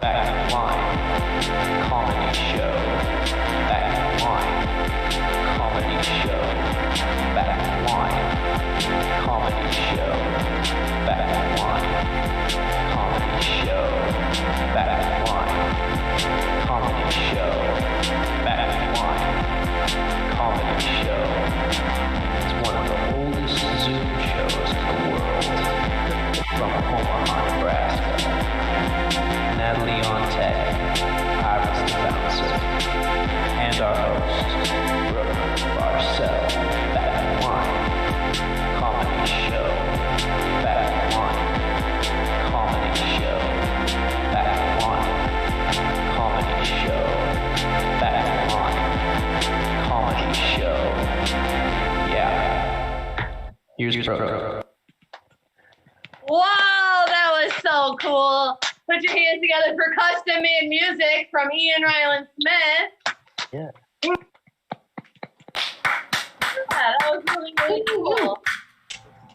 Backline comedy show. Backline comedy show. Backline comedy show. Backline comedy show. Backline comedy show. Backline comedy show. It's one of the oldest Zoom shows in the world. From Omaha, Nebraska. Natalie on tech, Iris the bouncer, and our host, Brooke Barcel. Backline comedy show. Backline comedy show. Backline comedy show. Backline comedy show. Yeah. Here's Brooke. Wow, that was so cool. Put your hands together for custom-made music from Ian Ryland Smith. Yeah. Yeah, that was really, really cool.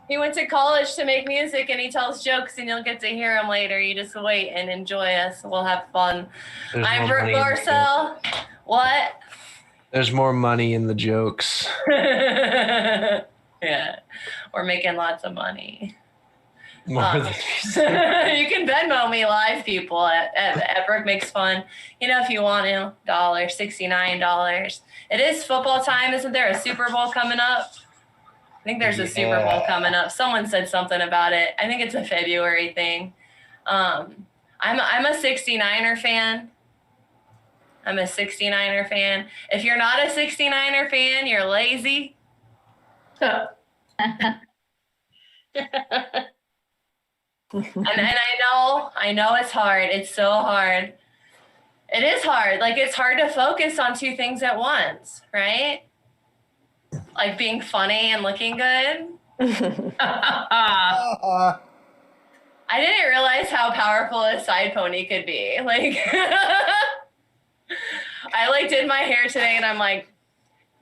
He went to college to make music and he tells jokes and you'll get to hear him later. You just wait and enjoy us. We'll have fun. I'm Brooke Barcel. What? There's more money in the jokes. Yeah. We're making lots of money. More than you can Venmo me live, people, at Brooke Makes Fun. You know, if you want to, $69. It is football time. Isn't there a Super Bowl coming up? I think there's a Super Bowl coming up. Someone said something about it. I think it's a February thing. I'm a 69er fan. I'm a 69er fan. If you're not a 69er fan, you're lazy. And I know it's hard. It's so hard. It is hard. Like, it's hard to focus on two things at once, right? Like being funny and looking good. I didn't realize how powerful a side pony could be. Like, I did my hair today and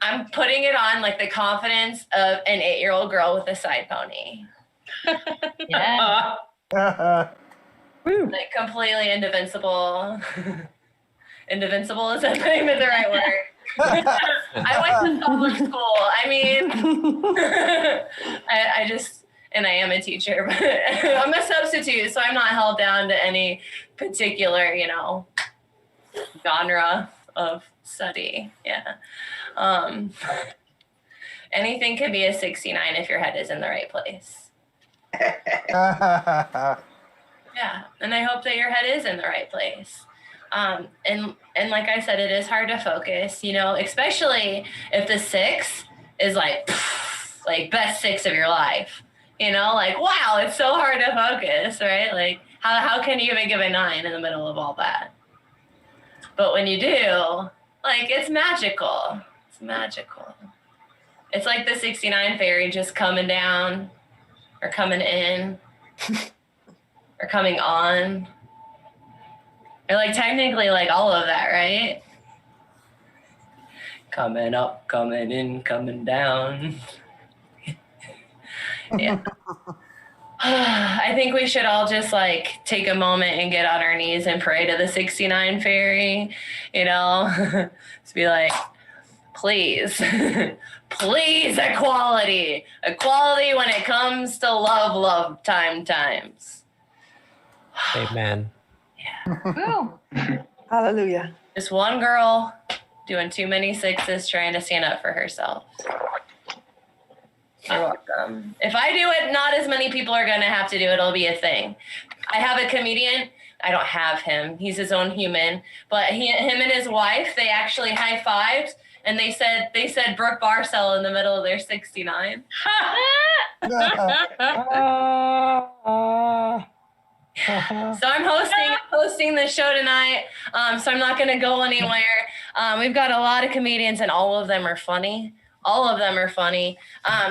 I'm putting it on like the confidence of an 8-year-old girl with a side pony. Yeah. Like completely indefensible. Indefensible, is that even the right word? I went to public school. I mean, I am a teacher, but I'm a substitute, so I'm not held down to any particular, genre of study. Yeah. Anything could be a 69 if your head is in the right place. Yeah, and I hope that your head is in the right place. And like I said, it is hard to focus, especially if the 6 is like best 6 of your life. Wow, it's so hard to focus, right? Like, how can you even give a 9 in the middle of all that? But when you do, it's magical. It's magical. It's like the 69 fairy just coming down or coming in or coming on. Or technically all of that, right? Coming up, coming in, coming down. Yeah. I think we should all just take a moment and get on our knees and pray to the 69 fairy, to be like, please, please, equality when it comes to love times. Amen. Yeah. Hallelujah. Just one girl doing too many 6s trying to stand up for herself. You're welcome. If I do it, not as many people are going to have to do it. It'll be a thing. I have a comedian. I don't have him. He's his own human. But him and his wife, they actually high-fived, and they said Brooke Barcel in the middle of their 69. So I'm hosting the show tonight. So I'm not going to go anywhere. We've got a lot of comedians, and all of them are funny. All of them are funny.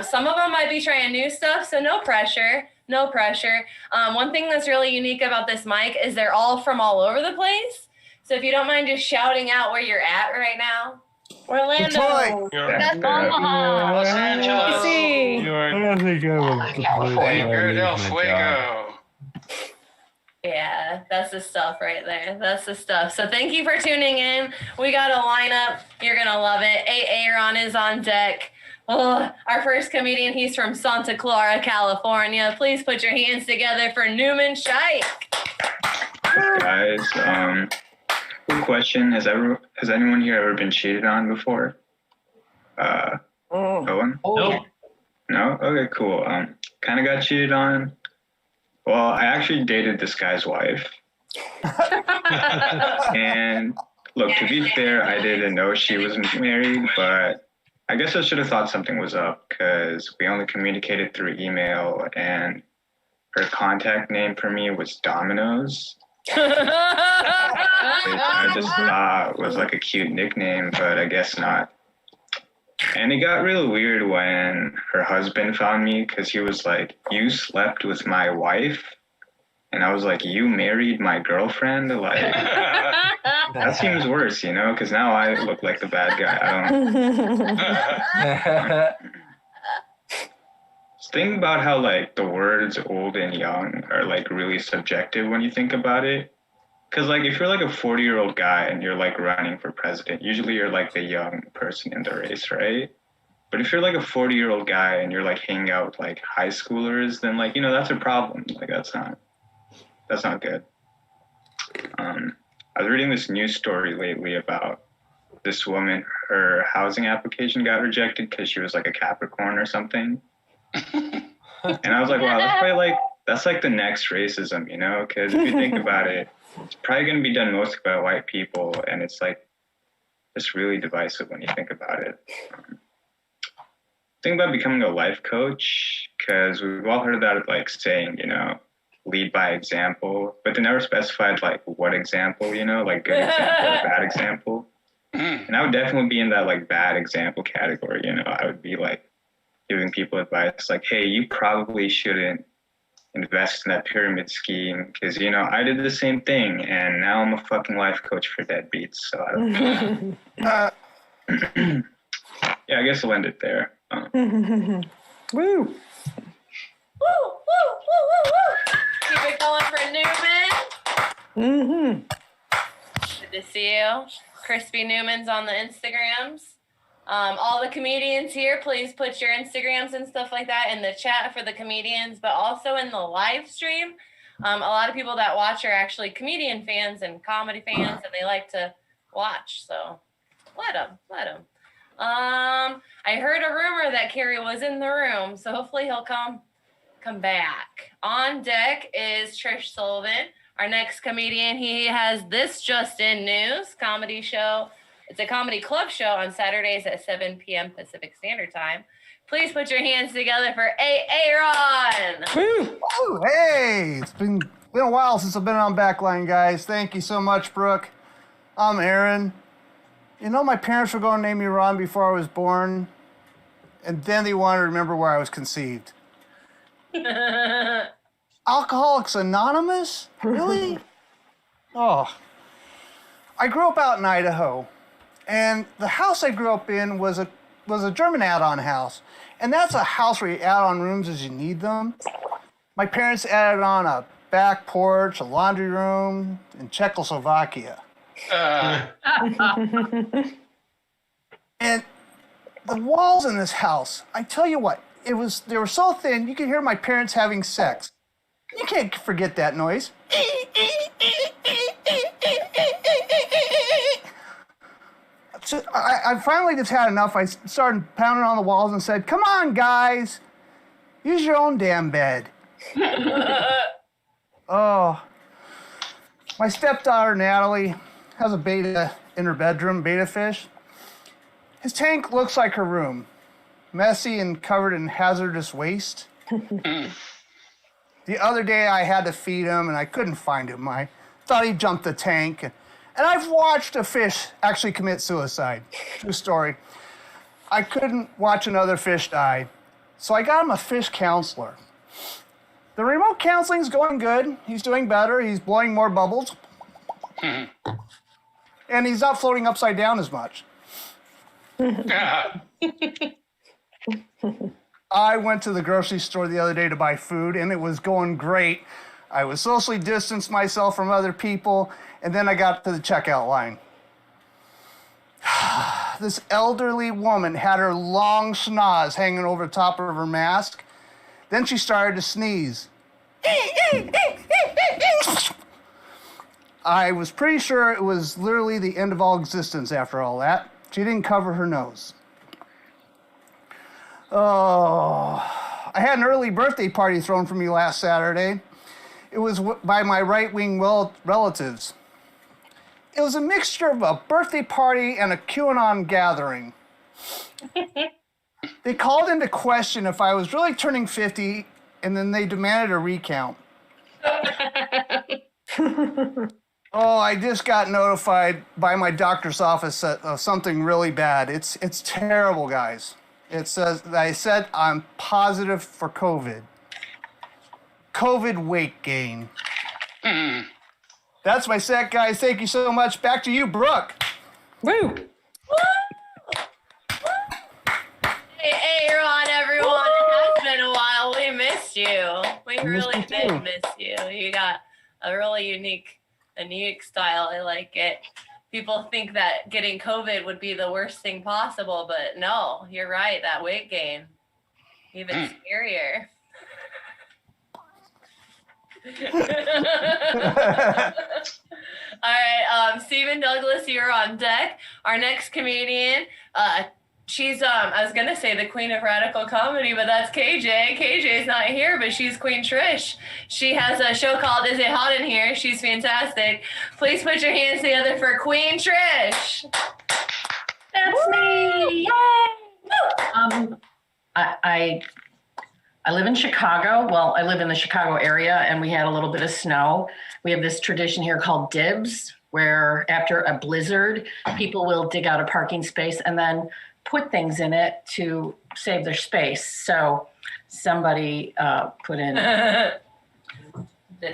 Some of them might be trying new stuff, so no pressure. No pressure. One thing that's really unique about this mic is they're all from all over the place. So if you don't mind just shouting out where you're at right now. Orlando. Omaha. Los Angeles. I think I will Fuego del Fuego. Yeah, that's the stuff right there. That's the stuff. So thank you for tuning in. We got a lineup. You're going to love it. Aaron is on deck. Oh, our first comedian, he's from Santa Clara, California. Please put your hands together for Newman Shike. Guys, quick question. Has anyone here ever been cheated on before? No one? Nope. No? Okay, cool. Kind of got cheated on. Well, I actually dated this guy's wife. And look, to be fair, I didn't know she was married, but I guess I should have thought something was up because we only communicated through email and her contact name for me was Domino's. Which I just thought was like a cute nickname, but I guess not. And it got real weird when her husband found me because he was like, "You slept with my wife?" And I was like, "You married my girlfriend?" Like, that seems worse, because now I look like the bad guy. Just think about how like the words old and young are like really subjective when you think about it. Because like if you're like a 40-year-old guy and you're like running for president, usually you're like the young person in the race, right? But if you're like a 40-year-old guy and you're like hanging out with like high schoolers, then like, that's a problem. Like that's not good. I was reading this news story lately about this woman, her housing application got rejected because she was like a Capricorn or something. And I was like, wow, that's like the next racism, because if you think about it, it's probably going to be done mostly by white people, and it's like it's really divisive when you think about it. Think about becoming a life coach, because we've all heard that like saying, lead by example, but they never specified like what example, like good example or bad example. And I would definitely be in that like bad example category. I would be like giving people advice like, hey, you probably shouldn't invest in that pyramid scheme because I did the same thing and now I'm a fucking life coach for deadbeats. So I don't know. Yeah, I guess I'll end it there. Woo! Woo, woo, woo, woo, woo. Keep it going for Newman. Good to see you. Crispy Newman's on the Instagrams. All the comedians here, please put your Instagrams and stuff like that in the chat for the comedians, but also in the live stream. A lot of people that watch are actually comedian fans and comedy fans, and they like to watch. So let them. I heard a rumor that Kerry was in the room, so hopefully he'll come back. On deck is Trish Sullivan, our next comedian. He has this Just In News comedy show. It's a comedy club show on Saturdays at 7 p.m. Pacific Standard Time. Please put your hands together for Aaron. Oh, hey! It's been a while since I've been on Backline, guys. Thank you so much, Brooke. I'm Aaron. My parents were going to name me Ron before I was born, and then they wanted to remember where I was conceived. Alcoholics Anonymous? Really? Oh. I grew up out in Idaho. And the house I grew up in was a German add-on house. And that's a house where you add on rooms as you need them. My parents added on a back porch, a laundry room in Czechoslovakia. And the walls in this house, I tell you what, they were so thin you could hear my parents having sex. You can't forget that noise. So I finally just had enough. I started pounding on the walls and said, "Come on, guys. Use your own damn bed." Oh. My stepdaughter, Natalie, has a betta in her bedroom, betta fish. His tank looks like her room. Messy and covered in hazardous waste. The other day I had to feed him and I couldn't find him. I thought he jumped the tank. And I've watched a fish actually commit suicide. True story. I couldn't watch another fish die. So I got him a fish counselor. The remote counseling's going good. He's doing better. He's blowing more bubbles. And he's not floating upside down as much. I went to the grocery store the other day to buy food, and it was going great I would socially distance myself from other people, and then I got to the checkout line. This elderly woman had her long schnoz hanging over the top of her mask. Then she started to sneeze. I was pretty sure it was literally the end of all existence after all that. She didn't cover her nose. Oh, I had an early birthday party thrown for me last Saturday. It was by my right-wing relatives. It was a mixture of a birthday party and a QAnon gathering. They called into question if I was really turning 50, and then they demanded a recount. Oh, I just got notified by my doctor's office of something really bad. It's terrible, guys. It says that I said I'm positive for COVID. COVID weight gain. That's my set, guys. Thank you so much. Back to you, Brooke. Woo! Hey, Ron, everyone. It has been a while. We missed you. We really did miss you. You got a really unique style. I like it. People think that getting COVID would be the worst thing possible, but no, you're right. That weight gain, even scarier. All right, Stephen Douglas, you're on deck. Our next comedian, she's I was gonna say the queen of radical comedy, but that's KJ. KJ's not here, but she's Queen Trish. She has a show called Is It Hot in Here? She's fantastic. Please put your hands together for Queen Trish. That's me! Yay! I live in Chicago. Well, I live in the Chicago area, and we had a little bit of snow. We have this tradition here called dibs, where after a blizzard, people will dig out a parking space and then put things in it to save their space. So somebody put in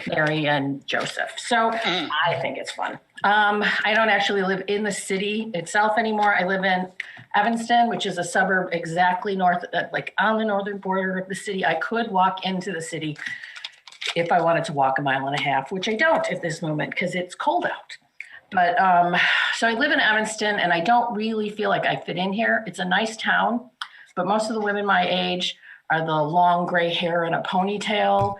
Mary and Joseph. So I think it's fun. I don't actually live in the city itself anymore. I live in Evanston, which is a suburb exactly north, like on the northern border of the city. I could walk into the city if I wanted to walk a mile and a half, which I don't at this moment because it's cold out. But so I live in Evanston, and I don't really feel like I fit in here. It's a nice town, but most of the women my age are the long gray hair and a ponytail,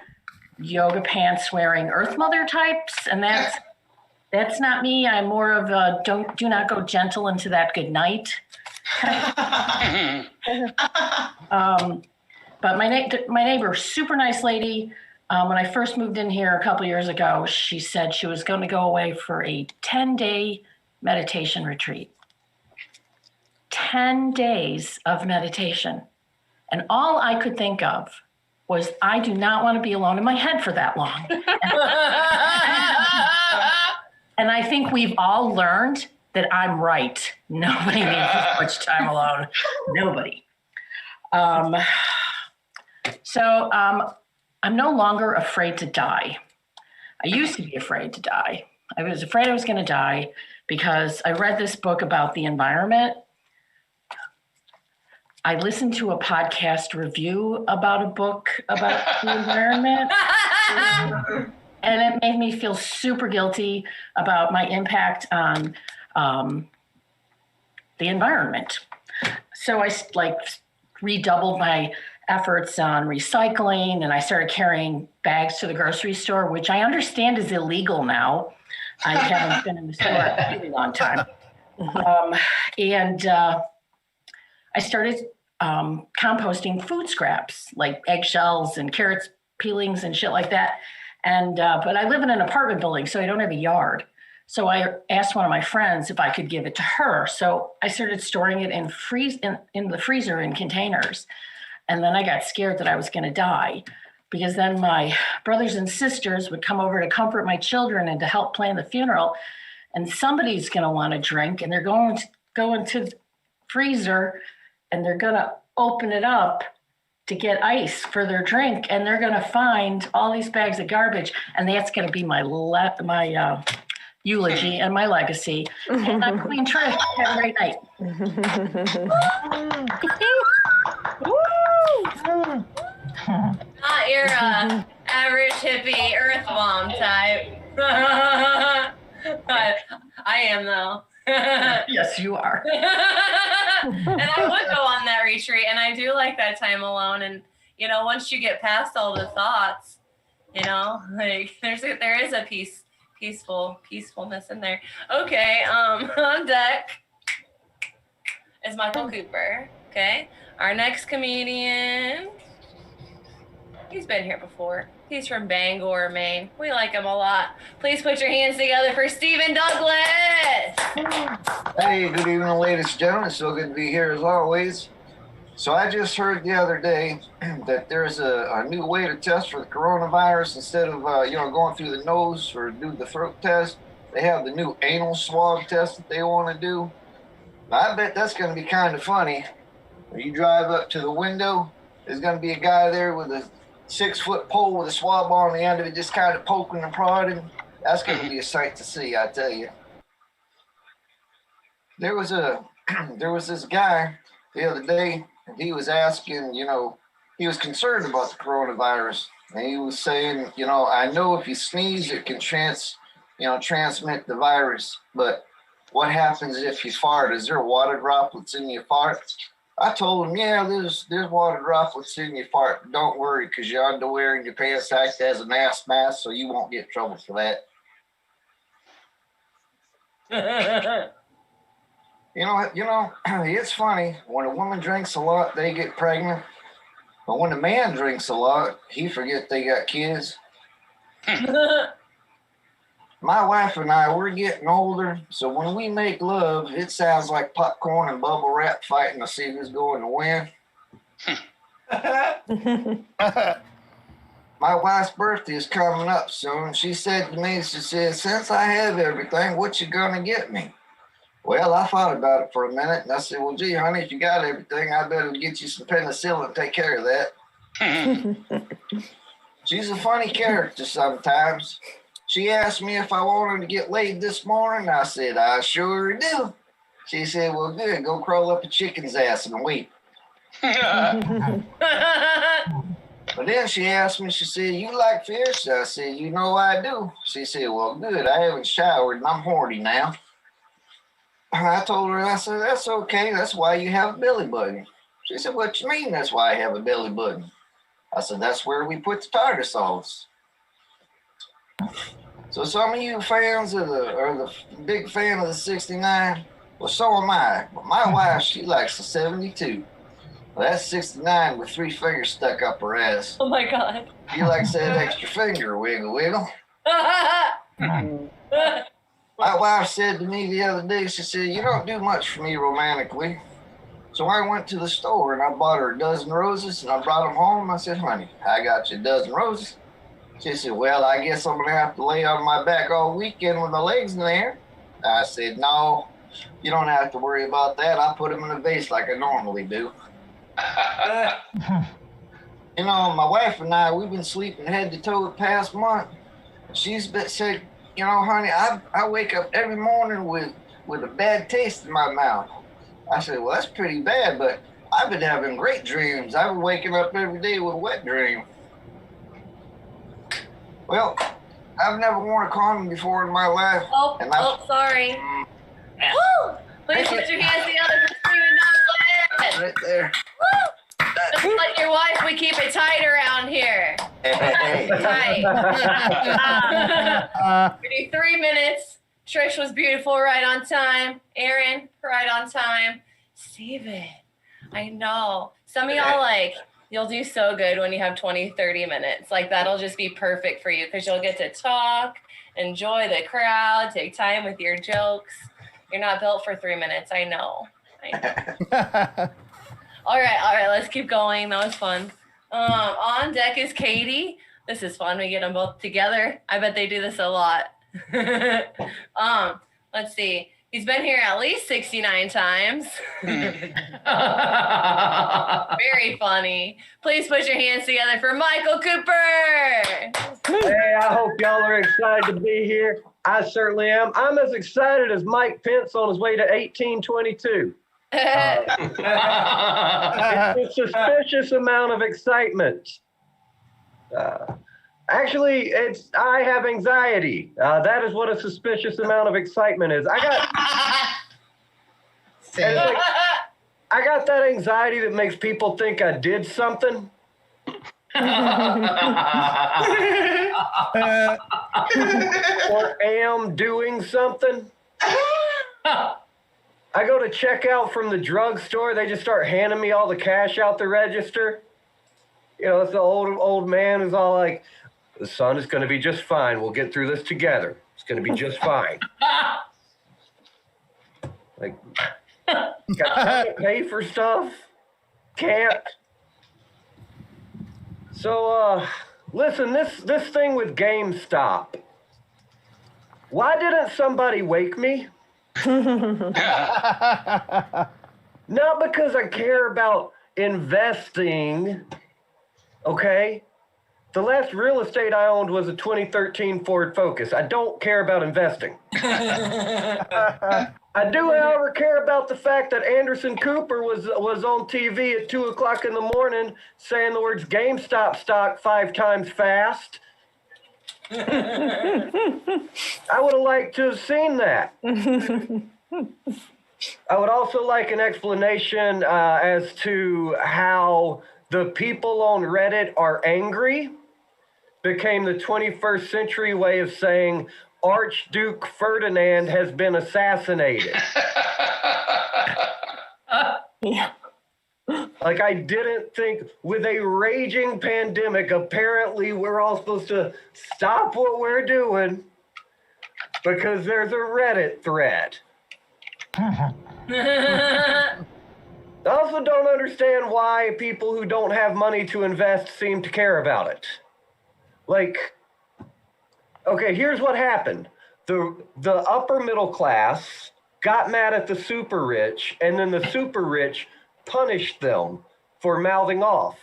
yoga pants wearing Earth Mother types, and that's not me. I'm more of a do not go gentle into that good night. But my neighbor, super nice lady. When I first moved in here a couple years ago, she said she was going to go away for a 10-day meditation retreat. 10 days of meditation. And all I could think of was, I do not want to be alone in my head for that long. And I think we've all learned that I'm right. Nobody needs this much time alone. Nobody. So I'm no longer afraid to die. I used to be afraid to die. I was afraid I was going to die because I read this book about the environment. I listened to a podcast review about a book about the environment. And it made me feel super guilty about my impact on the environment. So I redoubled my efforts on recycling, and I started carrying bags to the grocery store, which I understand is illegal now. I haven't been in the store in a really long time. And I started composting food scraps like eggshells and carrots peelings and shit like that. And but I live in an apartment building, so I don't have a yard. So I asked one of my friends if I could give it to her. So I started storing it in the freezer in containers. And then I got scared that I was going to die, because then my brothers and sisters would come over to comfort my children and to help plan the funeral. And somebody's going to want to drink, and they're going to go into the freezer, and they're going to open it up to get ice for their drink, and they're going to find all these bags of garbage, and that's going to be my eulogy and my legacy. And I'm Queen Trish. Have a great night. Not your average hippie earth mom type. But I am though. Yes, you are. And I would go on that retreat, and I do like that time alone. And once you get past all the thoughts, like there is a peacefulness in there. Okay, on deck is Michael Cooper. Okay, our next comedian. He's been here before. He's from Bangor, Maine. We like him a lot. Please put your hands together for Stephen Douglas. Hey, good evening, ladies and gentlemen. So good to be here as always. So I just heard the other day that there's a new way to test for the coronavirus. Instead of going through the nose or do the throat test, they have the new anal swab test that they want to do. Now, I bet that's going to be kind of funny. When you drive up to the window, there's going to be a guy there with a 6-foot pole with a swab on the end of it, just kind of poking and prodding. That's going to be a sight to see, I tell you. There was this guy the other day, and he was asking, he was concerned about the coronavirus, and he was saying, I know if you sneeze, it can transmit the virus, but what happens if you fart? Is there water droplets in your fart? I told him, yeah, there's water droplets in your fart. Don't worry, because your underwear and your pants act as an ass mask, so you won't get in trouble for that. It's funny. When a woman drinks a lot, they get pregnant. But when a man drinks a lot, he forgets they got kids. My wife and I, we're getting older, so when we make love, it sounds like popcorn and bubble wrap fighting to see who's going to win. My wife's birthday is coming up soon. She said to me, she said, since I have everything, what you gonna get me? Well, I thought about it for a minute, and I said, well, gee, honey, if you got everything, I better get you some penicillin and take care of that. She's a funny character sometimes. She asked me if I wanted to get laid this morning. I said, I sure do. She said, well, good. Go crawl up a chicken's ass and wait. But then she asked me, she said, you like fish? I said, I do. She said, well, good. I haven't showered and I'm horny now. I told her, I said, that's okay. That's why you have a belly button. She said, what you mean that's why I have a belly button? I said, that's where we put the tartar sauce. So some of you fans are the big fan of the 69. Well, so am I. But my wife, she likes the 72. Well, that's 69 with 3 fingers stuck up her ass. Oh my God. She likes that extra finger wiggle wiggle. My wife said to me the other day, she said, you don't do much for me romantically. So I went to the store and I bought her a dozen roses and I brought them home. I said, honey, I got you a dozen roses. She said, well, I guess I'm going to have to lay on my back all weekend with my legs in the air. I said, no, you don't have to worry about that. I put them in a vase like I normally do. My wife and I, we've been sleeping head to toe the past month. She's said, honey, I wake up every morning with a bad taste in my mouth. I said, well, that's pretty bad, but I've been having great dreams. I've been waking up every day with a wet dream. Well, I've never worn a condom before in my life. Sorry. Woo! Please put your hands together for Stephen Douglas. Right there. Woo! Just like your wife, we keep it tight around here. Hey. Tight. We do 3 minutes. Trish was beautiful, right on time. Aaron, right on time. Steven, I know. Some of y'all you'll do so good when you have 20, 30 minutes. That'll just be perfect for you because you'll get to talk, enjoy the crowd, take time with your jokes. You're not built for 3 minutes. I know. All right, let's keep going. That was fun. On deck is Katie. This is fun. We get them both together. I bet they do this a lot. Let's see. He's been here at least 69 times. Very funny. Please put your hands together for Michael Cooper. Hey, I hope y'all are excited to be here. I certainly am. I'm as excited as Mike Pence on his way to 1822. It's a suspicious amount of excitement. Actually, I have anxiety. That is what a suspicious amount of excitement is. I got that anxiety that makes people think I did something. Or am doing something. I go to check out from the drugstore. They just start handing me all the cash out the register. You know, it's the old man who's all like, "The son is going to be just fine. We'll get through this together. It's going to be just fine." Like, got to pay for stuff? Can't. So, listen, this thing with GameStop. Why didn't somebody wake me? Not because I care about investing, okay? The last real estate I owned was a 2013 Ford Focus. I don't care about investing. I do, however, care about the fact that Anderson Cooper was on TV at 2 o'clock in the morning saying the words GameStop stock 5 times fast. I would have liked to have seen that. I would also like an explanation as to how the people on Reddit are angry became the 21st century way of saying Archduke Ferdinand has been assassinated. Yeah. Like, I didn't think with a raging pandemic, apparently we're all supposed to stop what we're doing because there's a Reddit thread. I also don't understand why people who don't have money to invest seem to care about it. Like, okay, here's what happened. The upper middle class got mad at the super rich, and then the super rich punished them for mouthing off.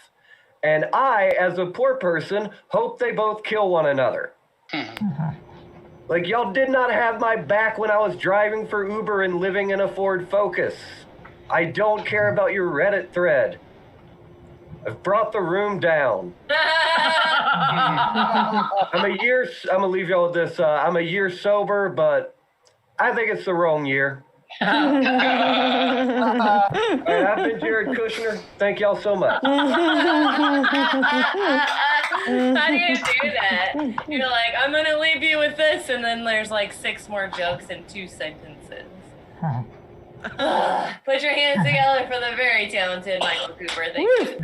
And I, as a poor person, hope they both kill one another. Like, y'all did not have my back when I was driving for Uber and living in a Ford Focus. I don't care about your Reddit thread. I've brought the room down. I'm gonna leave y'all with this. I'm a year sober, but I think it's the wrong year. All right, I've been Jared Kushner. Thank y'all so much. How do you do that? You're like, I'm gonna leave you with this, and then there's like 6 more jokes in 2 sentences. Put your hands together for the very talented Michael Cooper. Thank you.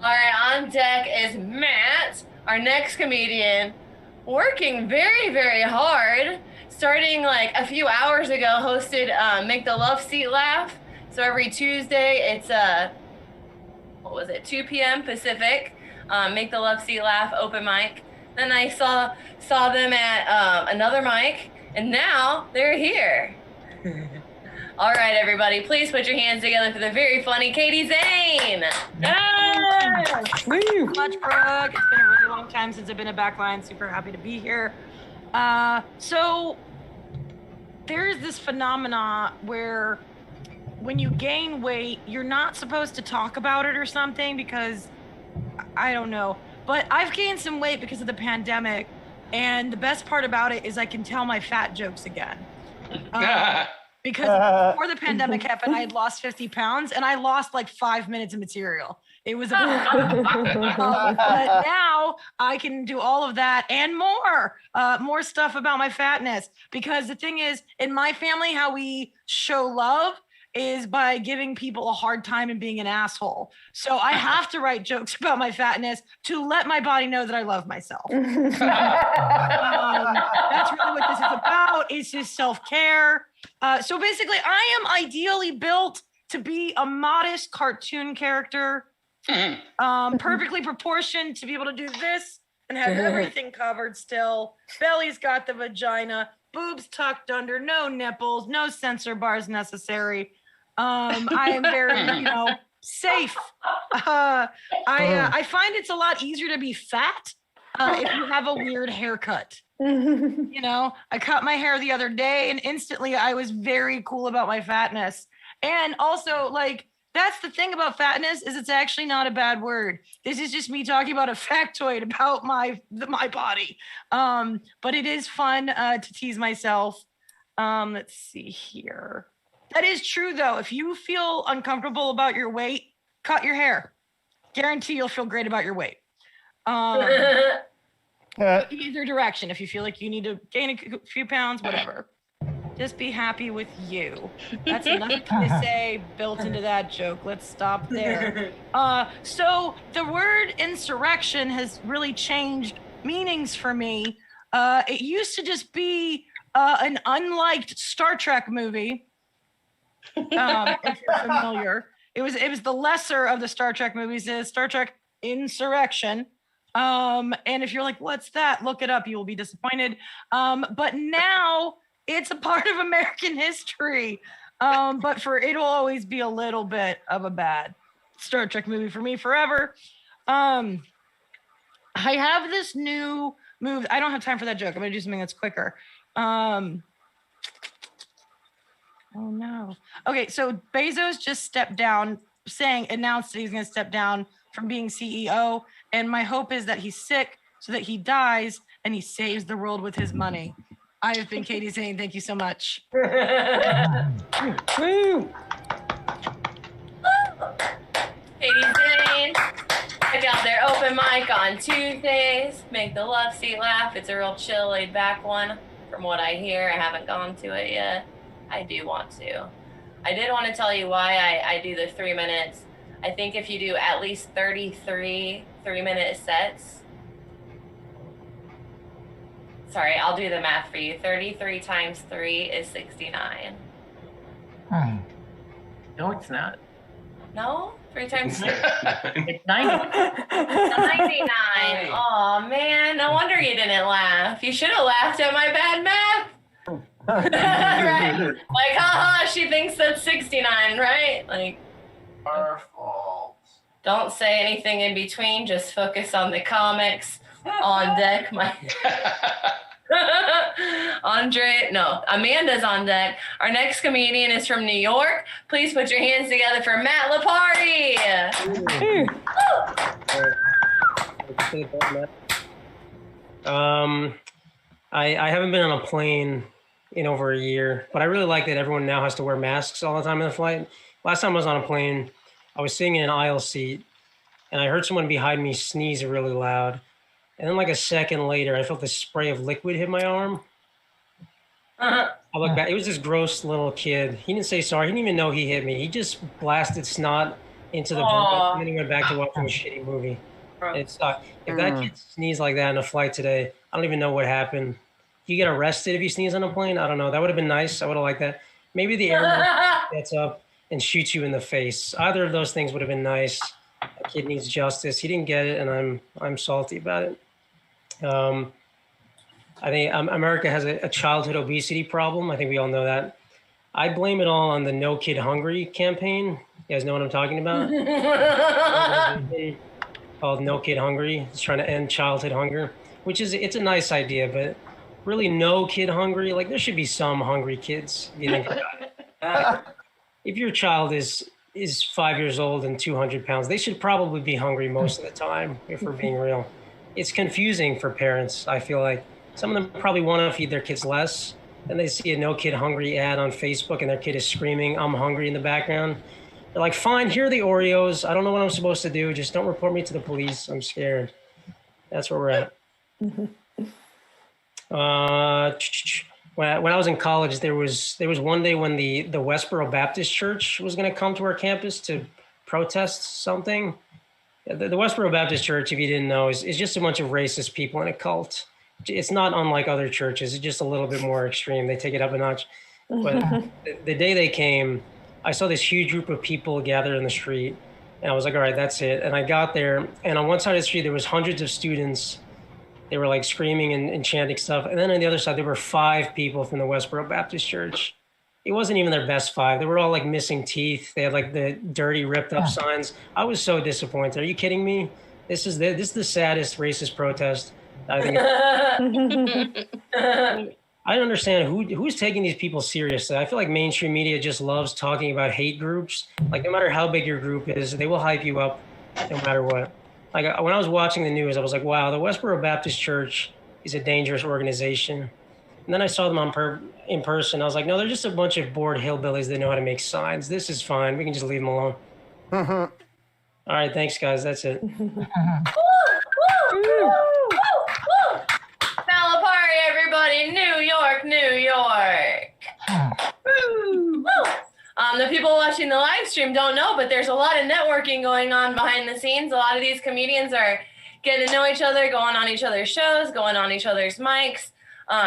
All right, on deck is Matt, our next comedian, working very, very hard. Starting like a few hours ago, hosted Make the Love Seat Laugh. So every Tuesday, it's 2 p.m. Pacific. Make the Love Seat Laugh open mic. Then I saw them at another mic, and now they're here. All right, everybody, please put your hands together for the very funny Katie Zane. Yes! Thank you so much, Brooke. It's been a really long time since I've been at Backline. Super happy to be here. So there's this phenomena where when you gain weight, you're not supposed to talk about it or something because, I don't know. But I've gained some weight because of the pandemic, and the best part about it is I can tell my fat jokes again. Because before the pandemic happened, I had lost 50 pounds, and I lost like 5 minutes of material. It was but now I can do all of that and more stuff about my fatness. Because the thing is, in my family, how we show love is by giving people a hard time and being an asshole. So I have to write jokes about my fatness to let my body know that I love myself. That's really what this is about. It's just self-care. So basically, I am ideally built to be a modest cartoon character, perfectly proportioned to be able to do this and have everything covered still. Belly's got the vagina, boobs tucked under, no nipples, no censor bars necessary. I am very, safe. I find it's a lot easier to be fat if you have a weird haircut. I cut my hair the other day and instantly I was very cool about my fatness. And also, like, That's the thing about fatness is it's actually not a bad word. This is just me talking about a factoid about my body. But it is fun to tease myself. Let's see here. That is true though. If you feel uncomfortable about your weight, cut your hair. Guarantee you'll feel great about your weight. Either direction. If you feel like you need to gain a few pounds, whatever. Just be happy with you. That's enough to say built into that joke. Let's stop there. So the word insurrection has really changed meanings for me. It used to just be an unliked Star Trek movie. If you're familiar, it was the lesser of the Star Trek movies. Is Star Trek Insurrection. And if you're like, what's that? Look it up. You will be disappointed. But now it's a part of American history. But it'll always be a little bit of a bad Star Trek movie for me forever. I have this new move. I don't have time for that joke. I'm gonna do something that's quicker. Oh no. Okay, so Bezos just announced that he's gonna step down from being CEO. And my hope is that he's sick so that he dies and he saves the world with his money. I have been Katie Zane. Thank you so much. Woo! Katie Zane. Check out their open mic on Tuesdays. Make the love seat laugh. It's a real chill, laid back one. From what I hear, I haven't gone to it yet. I do want to. I did want to tell you why I do the 3 minutes. I think if you do at least 33 3-minute sets. Sorry, I'll do the math for you. 33 times 3 is 69. No, it's not. No? 3 times 3? It's 90. 99. Oh man, no wonder you didn't laugh. You should have laughed at my bad math. Right? Like, haha, she thinks that's 69, right? Like, Our fault. don't say anything in between, just focus on the comics on deck. Amanda's on deck. Our next comedian is from New York. Please put your hands together for Matt Laparty. I haven't been on a plane in over a year, but I really like that everyone now has to wear masks all the time in the flight. Last time I was on a plane, I was sitting in an aisle seat and I heard someone behind me sneeze really loud. And then like a second later, I felt this spray of liquid hit my arm. I looked back, it was this gross little kid. He didn't say sorry, he didn't even know he hit me. He just blasted snot into the boot and then he went back to watching a shitty movie. It sucked. If that kid sneezed like that in a flight today, I don't even know what happened. You get arrested if you sneeze on a plane? I don't know. That would have been nice. I would have liked that. Maybe the airman gets up and shoots you in the face. Either of those things would have been nice. That kid needs justice. He didn't get it, and I'm salty about it. I think America has a childhood obesity problem. I think we all know that. I blame it all on the No Kid Hungry campaign. You guys know what I'm talking about? Called No Kid Hungry. It's trying to end childhood hunger, which it's a nice idea, but really no kid hungry. Like there should be some hungry kids. If you think about it. If your child is 5 years old and 200 pounds, they should probably be hungry most of the time, if we're being real. It's confusing for parents, I feel like. Some of them probably want to feed their kids less, and they see a No Kid Hungry ad on Facebook and their kid is screaming, "I'm hungry" in the background. They're like, fine, here are the Oreos. I don't know what I'm supposed to do. Just don't report me to the police. I'm scared. That's where we're at. When I was in college, there was one day when the Westboro Baptist Church was going to come to our campus to protest something. The Westboro Baptist Church, if you didn't know, is just a bunch of racist people in a cult. It's not unlike other churches. It's just a little bit more extreme. They take it up a notch. But the day they came, I saw this huge group of people gathered in the street, and I was like, all right, that's it. And I got there, and on one side of the street, there was hundreds of students. They were like screaming and chanting stuff. And then on the other side, there were 5 people from the Westboro Baptist Church. It wasn't even their best 5. They were all like missing teeth. They had like the dirty, ripped up signs. I was so disappointed. Are you kidding me? This is the saddest racist protest I think. I don't understand who's taking these people seriously. I feel like mainstream media just loves talking about hate groups. Like no matter how big your group is, they will hype you up no matter what. Like when I was watching the news, I was like, wow, the Westboro Baptist Church is a dangerous organization. And then I saw them in person. I was like, no, they're just a bunch of bored hillbillies that know how to make signs. This is fine. We can just leave them alone. All right, thanks, guys. That's it. Malapari, everybody. New York, New York. Woo! The people watching the live stream don't know, but there's a lot of networking going on behind the scenes. A lot of these comedians are getting to know each other, going on each other's shows, going on each other's mics,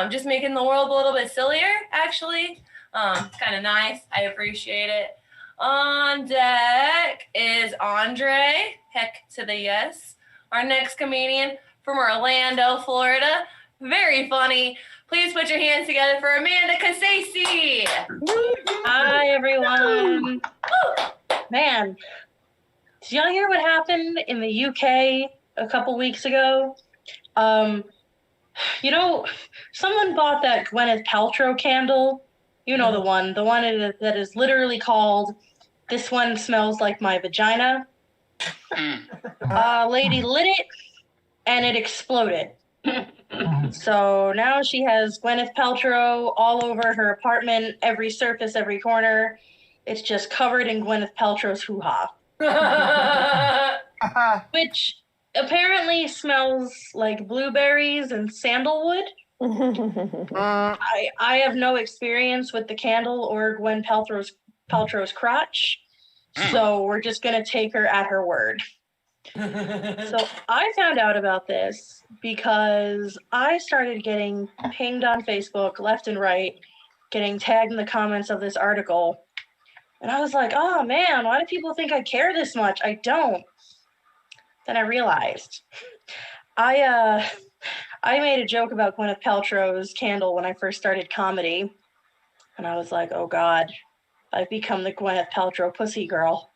just making the world a little bit sillier, actually. It's kind of nice. I appreciate it. On deck is Andre, heck to the yes, our next comedian from Orlando, Florida. Very funny. Please put your hands together for Amanda Casasi. Hi, everyone. Man, did y'all hear what happened in the UK a couple weeks ago? You know, someone bought that Gwyneth Paltrow candle. You know, the one that is literally called "This One Smells Like My Vagina." Lady lit it, and it exploded. So now she has Gwyneth Paltrow all over her apartment, every surface, every corner. It's just covered in Gwyneth Paltrow's hoo-ha. Which apparently smells like blueberries and sandalwood. I have no experience with the candle or Gwen Paltrow's crotch, so we're just going to take her at her word. So I found out about this because I started getting pinged on Facebook left and right, getting tagged in the comments of this article. And I was like, oh man, why do people think I care this much? I don't. Then I realized I made a joke about Gwyneth Paltrow's candle when I first started comedy. And I was like, oh God, I've become the Gwyneth Paltrow pussy girl.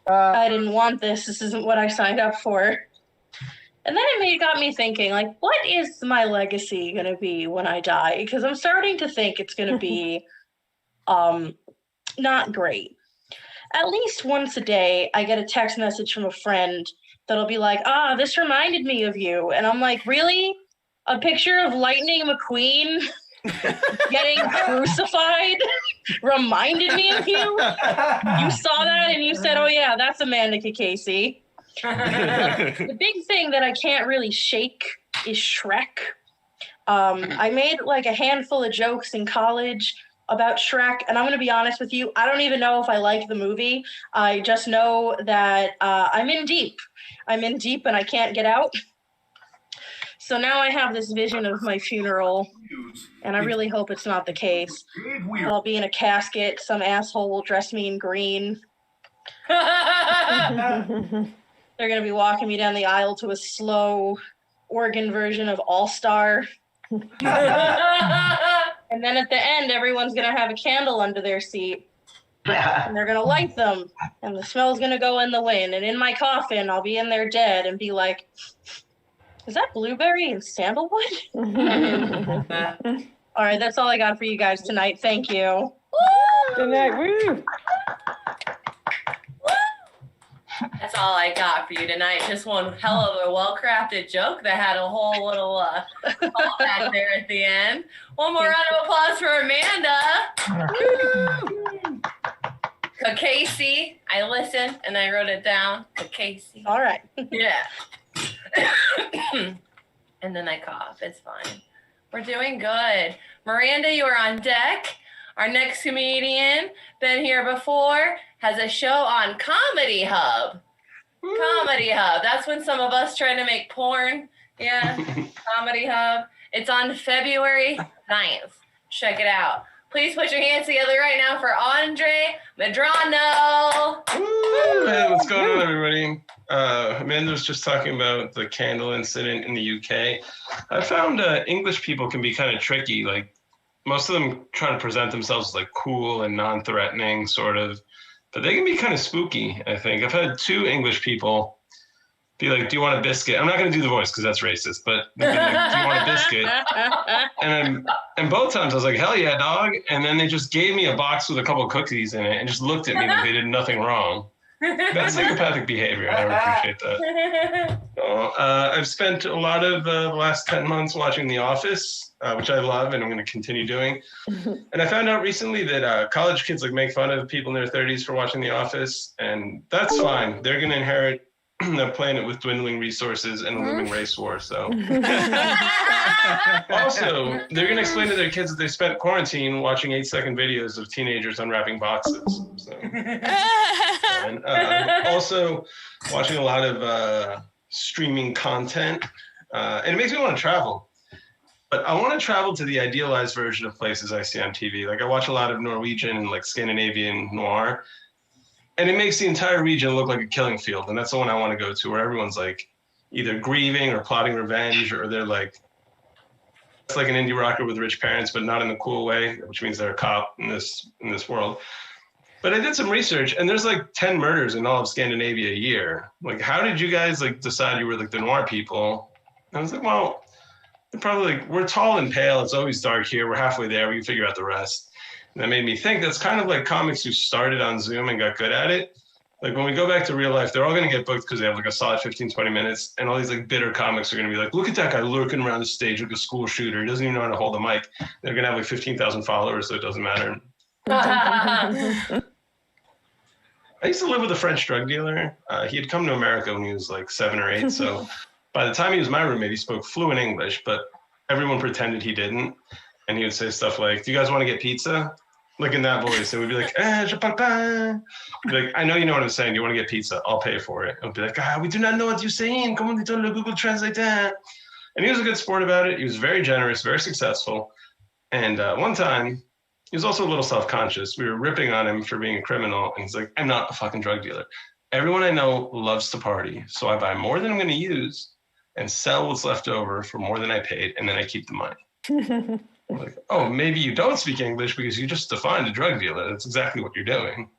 I didn't want this. This isn't what I signed up for. And then it got me thinking, like, what is my legacy going to be when I die? Because I'm starting to think it's going to be not great. At least once a day, I get a text message from a friend that'll be like, this reminded me of you. And I'm like, really? A picture of Lightning McQueen getting crucified reminded me of you? You saw that and you said, oh yeah, that's Amanda Casey. The big thing that I can't really shake is Shrek. I made like a handful of jokes in college about Shrek, and I'm going to be honest with you, I don't even know if I like the movie. I just know that I'm in deep and I can't get out. So now I have this vision of my funeral, and I really hope it's not the case. I'll be in a casket, some asshole will dress me in green. They're going to be walking me down the aisle to a slow organ version of All Star. And then at the end, everyone's going to have a candle under their seat. And they're going to light them. And the smell's going to go in the wind. And in my coffin, I'll be in there dead and be like, is that blueberry and sandalwood? All right, that's all I got for you guys tonight. Thank you. Good night. Woo! That's all I got for you tonight. Just one hell of a well-crafted joke that had a whole little callback there at the end. One more round of applause for Amanda. Casey. I listened and I wrote it down. Casey. All right. Yeah. And then I cough. It's fine. We're doing good. Miranda, you are on deck. Our next comedian, been here before, has a show on Comedy Hub. Comedy Hub. That's when some of us try to make porn. Yeah. Comedy Hub. It's on February 9th. Check it out. Please put your hands together right now for Andre Medrano. Hey, what's going on, everybody? Amanda was just talking about the candle incident in the UK. I found English people can be kind of tricky. Like, most of them try to present themselves like cool and non-threatening, sort of. But they can be kind of spooky, I think. I've had two English people be like, "Do you want a biscuit?" I'm not going to do the voice because that's racist, but they'd be like, "Do you want a biscuit?" And both times I was like, "Hell yeah, dog!" And then they just gave me a box with a couple of cookies in it and just looked at me like they did nothing wrong. That's psychopathic behavior. I never appreciate that. So, I've spent a lot of the last 10 months watching The Office, which I love and I'm going to continue doing. And I found out recently that college kids like make fun of people in their 30s for watching The Office, and that's fine. They're going to inherit a planet with dwindling resources and a looming race war. So, also, they're going to explain to their kids that they spent quarantine watching 8-second videos of teenagers unwrapping boxes. So, and also watching a lot of streaming content, and it makes me want to travel. But I want to travel to the idealized version of places I see on TV. Like I watch a lot of Norwegian and like Scandinavian noir. And it makes the entire region look like a killing field. And that's the one I want to go to, where everyone's like either grieving or plotting revenge, or they're like, it's like an indie rocker with rich parents, but not in the cool way, which means they're a cop in this world. But I did some research, and there's like 10 murders in all of Scandinavia a year. Like, how did you guys like decide you were like the noir people? And I was like, well, they're probably like, we're tall and pale. It's always dark here. We're halfway there. We can figure out the rest. And that made me think that's kind of like comics who started on Zoom and got good at it. Like when we go back to real life, they're all going to get booked because they have like a solid 15, 20 minutes. And all these like bitter comics are going to be like, look at that guy lurking around the stage like a school shooter. He doesn't even know how to hold a mic. They're going to have like 15,000 followers, so it doesn't matter. I used to live with a French drug dealer. He had come to America when he was like 7 or 8. So by the time he was my roommate, he spoke fluent English, but everyone pretended he didn't. And he would say stuff like, do you guys want to get pizza? Like in that voice, and we'd be like, je parle pas. Be like, I know you know what I'm saying. Do you want to get pizza? I'll pay for it. And be like, we do not know what you're saying. Come on, Google Translate that. And he was a good sport about it. He was very generous, very successful. And one time, he was also a little self-conscious. We were ripping on him for being a criminal. And he's like, I'm not a fucking drug dealer. Everyone I know loves to party. So I buy more than I'm going to use and sell what's left over for more than I paid. And then I keep the money. I'm like, oh, maybe you don't speak English because you just defined a drug dealer. That's exactly what you're doing.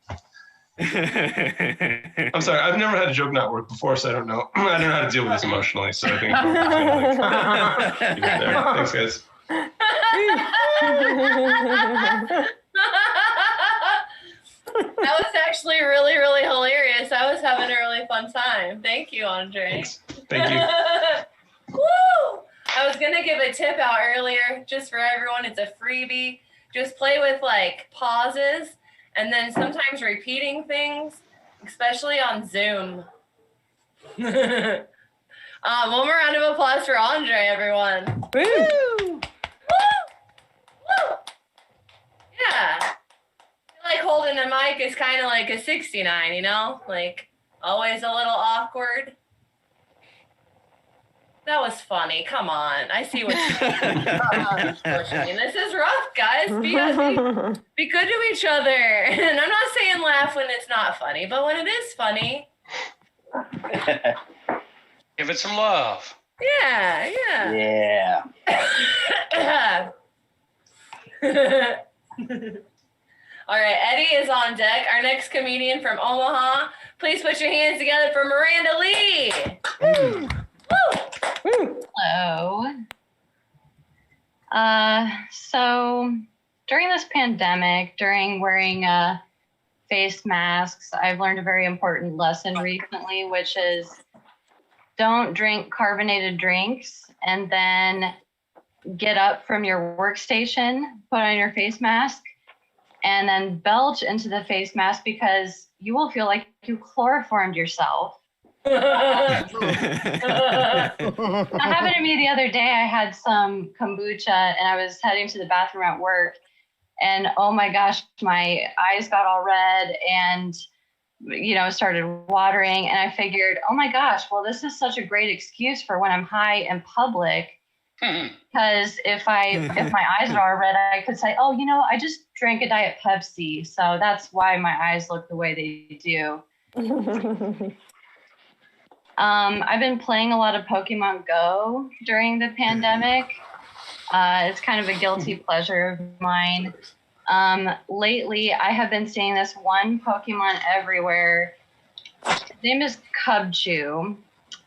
I'm sorry, I've never had a joke not work before, so I don't know. I don't know how to deal with this emotionally, so I think I'm just gonna leave it there. Thanks, guys. That was actually really, really hilarious. I was having a really fun time. Thank you, Andre. Thanks. Thank you. Woo! I was gonna give a tip out earlier just for everyone. It's a freebie. Just play with like pauses and then sometimes repeating things, especially on Zoom. One more round of applause for Andre, everyone. Woo! Woo! Woo! Yeah. I feel like holding a mic is kind of like a 69, you know? Like always a little awkward. That was funny. Come on. I see what you mean. This is rough, guys. Be good to each other. And I'm not saying laugh when it's not funny, but when it is funny. Give it some love. Yeah, Yeah. All right, Eddie is on deck. Our next comedian from Omaha. Please put your hands together for Miranda Lee. Woo! Woo! Hello. So during this pandemic, during wearing face masks, I've learned a very important lesson recently, which is don't drink carbonated drinks and then get up from your workstation, put on your face mask, and then belch into the face mask because you will feel like you chloroformed yourself. That happened to me the other day. I had some kombucha and I was heading to the bathroom at work, and oh my gosh, my eyes got all red and started watering, and I figured, oh my gosh, well, this is such a great excuse for when I'm high in public, because if my eyes are all red, I could say, oh, I just drank a Diet Pepsi, so that's why my eyes look the way they do. I've been playing a lot of Pokemon Go during the pandemic. It's kind of a guilty pleasure of mine. Lately, I have been seeing this one Pokemon everywhere. His name is Cubchoo,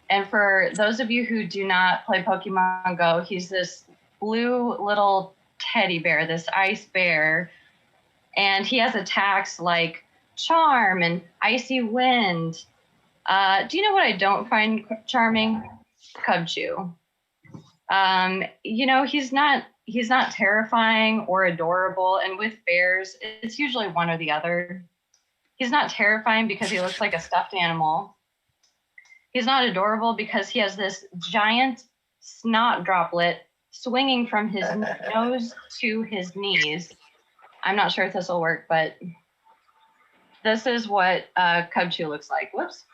And for those of you who do not play Pokemon Go, he's this blue little teddy bear, this ice bear. And he has attacks like Charm and Icy Wind. Do you know what I don't find charming? Cubchoo. He's not terrifying or adorable. And with bears, it's usually one or the other. He's not terrifying because he looks like a stuffed animal. He's not adorable because he has this giant snot droplet swinging from his nose to his knees. I'm not sure if this will work, but this is what Cubchoo looks like. Whoops.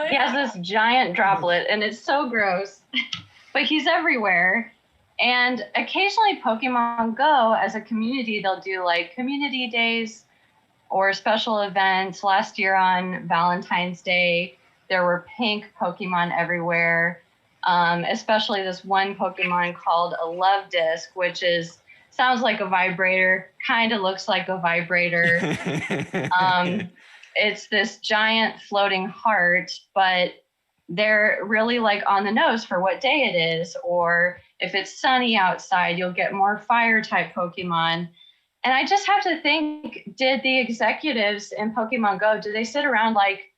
He has this giant droplet, and it's so gross, but he's everywhere. And occasionally Pokemon Go, as a community, they'll do like community days or special events. Last year on Valentine's Day, there were pink Pokemon everywhere, especially this one Pokemon called a Love Disc, which sounds like a vibrator, kind of looks like a vibrator. It's this giant floating heart, but they're really like on the nose for what day it is. Or if it's sunny outside, you'll get more fire type Pokemon. And I just have to think, did the executives in Pokemon Go, did they sit around like,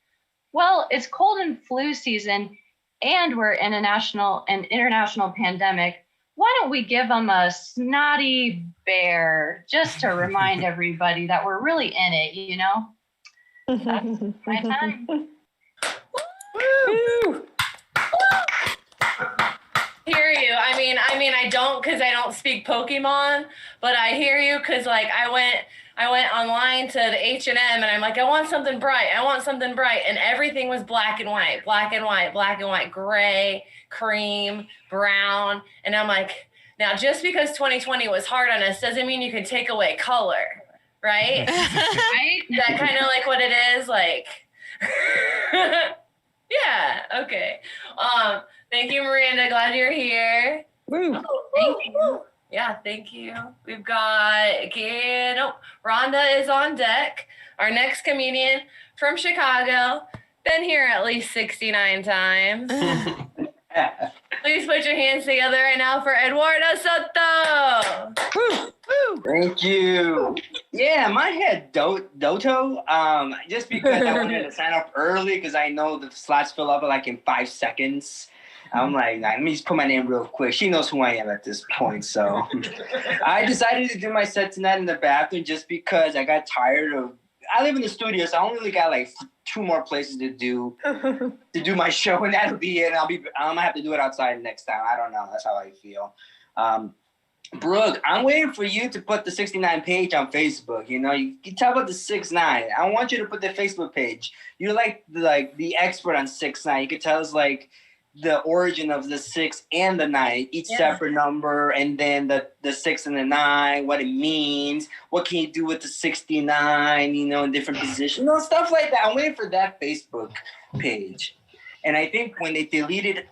well, it's cold and flu season and we're in an international pandemic. Why don't we give them a snotty bear just to remind everybody that we're really in it, you know? That's my time. Woo! Hear you. I mean, I don't because I don't speak Pokemon, but I hear you because like I went online to the H&M and I'm like, I want something bright, and everything was black and white, gray, cream, brown, and I'm like, now just because 2020 was hard on us doesn't mean you can take away color, right? Right? That kind of like what it is, like. Yeah. Okay. Thank you, Miranda. Glad you're here. Woo. Thank you. Yeah, thank you. We've got Rhonda is on deck. Our next comedian from Chicago. Been here at least 69 times. Please put your hands together right now for Eduardo Soto. Thank you. Yeah, my head Doto. Just because I wanted to sign up early because I know the slots fill up like in 5 seconds. I'm like, let me just put my name real quick. She knows who I am at this point. So I decided to do my set tonight in the bathroom just because I got tired of. I live in the studio, so I only really got like 2 more places to do my show, and that'll be it. I'm gonna have to do it outside next time. I don't know. That's how I feel. Brooke, I'm waiting for you to put the 69 page on Facebook. You know, you can tell about the 6ix9ine. I want you to put the Facebook page. You're like the expert on 6ix9ine. You can tell us like the origin of the 6 and the 9, each separate number, and then the 6 and the 9, what it means, what can you do with the 69, you know, in different positions, you know, stuff like that. I'm waiting for that Facebook page. And I think when they deleted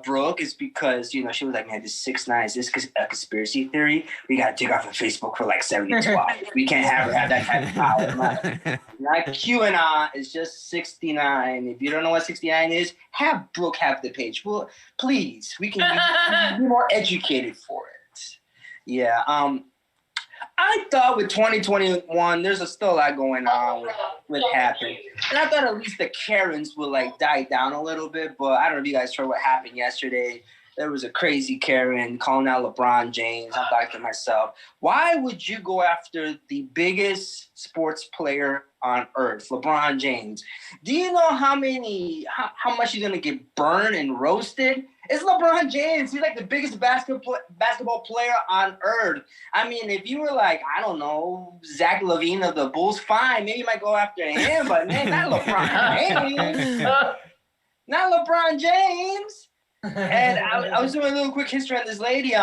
Brooke, it's because, you know, she was like, man, this 6ix9ine, is this a conspiracy theory? We got to take off of Facebook for like 72 hours. We can't have her have that kind of power. Not QAnon, it's just 69. If you don't know what 69 is, have Brooke have the page. Well, please, we can be more educated for it. Yeah. I thought with 2021, there's still a lot going on with happening. And I thought at least the Karens would like die down a little bit, but I don't know if you guys heard what happened yesterday. There was a crazy Karen calling out LeBron James. I'm thinking to myself, why would you go after the biggest sports player on earth, LeBron James? Do you know how much he's gonna get burned and roasted? It's LeBron James. He's like the biggest basketball player on earth. I mean, if you were like, I don't know, Zach LaVine of the Bulls, fine, maybe you might go after him, but man, not LeBron James. Not LeBron James. And I was doing a little quick history on this lady.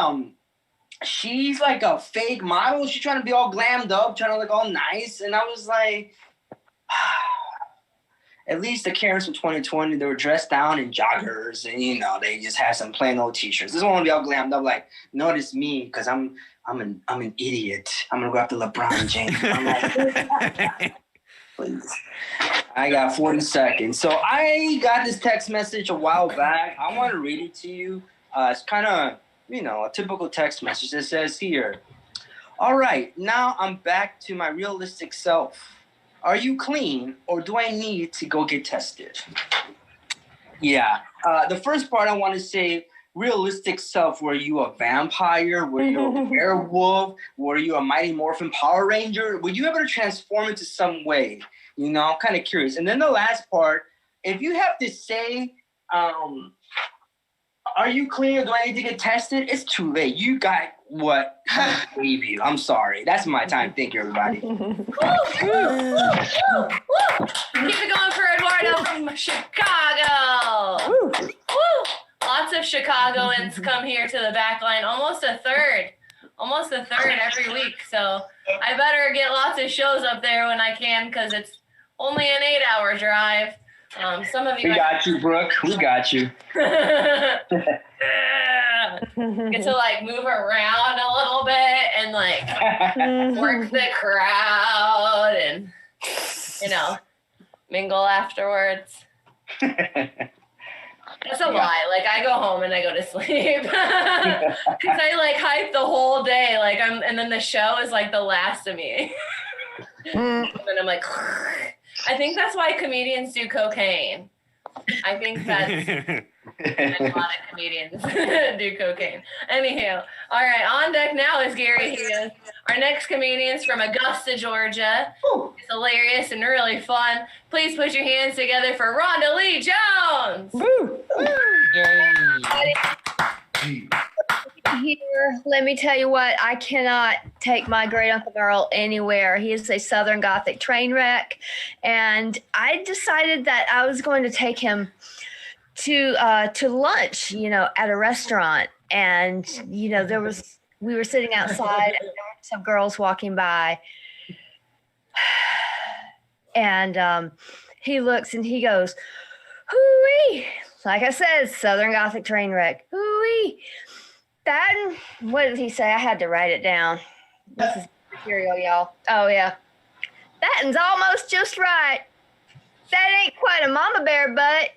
She's like a fake model. She's trying to be all glammed up, trying to look all nice. And I was like, at least the Karens from 2020, they were dressed down in joggers, and you know, they just had some plain old t-shirts. This one want to be all glammed up, like, notice me, because I'm an idiot. I'm gonna go after LeBron James. I'm like, Please. I got 40 seconds. So I got this text message a while back. I want to read it to you. It's kind of, a typical text message. It says here, all right, now I'm back to my realistic self. Are you clean or do I need to go get tested? Yeah. The first part I want to say, realistic self. Were you a vampire? Were you a werewolf? Were you a Mighty Morphin Power Ranger? Were you able to transform into some way? I'm kind of curious. And then the last part, if you have to say, are you clean or do I need to get tested? It's too late. You got what I gave you. I'm sorry. That's my time. Thank you, everybody. Keep it going for Eduardo from Chicago. Woo. Lots of Chicagoans come here to the Backline. Almost a third every week. So I better get lots of shows up there when I can because it's only an 8-hour drive. Some of you. We got you, Brooke. We got you. Get to like move around a little bit and like work the crowd and mingle afterwards. That's a lie. Like I go home and I go to sleep because I like hype the whole day. Like and then the show is like the last of me. And then I'm like, I think that's why comedians do cocaine. I think that's a lot of comedians do cocaine. Anywho, all right, on deck now is Gary Hughes. Our next comedian is from Augusta, Georgia. It's hilarious and really fun. Please put your hands together for Rhonda Lee Jones. Woo! Yay! Here, let me tell you what, I cannot take my great Uncle Merle anywhere. He is a Southern Gothic train wreck. And I decided that I was going to take him to lunch, at a restaurant. And, we were sitting outside and there were some girls walking by. And he looks and he goes, hoo-wee. Like I said, Southern Gothic train wreck. Hoo-wee. That, what did he say? I had to write it down. This is material, y'all. Oh, yeah. That one's almost just right. That ain't quite a mama bear butt,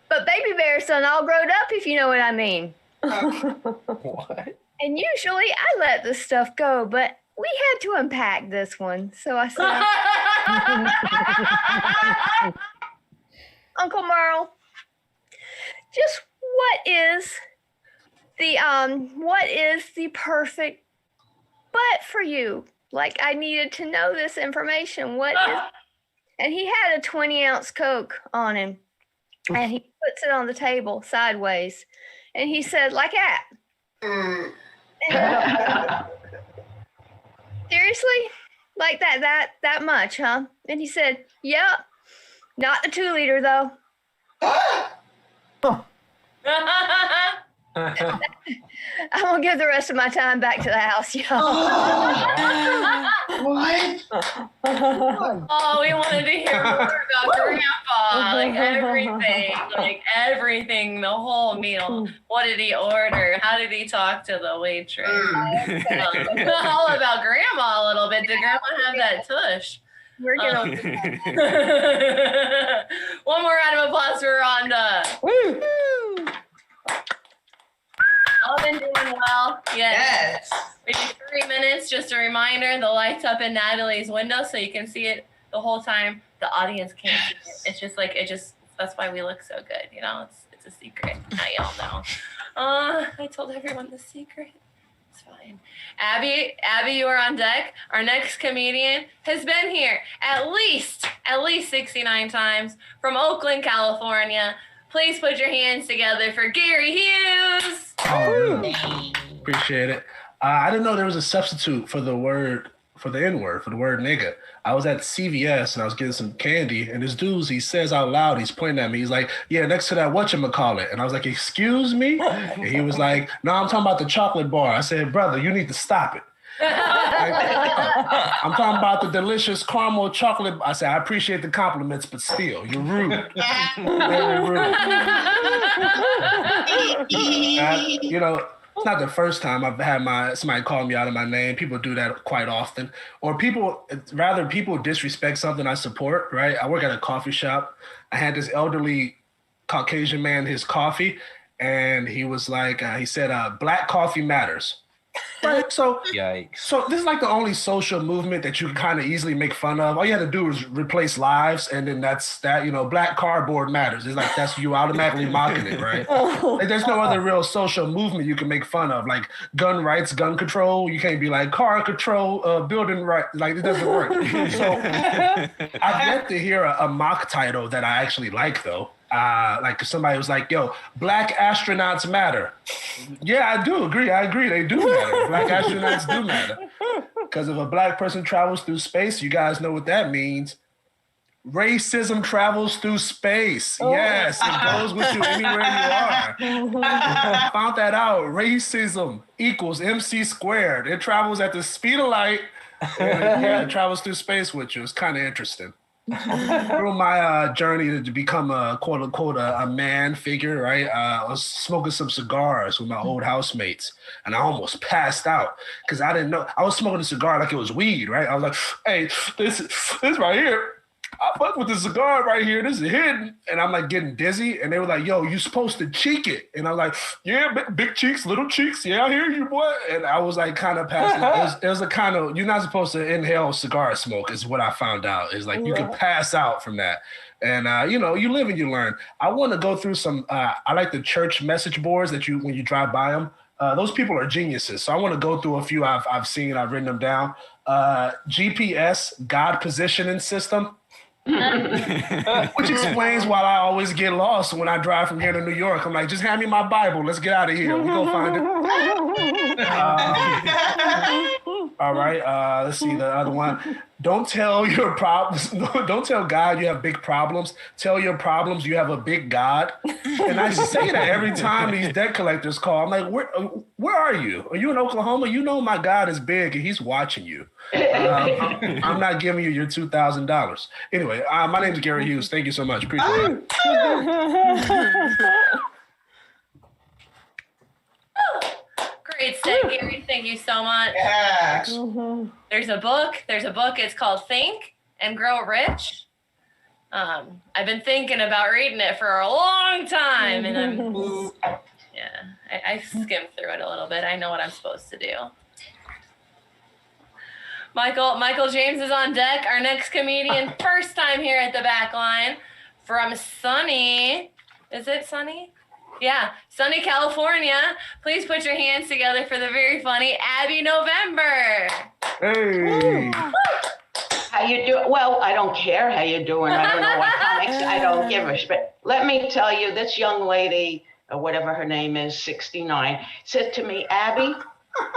but baby bear's son all growed up, if you know what I mean. What? And usually I let this stuff go, but we had to unpack this one. So I said, Uncle Merle, just what is the perfect butt for you? Like I needed to know this information. What is? And he had a 20-ounce Coke on him, and he puts it on the table sideways, and he said, like that. Seriously? Like that much, huh? And he said, yep. Not the 2-liter though. I'm gonna give the rest of my time back to the house, y'all. What? Oh, we wanted to hear more about Grandpa. Like everything, the whole meal. What did he order? How did he talk to the waitress? All about Grandma a little bit. Did Grandma have that tush? We're gonna. One more round of applause for Rhonda. Woo! All been doing well. Yes. We do 3 minutes. Just a reminder, the light's up in Natalie's window so you can see it the whole time. The audience can't see it. It's just like, that's why we look so good. It's a secret. Now y'all know. I told everyone the secret. It's fine. Abby, you are on deck. Our next comedian has been here at least 69 times from Oakland, California. Please put your hands together for Gary Hughes. Oh, appreciate it. I didn't know there was a substitute for the N-word, for the word nigga. I was at CVS and I was getting some candy, and this dude, he says out loud, he's pointing at me. He's like, yeah, next to that whatchamacallit. And I was like, excuse me? And he was like, no, I'm talking about the chocolate bar. I said, brother, you need to stop it. I'm talking about the delicious caramel chocolate. I said, I appreciate the compliments, but still, you're rude. Very rude. It's not the first time I've had somebody call me out of my name. People do that quite often. Or people disrespect something I support, right? I work at a coffee shop. I had this elderly Caucasian man his coffee, and he was like, he said, black coffee matters. Right. So, Yikes. So this is like the only social movement that you can kind of easily make fun of. All you had to do is replace lives, and then that's that. Black cardboard matters. It's like that's you automatically mocking it, right? Like, there's no other real social movement you can make fun of, like gun rights, gun control. You can't be like car control, building right. Like it doesn't work. So I've yet to hear a mock title that I actually like, though. Like somebody was like, yo, black astronauts matter. Yeah, I do agree. I agree. They do matter. Black astronauts do matter. Because if a black person travels through space, you guys know what that means. Racism travels through space. Yes, it goes with you anywhere you are. Found that out. Racism equals MC squared. It travels at the speed of light. And it travels through space with you. It's kind of interesting. Through my journey to become a quote unquote a man figure, right? I was smoking some cigars with my old housemates, and I almost passed out because I didn't know. I was smoking a cigar like it was weed, right? I was like, "Hey, this right here, I fuck with the cigar right here. This is hidden," and I'm like getting dizzy, and they were like, "Yo, you supposed to cheek it," and I'm like, "Yeah, big cheeks, little cheeks. Yeah, I hear you, boy." And I was like, kind of passing. It was a kind of you're not supposed to inhale cigar smoke, is what I found out. Is like you can pass out from that. And you live and you learn. I want to go through some. I like the church message boards that when you drive by them. Those people are geniuses. So I want to go through a few I've seen. I've written them down. GPS God positioning system. Which explains why I always get lost when I drive from here to New York. I'm like, just hand me my Bible. Let's get out of here. We go find it. All right. Let's see the other one. Don't tell your problems. Don't tell God you have big problems. Tell your problems you have a big God. And I say that every time these debt collectors call. I'm like, where are you? Are you in Oklahoma? You know my God is big and he's watching you. I'm not giving you your $2,000. Anyway, my name is Gary Hughes. Thank you so much. Appreciate it. Great set, Gary. Thank you so much. Yeah. There's a book. It's called Think and Grow Rich. I've been thinking about reading it for a long time, and I skimmed through it a little bit. I know what I'm supposed to do. Michael James is on deck. Our next comedian, first time here at the Backline, from sunny. Is it sunny? Yeah, sunny California. Please put your hands together for the very funny Abby November. Hey. How you do? Well, I don't care how you doing. I don't know what comics. I don't give a shit. Let me tell you, this young lady, or whatever her name is, 69, said to me, Abby,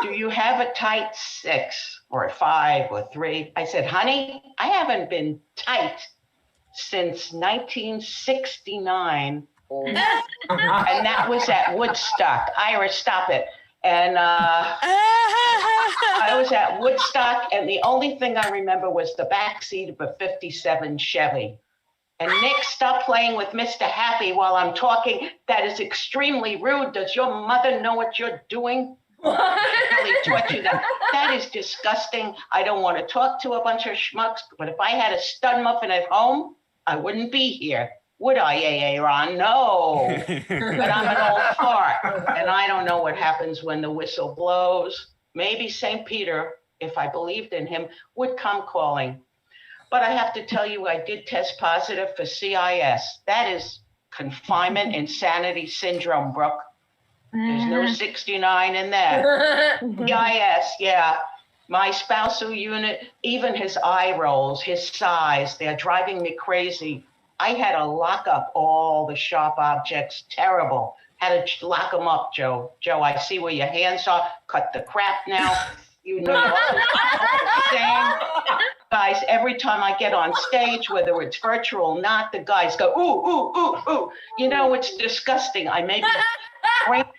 do you have a tight 6 or a 5 or 3? I said, honey, I haven't been tight since 1969. And that was at Woodstock. Ira, stop it. And I was at Woodstock, and the only thing I remember was the backseat of a 57 Chevy. And Nick, stop playing with Mr. Happy while I'm talking. That is extremely rude. Does your mother know what you're doing? Really taught you that. That is disgusting. I don't want to talk to a bunch of schmucks, but if I had a stud muffin at home, I wouldn't be here. Would I, Aaron? No. But I'm an old fart, and I don't know what happens when the whistle blows. Maybe St. Peter, if I believed in him, would come calling. But I have to tell you, I did test positive for CIS. That is confinement insanity syndrome, Brooke. There's no 69 in that. CIS, yeah. My spousal unit, even his eye rolls, his size, they're driving me crazy. I had to lock up all the sharp objects. Terrible. Had to lock them up, Joe. Joe, I see where your hands are. Cut the crap now. You know what I'm saying? Guys, every time I get on stage, whether it's virtual or not, the guys go, ooh, ooh, ooh, ooh. You know, it's disgusting. I may be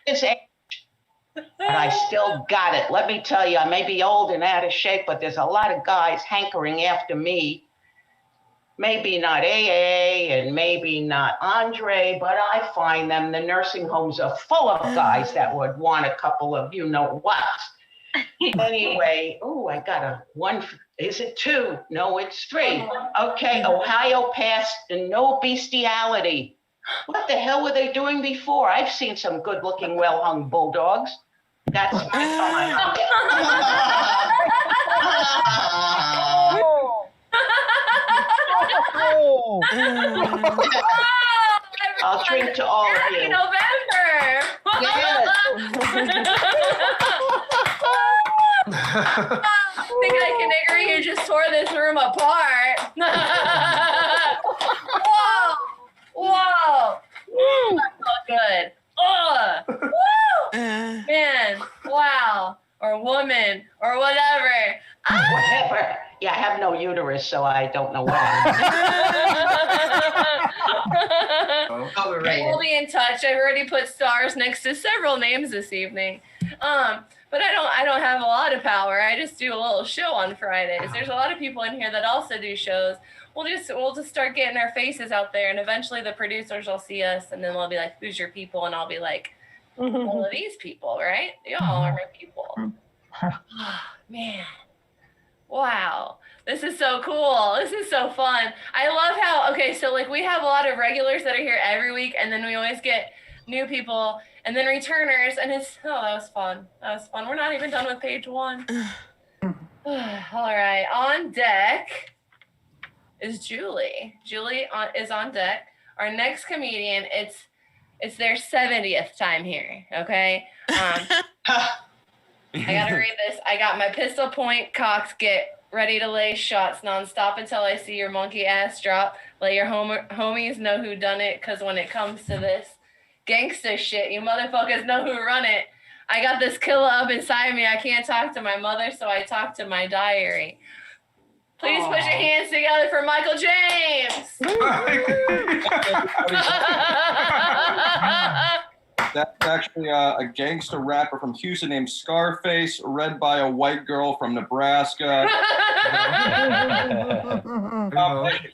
his age, but I still got it. Let me tell you, I may be old and out of shape, but there's a lot of guys hankering after me. Maybe not AA and maybe not Andre, but I find them, the nursing homes are full of guys that would want a couple of you know what. Anyway, oh, I got a one. Is it two? No, it's three. Okay, Ohio passed the no bestiality. What the hell were they doing before? I've seen some good-looking, well-hung bulldogs. That's my time. I'll drink to all of you. Happy November! I think I can agree you just tore this room apart. Whoa! Whoa! That felt good. Ugh! Woo! Man, wow. Or woman, or whatever. Whatever. Yeah, I have no uterus, so I don't know why. We'll be in touch. I've already put stars next to several names this evening. But I don't have a lot of power. I just do a little show on Fridays. There's a lot of people in here that also do shows. We'll just start getting our faces out there, and eventually the producers will see us, and then they'll be like, "Who's your people?" And I'll be like, "All of these people, right? Y'all are my people." Man, wow, this is so cool. This is so fun. I love how so like we have a lot of regulars that are here every week, and then we always get new people and then returners, and that was fun. That was fun. We're not even done with page 1. All right, on deck is Julie. Julie is on deck. Our next comedian, it's their 70th time here, okay? I gotta read this. I got my pistol point cocked, get ready to lay shots nonstop until I see your monkey ass drop. Let your homies know who done it, cause when it comes to this gangster shit, you motherfuckers know who run it. I got this killer up inside me. I can't talk to my mother, so I talk to my diary. Please put your hands together for Michael James. That's actually a gangster rapper from Houston named Scarface, read by a white girl from Nebraska.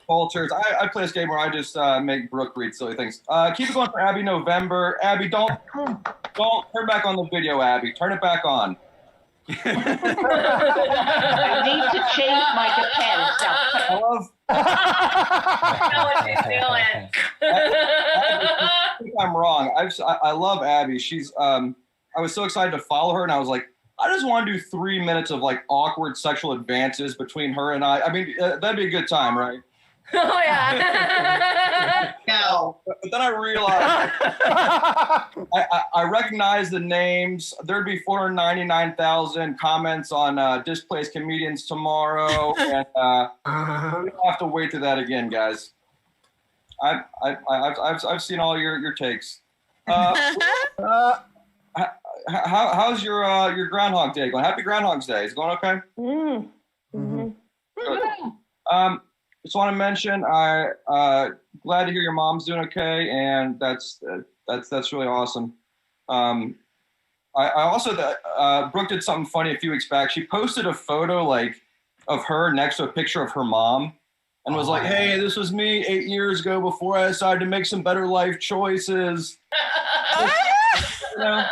Cultures. I play this game where I just make Brooke read silly things. Keep it going for Abby November. Abby, don't turn back on the video, Abby. Turn it back on. I need to change my depends. I love. I know what she's doing. I think I'm wrong. I love Abby. She's I was so excited to follow her, and I was like, I just want to do 3 minutes of like awkward sexual advances between her and I. I mean, that'd be a good time, right? Oh yeah. No. But then I realized I recognized the names. There'd be 499,000 comments on Displaced Comedians tomorrow, and we don't have to wait to that again, guys. I've seen all your takes. How's your Groundhog Day going? Happy Groundhog's Day. Is it going okay? Mm-hmm. Good. Just want to mention, glad to hear your mom's doing okay, and that's really awesome. I also Brooke did something funny a few weeks back. She posted a photo like of her next to a picture of her mom, and was like, "Hey, this was me 8 years ago before I decided to make some better life choices." You know,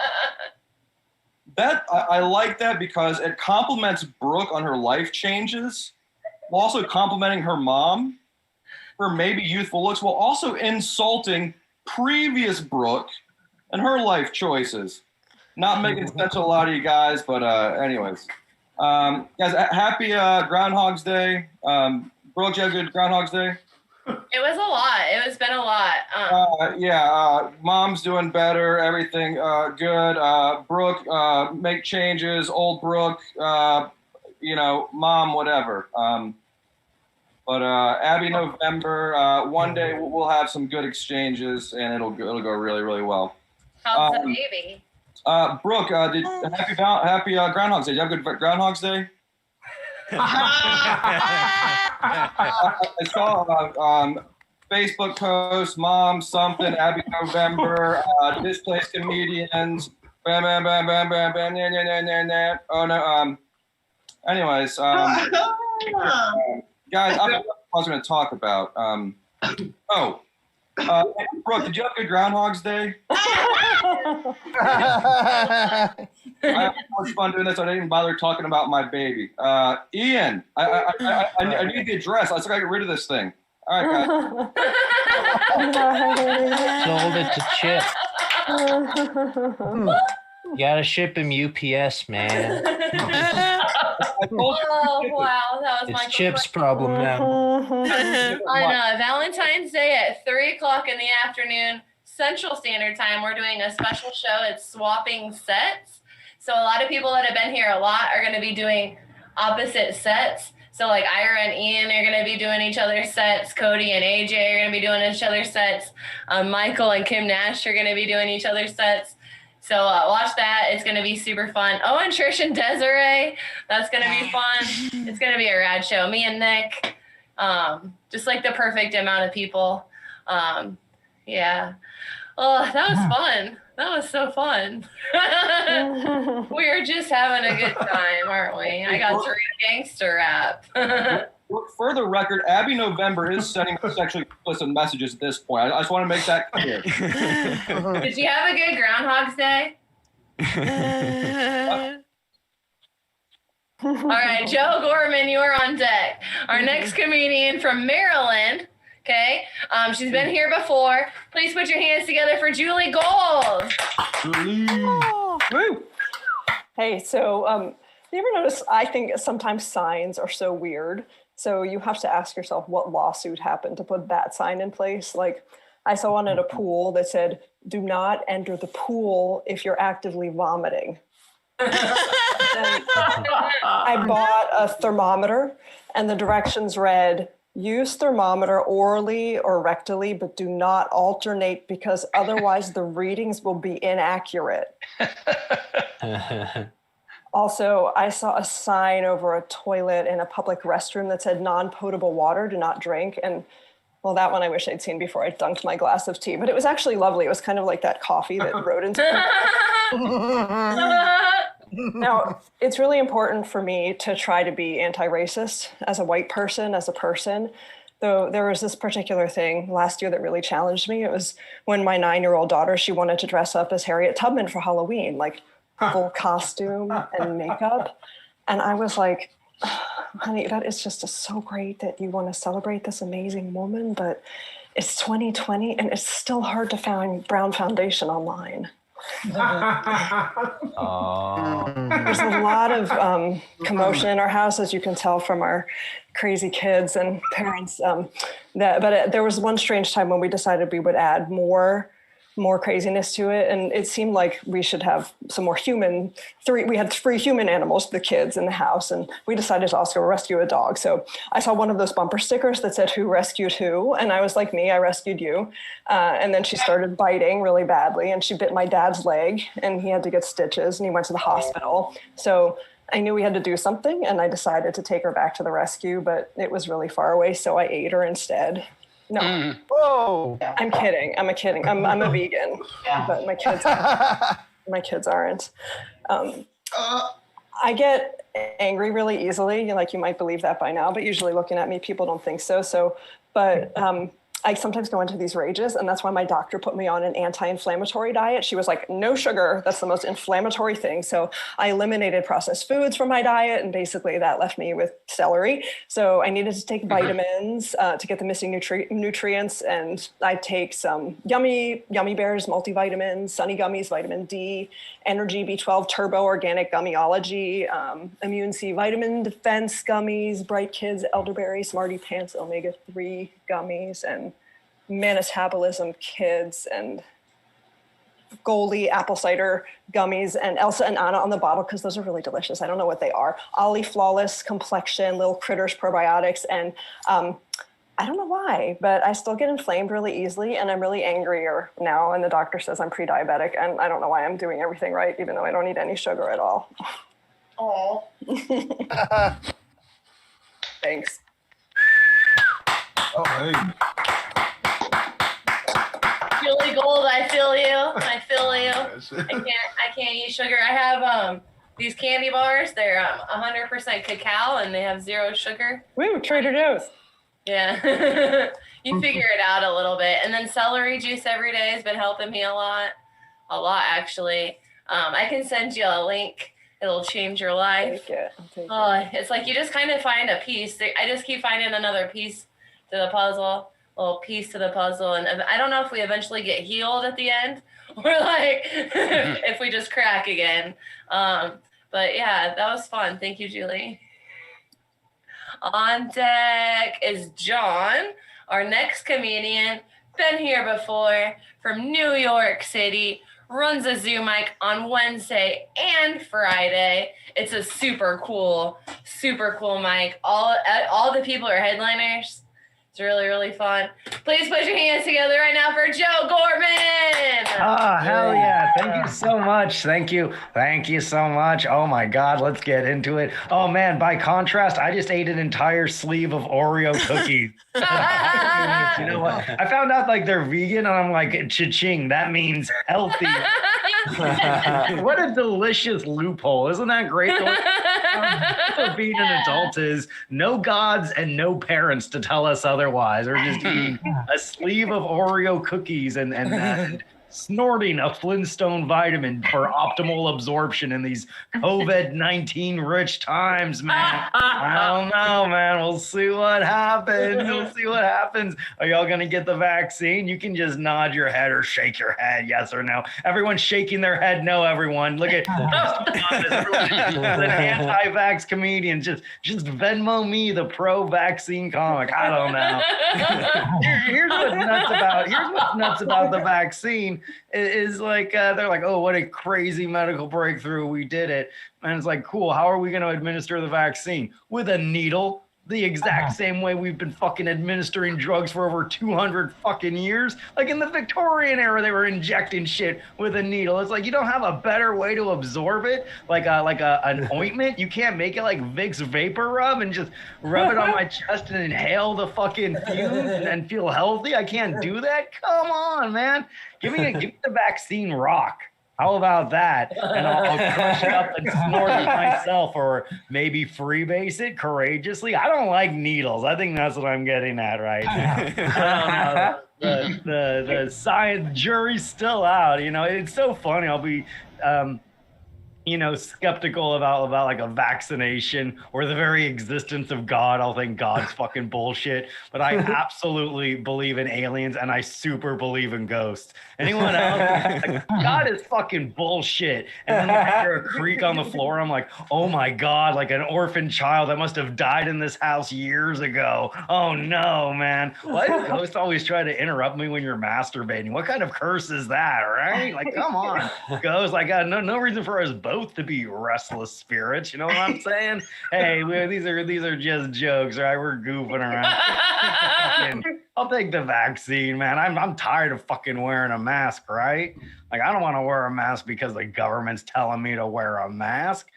that I like that because it compliments Brooke on her life changes, while also complimenting her mom for maybe youthful looks, while also insulting previous Brooke and her life choices. Not making sense to a lot of you guys, but anyways. Guys, happy Groundhog's Day. Brooke, you have a good Groundhog's Day? It was a lot. It's been a lot. Mom's doing better. Everything good. Brooke, make changes. Old Brooke, mom, whatever. But Abby November, one day we'll have some good exchanges, and it'll go really, really well. How's the baby? Brooke, happy Groundhog's Day. Did you have a good Groundhog's Day? I saw Facebook post, mom something, Abby November, Displaced Comedians, bam, bam, bam, bam, bam, bam, nah, nah, nah, nah, nah. Oh no. Anyways, guys, I was going to talk about. Brooke, did you have a good Groundhog's Day? I had so much fun doing this. I didn't even bother talking about my baby. Ian, I need the address. I just got to get rid of this thing. All right, guys. Sold it to Chip. You gotta ship him UPS, man. Oh, wow. That was my It's Chip's problem now. On Valentine's Day at 3 o'clock in the afternoon, Central Standard Time, we're doing a special show. It's swapping sets. So a lot of people that have been here a lot are going to be doing opposite sets. So like Ira and Ian are going to be doing each other's sets. Cody and AJ are going to be doing each other's sets. Michael and Kim Nash are going to be doing each other's sets. So watch that. It's going to be super fun. Oh, and Trish and Desiree. That's going to be fun. It's going to be a rad show. Me and Nick. Just like the perfect amount of people. Yeah. Oh, that was fun. That was so fun. We are just having a good time, aren't we? I got to read gangster rap. For the record, Abby November is sending sexually explicit messages at this point. I just want to make that clear. Did you have a good Groundhog's Day? All right, Joe Gorman, you are on deck. Our next comedian from Maryland. Okay, she's been here before. Please put your hands together for Julie Gold. Woo! Hey, so you ever notice? I think sometimes signs are so weird. So you have to ask yourself what lawsuit happened to put that sign in place. Like I saw one at a pool that said, "Do not enter the pool if you're actively vomiting." I bought a thermometer, and the directions read, "Use thermometer orally or rectally, but do not alternate because otherwise the readings will be inaccurate." Also, I saw a sign over a toilet in a public restroom that said non-potable water, do not drink. And well, that one I wish I'd seen before I dunked my glass of tea, but it was actually lovely. It was kind of like that coffee that rodents. Now, it's really important for me to try to be anti-racist as a white person, as a person. Though there was this particular thing last year that really challenged me. It was when my 9-year-old daughter, she wanted to dress up as Harriet Tubman for Halloween, like full costume and makeup. And I was like, honey, that is just so great that you want to celebrate this amazing woman, but it's 2020 and it's still hard to find brown foundation online. There's a lot of commotion in our house, as you can tell from our crazy kids and parents. There was one strange time when we decided we would add more craziness to it, and it seemed like we should have some more human. We had 3 human animals, the kids in the house, and we decided to also rescue a dog. So I saw one of those bumper stickers that said "Who rescued who?" and I was like, "Me, I rescued you." And then she started biting really badly, and she bit my dad's leg, and he had to get stitches, and he went to the hospital. So I knew we had to do something, and I decided to take her back to the rescue, but it was really far away, so I ate her instead. No. Whoa. I'm kidding. I'm a vegan, but my kids aren't. I get angry really easily. Like you might believe that by now, but usually looking at me, people don't think so. But I sometimes go into these rages, and that's why my doctor put me on an anti-inflammatory diet. She was like, "No sugar, that's the most inflammatory thing." So I eliminated processed foods from my diet, and basically that left me with celery. So I needed to take vitamins to get the missing nutrients, and I take some Yummy Bears multivitamins, Sunny Gummies, vitamin D, Energy B12 Turbo Organic Gummyology, Immune C Vitamin Defense Gummies, Bright Kids Elderberry Smarty Pants Omega-3 Gummies, and Manitabolism Kids, and Goldie Apple Cider Gummies, and Elsa and Anna on the bottle because those are really delicious. I don't know what they are. Ollie Flawless Complexion, Little Critters Probiotics, and I don't know why, but I still get inflamed really easily, and I'm really angrier now, and the doctor says I'm pre-diabetic, and I don't know why I'm doing everything right, even though I don't eat any sugar at all. Oh. Thanks. Oh, hey. Julie Gold, I feel you. I can't eat sugar. I have these candy bars. They're 100% cacao, and they have 0 sugar. Woo, Trader Joe's. Yeah. You figure it out a little bit. And then celery juice every day has been helping me a lot actually. I can send you a link. It'll change your life. It's like you just kind of find a piece. I just keep finding another piece to the puzzle, little piece to the puzzle. And I don't know if we eventually get healed at the end or like if we just crack again. But yeah, that was fun. Thank you, Julie. On deck is John, our next comedian. Been here before from New York City. Runs a Zoom mic on Wednesday and Friday. It's a super cool mic. All the people are headliners. It's really, really fun. Please put your hands together right now for Joe Gorman. Oh, hell yeah. Thank you so much. Thank you. Thank you so much. Oh my God, let's get into it. Oh man, by contrast, I just ate an entire sleeve of Oreo cookies. You know what? I found out like they're vegan and I'm like, cha-ching, that means healthy. What a delicious loophole. Isn't that great? For being an adult is no gods and no parents to tell us otherwise. We're just eating a sleeve of Oreo cookies and snorting a Flintstone vitamin for optimal absorption in these COVID-19 rich times, man. I don't know, man. We'll see what happens. We'll see what happens. Are y'all going to get the vaccine? You can just nod your head or shake your head, yes or no. Everyone's shaking their head, no, everyone. Look at everyone's an anti-vax comedian. Just Venmo me the pro-vaccine comic. I don't know. Here's what's nuts about the vaccine is like they're like, oh, what a crazy medical breakthrough, we did it. And it's like, cool, how are we going to administer the vaccine? With a needle, the exact same way we've been fucking administering drugs for over 200 fucking years. Like in the Victorian era, they were injecting shit with a needle. It's like, you don't have a better way to absorb it, like an ointment. You can't make it like Vicks Vapor Rub and just rub it on my chest and inhale the fucking fumes and feel healthy. I can't do that. Come on, man. Give me the vaccine rock. How about that? And I'll crush it up and snort it myself, or maybe freebase it courageously. I don't like needles. I think that's what I'm getting at right now. The science jury's still out. You know, it's so funny. I'll be skeptical about like a vaccination or the very existence of God. I'll think God's fucking bullshit. But I absolutely believe in aliens and I super believe in ghosts. Anyone else? Like, God is fucking bullshit. And then I hear a creak on the floor. I'm like, oh my God, like an orphan child that must have died in this house years ago. Oh no, man. Why do ghosts always try to interrupt me when you're masturbating? What kind of curse is that, right? Like, come on. Ghosts, like, no reason for us both to be restless spirits. You know what I'm saying? Hey, these are just jokes, right? We're goofing around. I'll take the vaccine, man. I'm tired of fucking wearing a mask, right? Like, I don't want to wear a mask because the government's telling me to wear a mask.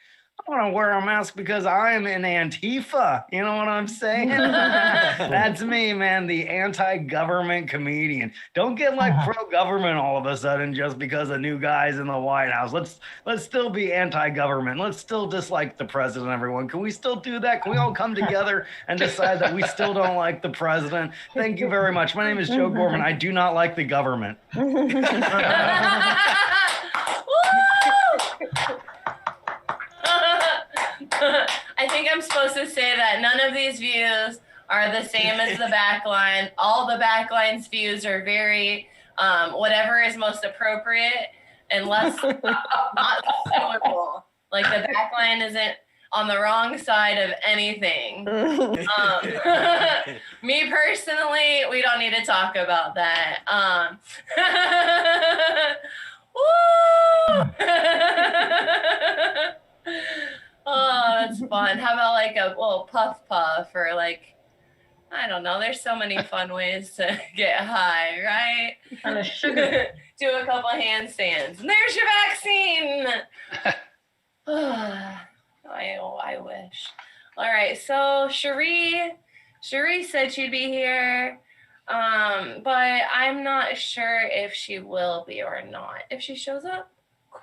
I want to wear a mask because I'm in Antifa. You know what I'm saying? That's me, man, the anti-government comedian. Don't get like pro-government all of a sudden just because a new guy's in the White House. Let's still be anti-government. Let's still dislike the president, everyone. Can we still do that? Can we all come together and decide that we still don't like the president? Thank you very much. My name is Joe Gorman. I do not like the government. I think I'm supposed to say that none of these views are the same as the Backline. All the Backline's views are very whatever is most appropriate and less not suitable. Like the Backline isn't on the wrong side of anything. Me personally, we don't need to talk about that. Oh, that's fun. How about like a little puff or like, I don't know. There's so many fun ways to get high, right? Do a couple handstands. And there's your vaccine. I wish. All right. So Cherie said she'd be here, but I'm not sure if she will be or not. If she shows up,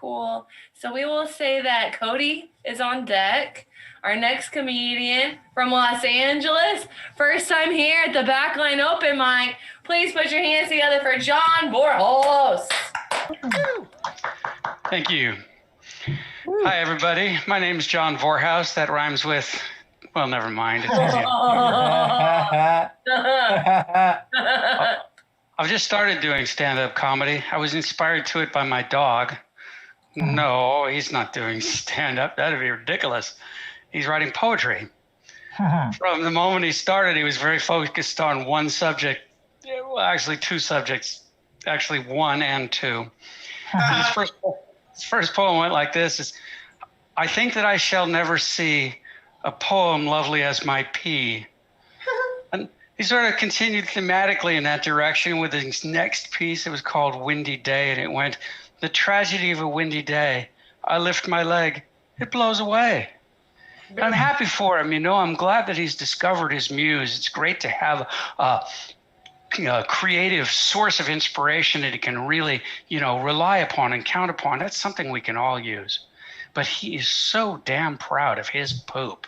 Cool. So we will say that Cody is on deck. Our next comedian from Los Angeles. First time here at the Backline Open Mic. Please put your hands together for John Borjos. Thank you. Hi, everybody. My name is John Vorhaus. That rhymes with, well, never mind. It's easy. I've just started doing stand-up comedy. I was inspired to it by my dog. No, he's not doing stand-up. That'd be ridiculous. He's writing poetry. From the moment he started, he was very focused on one subject. Well, actually, two subjects. Actually, one and two. His first poem went like this: I think that I shall never see a poem lovely as my pea. And he sort of continued thematically in that direction with his next piece. It was called Windy Day, and it went, the tragedy of a windy day. I lift my leg, it blows away. I'm happy for him, you know. I'm glad that he's discovered his muse. It's great to have a creative source of inspiration that he can really, rely upon and count upon. That's something we can all use. But he is so damn proud of his poop.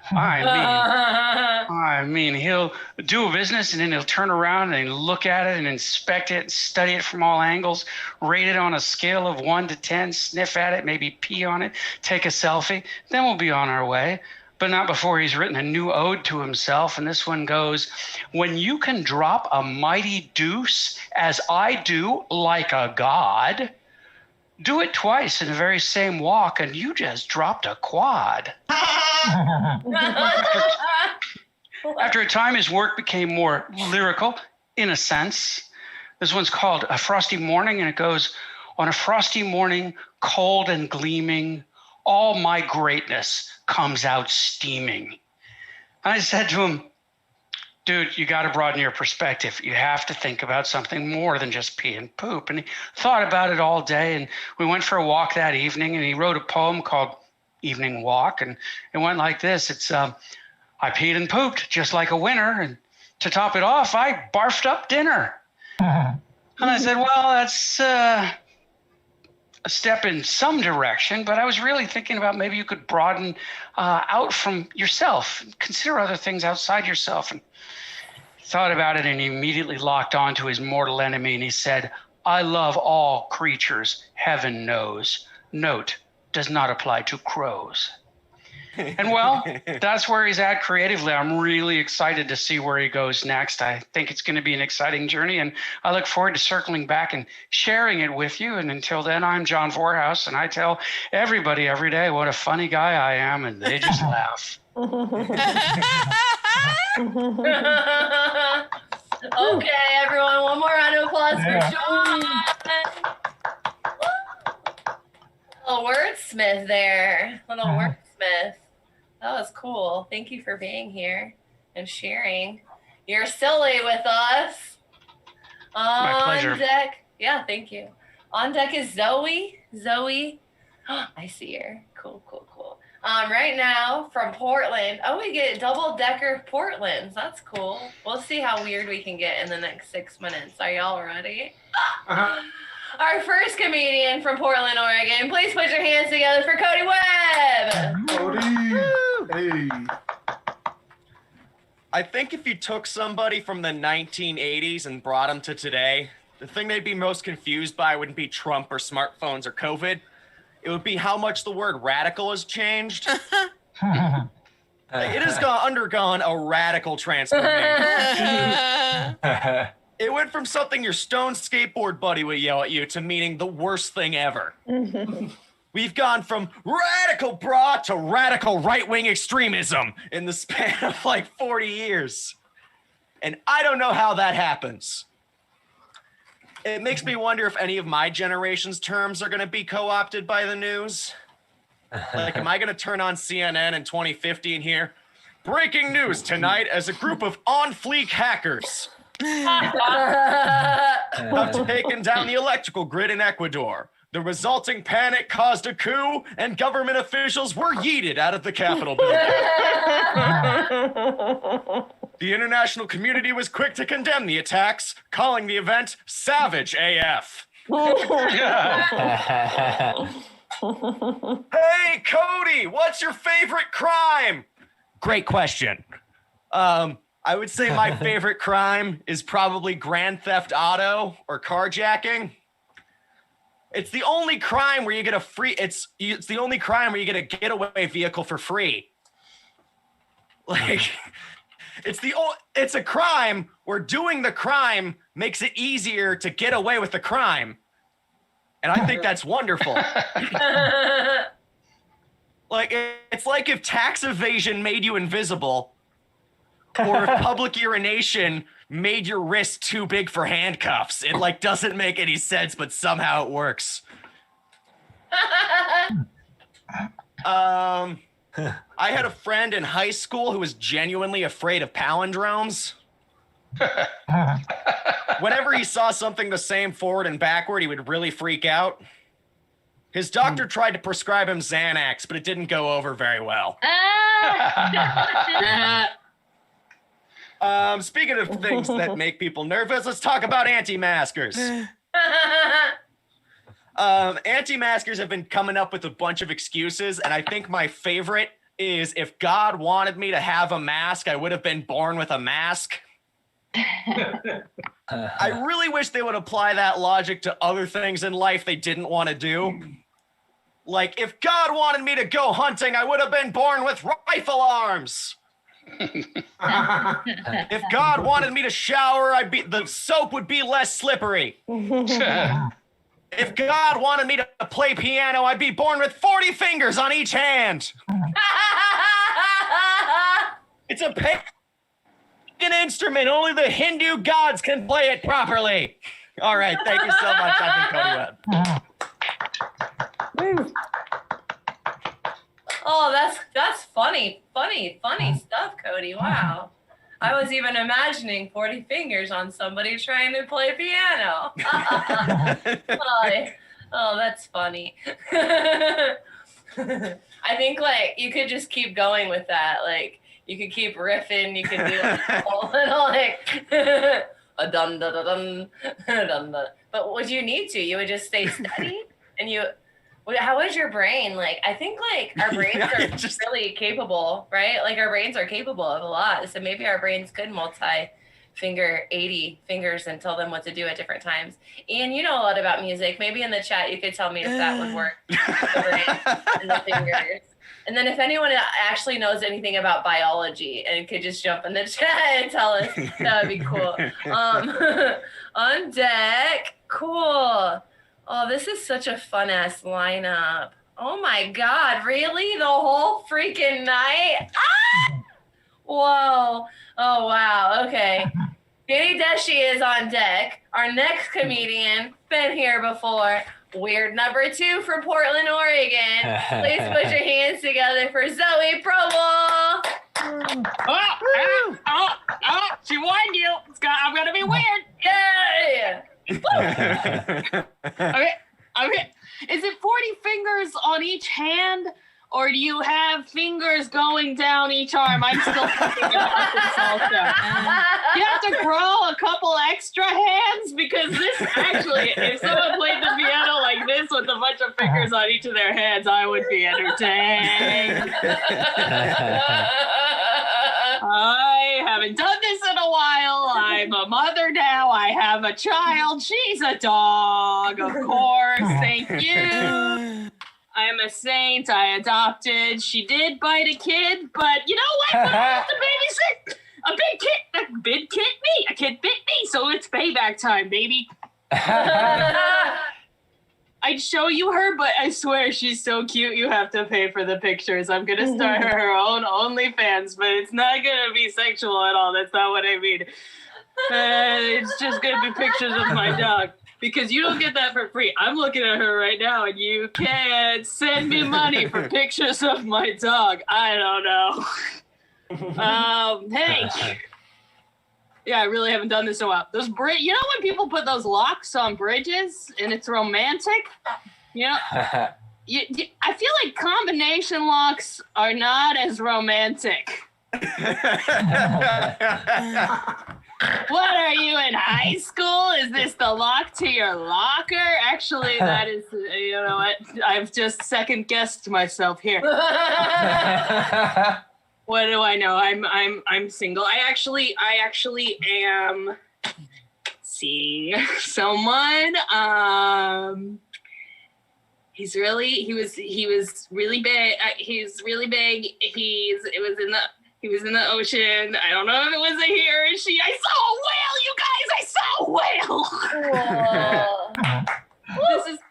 I mean, he'll do a business and then he'll turn around and look at it and inspect it, study it from all angles, rate it on a scale of 1 to 10, sniff at it, maybe pee on it, take a selfie. Then we'll be on our way. But not before he's written a new ode to himself. And this one goes, when you can drop a mighty deuce as I do like a god, do it twice in the very same walk and you just dropped a quad. After a time, his work became more lyrical, in a sense. This one's called A Frosty Morning, and it goes, on a frosty morning, cold and gleaming, all my greatness comes out steaming. And I said to him, dude, you got to broaden your perspective. You have to think about something more than just pee and poop. And he thought about it all day, and we went for a walk that evening, and he wrote a poem called Evening Walk, and it went like this. It's, I peed and pooped just like a winner, and to top it off, I barfed up dinner. And I said, well, that's a step in some direction, but I was really thinking about maybe you could broaden out from yourself, consider other things outside yourself. And he thought about it, and he immediately locked on to his mortal enemy, and he said, I love all creatures, heaven knows. Note, does not apply to crows. And well, that's where he's at creatively. I'm really excited to see where he goes next. I think it's going to be an exciting journey, and I look forward to circling back and sharing it with you. And until then, I'm John Vorhaus, and I tell everybody every day what a funny guy I am, and they just laugh. Okay, everyone, one more round of applause for John. Little wordsmith there. Little wordsmith. That was cool. Thank you for being here and sharing. You're silly with us. My pleasure. On deck. Yeah, thank you. On deck is Zoe. Zoe. I see her. Cool. Right now from Portland. Oh, we get double-decker Portlands. That's cool. We'll see how weird we can get in the next 6 minutes. Are y'all ready? Our first comedian from Portland, Oregon. Please put your hands together for Cody Webb. Hey. I think if you took somebody from the 1980s and brought them to today, the thing they'd be most confused by wouldn't be Trump or smartphones or COVID. It would be how much the word radical has changed. It has undergone a radical transformation. It went from something your stoned skateboard buddy would yell at you to meaning the worst thing ever. We've gone from radical bra to radical right-wing extremism in the span of like 40 years. And I don't know how that happens. It makes me wonder if any of my generation's terms are going to be co-opted by the news. Like, am I going to turn on CNN in 2050 and hear, breaking news tonight as a group of on-fleek hackers have taken down the electrical grid in Ecuador. The resulting panic caused a coup, and government officials were yeeted out of the Capitol building. The international community was quick to condemn the attacks, calling the event savage AF. Hey, Cody, what's your favorite crime? Great question. I would say my favorite crime is probably Grand Theft Auto or carjacking. It's the only crime where you get a free. It's the only crime where you get a getaway vehicle for free. Like, it's a crime where doing the crime makes it easier to get away with the crime, and I think that's wonderful. Like, it's like if tax evasion made you invisible, or if public urination made your wrist too big for handcuffs. It like doesn't make any sense, but somehow it works. I had a friend in high school who was genuinely afraid of palindromes. Whenever he saw something the same forward and backward, he would really freak out. His doctor tried to prescribe him Xanax, but it didn't go over very well. Speaking of things that make people nervous, let's talk about anti-maskers. Anti-maskers have been coming up with a bunch of excuses, and I think my favorite is, if God wanted me to have a mask, I would have been born with a mask. I really wish they would apply that logic to other things in life they didn't want to do. Like, if God wanted me to go hunting, I would have been born with rifle arms. If God wanted me to shower, the soap would be less slippery. If God wanted me to play piano, I'd be born with 40 fingers on each hand. It's a pagan instrument. Only the Hindu gods can play it properly. All right, thank you so much. I've been Cody Webb. Oh, that's funny stuff, Cody. Wow. I was even imagining 40 fingers on somebody trying to play piano. Oh, that's funny. I think like you could just keep going with that. Like you could keep riffing. You could do like, a whole little like a dun dun dun dun dun dun. But would you need to? You would just stay steady, and you. How is your brain? Like, I think like our brains are just really capable, right? Like our brains are capable of a lot. So maybe our brains could multi-finger 80 fingers and tell them what to do at different times. Ian, you know a lot about music. Maybe in the chat you could tell me if that would work. The brain and the fingers. And then if anyone actually knows anything about biology and could just jump in the chat and tell us, that would be cool. On deck, cool. Oh, this is such a fun-ass lineup. Oh, my God. Really? The whole freaking night? Ah! Whoa. Oh, wow. Okay. Danny Deshi is on deck. Our next comedian, been here before. Weird number 2 from Portland, Oregon. Please put your hands together for Zoe Provo. She warned you. I'm going to be weird. Yay! Okay. Is it 40 fingers on each hand, or do you have fingers going down each arm? I'm still thinking about this also. You have to grow a couple extra hands, because this actually, if someone played the piano like this with a bunch of fingers on each of their hands, I would be entertained. I haven't done this in a while. I'm a mother now. I have a child. She's a dog, of course. Thank you. I'm a saint. I adopted. She did bite a kid, but you know what? When I have to babysit, a kid bit me. A kid bit me, so it's payback time, baby. I'd show you her, but I swear she's so cute you have to pay for the pictures. I'm going to start her own OnlyFans, but it's not going to be sexual at all. That's not what I mean. It's just going to be pictures of my dog, because you don't get that for free. I'm looking at her right now, and you can't send me money for pictures of my dog. I don't know. Hey. Yeah, I really haven't done this in a while. Those you know when people put those locks on bridges and it's romantic? You know, I feel like combination locks are not as romantic. What are you in high school? Is this the lock to your locker? Actually, that is, you know what? I've just second guessed myself here. What do I know? I'm single. I actually am seeing someone. He was really big. He's really big. He was in the ocean. I don't know if it was a he or a she. I saw a whale, you guys. I saw a whale.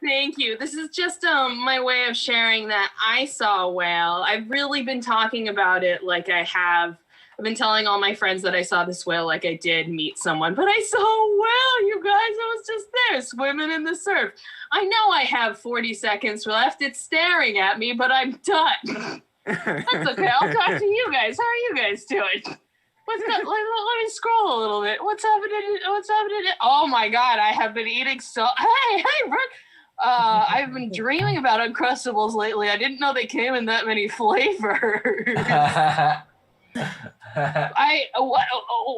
Thank you. This is just my way of sharing that I saw a whale. I've really been talking about it like I have. I've been telling all my friends that I saw this whale like I did meet someone, but I saw a whale, you guys. I was just there swimming in the surf. I know I have 40 seconds left. It's staring at me, but I'm done. That's okay. I'll talk to you guys. How are you guys doing? What's that? Let me scroll a little bit. What's happening? Oh my God, I have been eating so. Hey, Brooke. I've been dreaming about Uncrustables lately. I didn't know they came in that many flavors.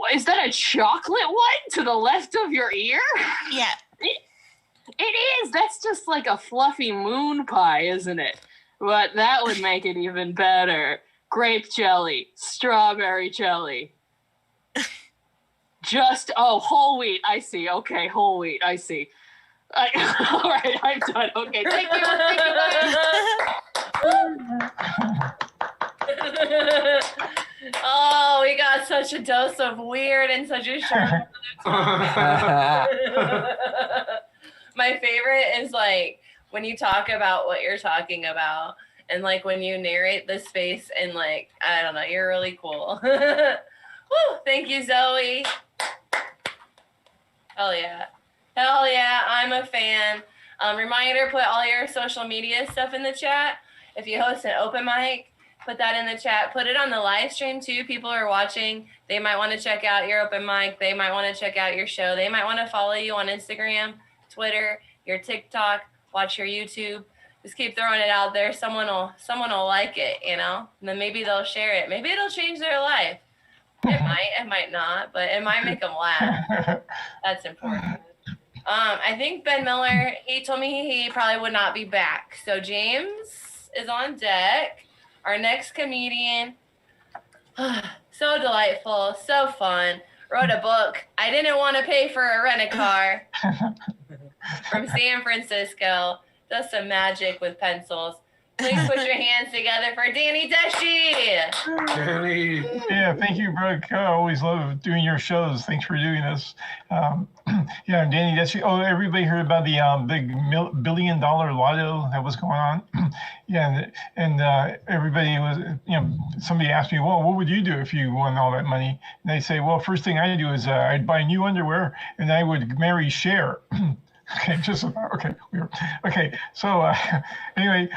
Is that a chocolate one to the left of your ear? Yeah. It is. That's just like a fluffy moon pie, isn't it? But that would make it even better. Grape jelly, strawberry jelly. Whole wheat. I see. Okay, whole wheat. I see. All right, I'm done. Okay, thank you. Oh, we got such a dose of weird in such a short amount of time. My favorite is like when you talk about what you're talking about and like when you narrate the space and like, I don't know, you're really cool. Woo, thank you, Zoe. Hell yeah. Hell yeah, I'm a fan. Reminder, put all your social media stuff in the chat. If you host an open mic, put that in the chat. Put it on the live stream too. People are watching. They might want to check out your open mic. They might want to check out your show. They might want to follow you on Instagram, Twitter, your TikTok, watch your YouTube. Just keep throwing it out there. Someone will like it, you know? And then maybe they'll share it. Maybe it'll change their life. It might not, but it might make them laugh. That's important. I think Ben Miller, he told me he probably would not be back. So James is on deck. Our next comedian, so delightful, so fun. Wrote a book. I didn't want to pay for a rent-a-car from San Francisco. Does some magic with pencils. Please put your hands together for Danny Deshi. Danny. Yeah, thank you, Brooke. I always love doing your shows. Thanks for doing this. Yeah, I'm Danny Deshi. Oh, everybody heard about the big $1 billion lotto that was going on? Yeah, and everybody was, somebody asked me, well, what would you do if you won all that money? And I say, well, first thing I'd do is I'd buy new underwear and I would marry Cher. Okay, weird. Okay, so anyway,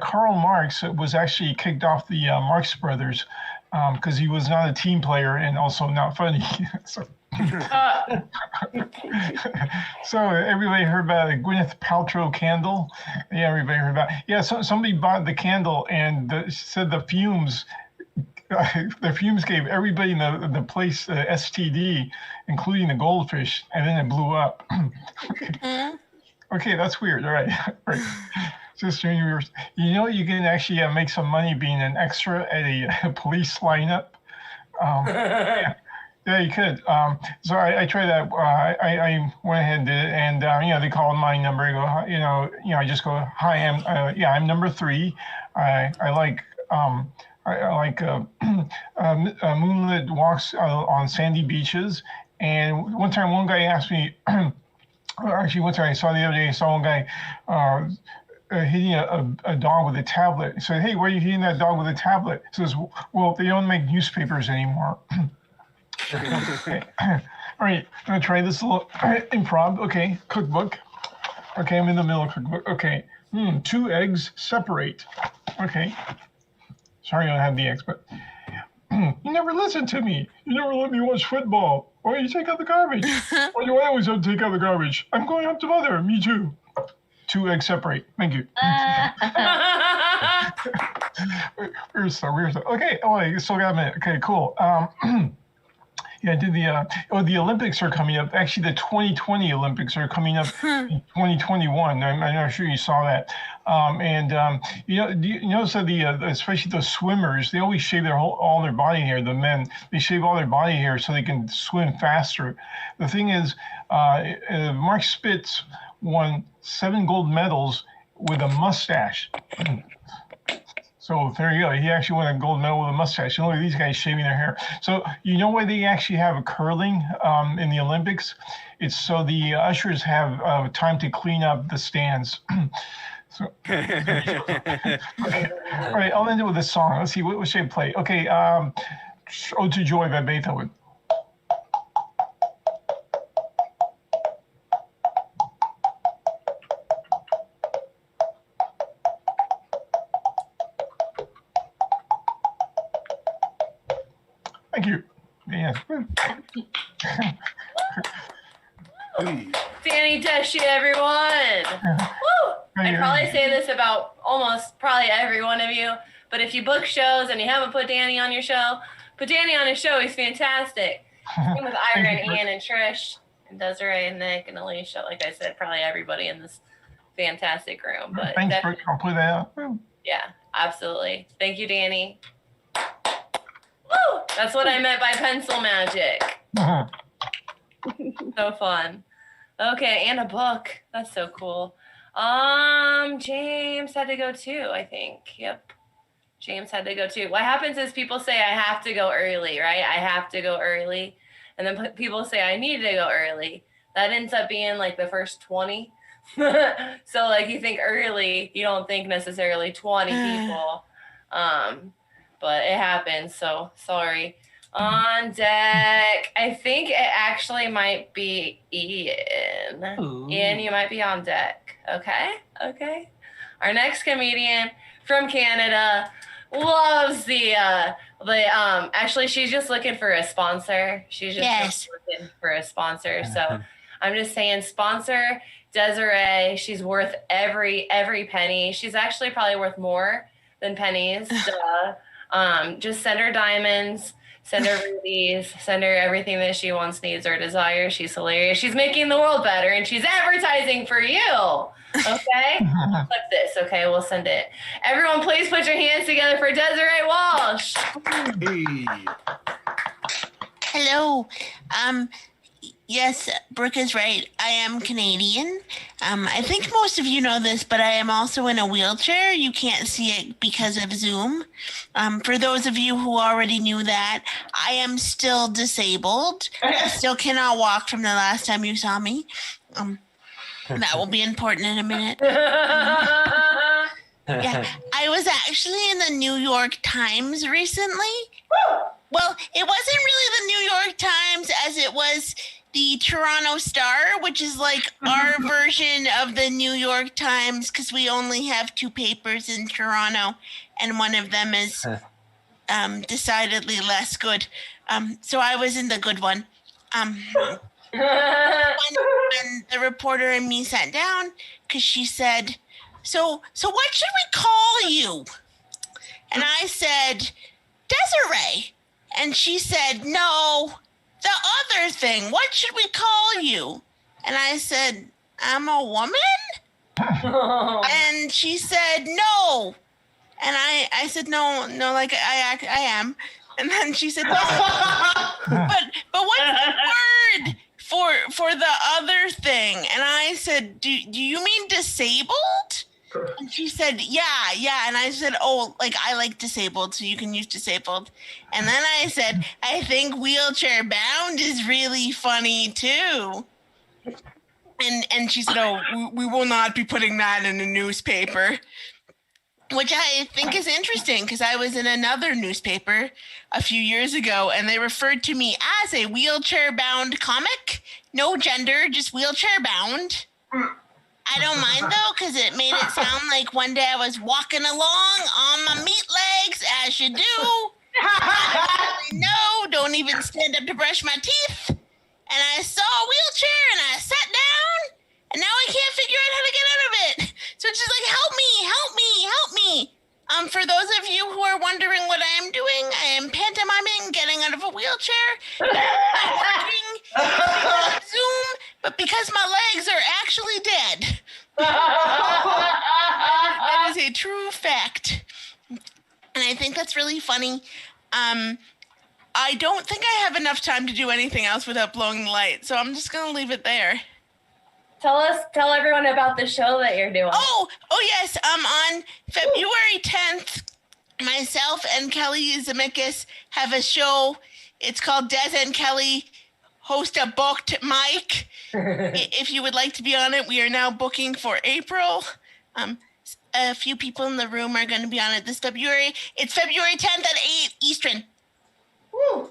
Karl Marx was actually kicked off the Marx Brothers because he was not a team player and also not funny. So everybody heard about the Gwyneth Paltrow candle. Yeah, everybody heard about. Yeah, so somebody bought the candle and said the fumes. The fumes gave everybody in the place STD, including the goldfish, and then it blew up. Okay, that's weird. All right. Just you can actually make some money being an extra at a police lineup. Yeah, you could. So I tried that. I went ahead and did it, and they called my number. I go, I just go, hi, I'm number 3. I like. I like moonlit walks on sandy beaches. And one time, one guy asked me, actually, one time I saw the other day, I saw one guy hitting a dog with a tablet. He said, hey, why are you hitting that dog with a tablet? He says, well, they don't make newspapers anymore. Okay. All right, I'm going to try this little improv. Okay, cookbook. Okay, I'm in the middle of cookbook. Okay, 2 eggs separate. Okay. Sorry, I don't have the eggs, but you never listen to me. You never let me watch football. Why do you take out the garbage? Why do I always have to take out the garbage? I'm going up to mother. Me too. 2 eggs separate. Thank you. Weird stuff. Okay. Oh, I still got a minute. Okay, cool. Yeah, did the Olympics are coming up. Actually, the 2020 Olympics are coming up in 2021. I'm not sure you saw that. Do you notice that especially the swimmers, they always shave all their body hair. The men, they shave all their body hair so they can swim faster. The thing is, Mark Spitz won 7 gold medals with a mustache. So there you go. He actually won a gold medal with a mustache. And look at these guys shaving their hair. So you know why they actually have a curling in the Olympics? It's so the ushers have time to clean up the stands. Okay. All right, I'll end it with a song. Let's see, what should I play? Okay, Ode to Joy by Beethoven. Thank you. Yeah. Danny Teshi, everyone. Woo! I probably say this about almost probably every one of you, but if you book shows and you haven't put Danny on your show, put Danny on his show. He's fantastic. Same with Ira and Ian and Trish and Desiree and Nick and Alicia. Like I said, probably everybody in this fantastic room. But thanks for putting that out. Yeah, absolutely. Thank you, Danny. Woo! That's what I meant by pencil magic. So fun. Okay, and a book. That's so cool. James had to go too, I think. Yep. James had to go too. What happens is people say I have to go early, right? I have to go early. And then people say I need to go early. That ends up being like the first 20. So like you think early, you don't think necessarily 20 people. But it happens, so sorry. On deck, I think it actually might be Ian. Ooh. Ian, you might be on deck. Okay. Our next comedian from Canada loves actually she's just looking for a sponsor. She's just looking for a sponsor. So I'm just saying sponsor Desiree. She's worth every penny. She's actually probably worth more than pennies. Just send her diamonds. Send her rubies, send her everything that she wants, needs, or desires. She's hilarious. She's making the world better, and she's advertising for you. Okay? Clip this, okay? We'll send it. Everyone, please put your hands together for Desiree Walsh. Hello. Yes, Brooke is right. I am Canadian. I think most of you know this, but I am also in a wheelchair. You can't see it because of Zoom. For those of you who already knew that, I am still disabled. I still cannot walk from the last time you saw me. That will be important in a minute. Yeah, I was actually in the New York Times recently. Well, it wasn't really the New York Times as it was the Toronto Star, which is like our version of the New York Times, because we only have 2 papers in Toronto, and one of them is decidedly less good. So I was in the good one. When the reporter and me sat down, because she said, so what should we call you? And I said, Desiree. And she said, no, the other thing. What should we call you? And I said, I'm a woman? And she said, no. And I said, no, like I am. And then she said, no. but what's the word for the other thing? And I said, do you mean disabled? And she said, yeah. And I said, oh, like I like disabled, so you can use disabled. And then I said, I think wheelchair bound is really funny too. And she said, oh, we will not be putting that in a newspaper. Which I think is interesting, because I was in another newspaper a few years ago, and they referred to me as a wheelchair-bound comic. No gender, just wheelchair-bound. I don't mind, though, because it made it sound like one day I was walking along on my meat legs, as you do. No, don't even stand up to brush my teeth. And I saw a wheelchair, and I sat down, and now I can't figure out how to get out of it. So it's just like, help me. For those of you who are wondering what I am doing, I am pantomiming getting out of a wheelchair. wheelchair. I'm working on Zoom, but because my legs are actually dead. That is a true fact. And I think that's really funny. I don't think I have enough time to do anything else without blowing the light, so I'm just gonna leave it there. Tell everyone about the show that you're doing. Oh yes. On February 10th, myself and Kelly Zemeckis have a show. It's called Des and Kelly Host a Booked Mic. If you would like to be on it, we are now booking for April. A few people in the room are going to be on it this February. It's February 10th at 8 Eastern. Woo.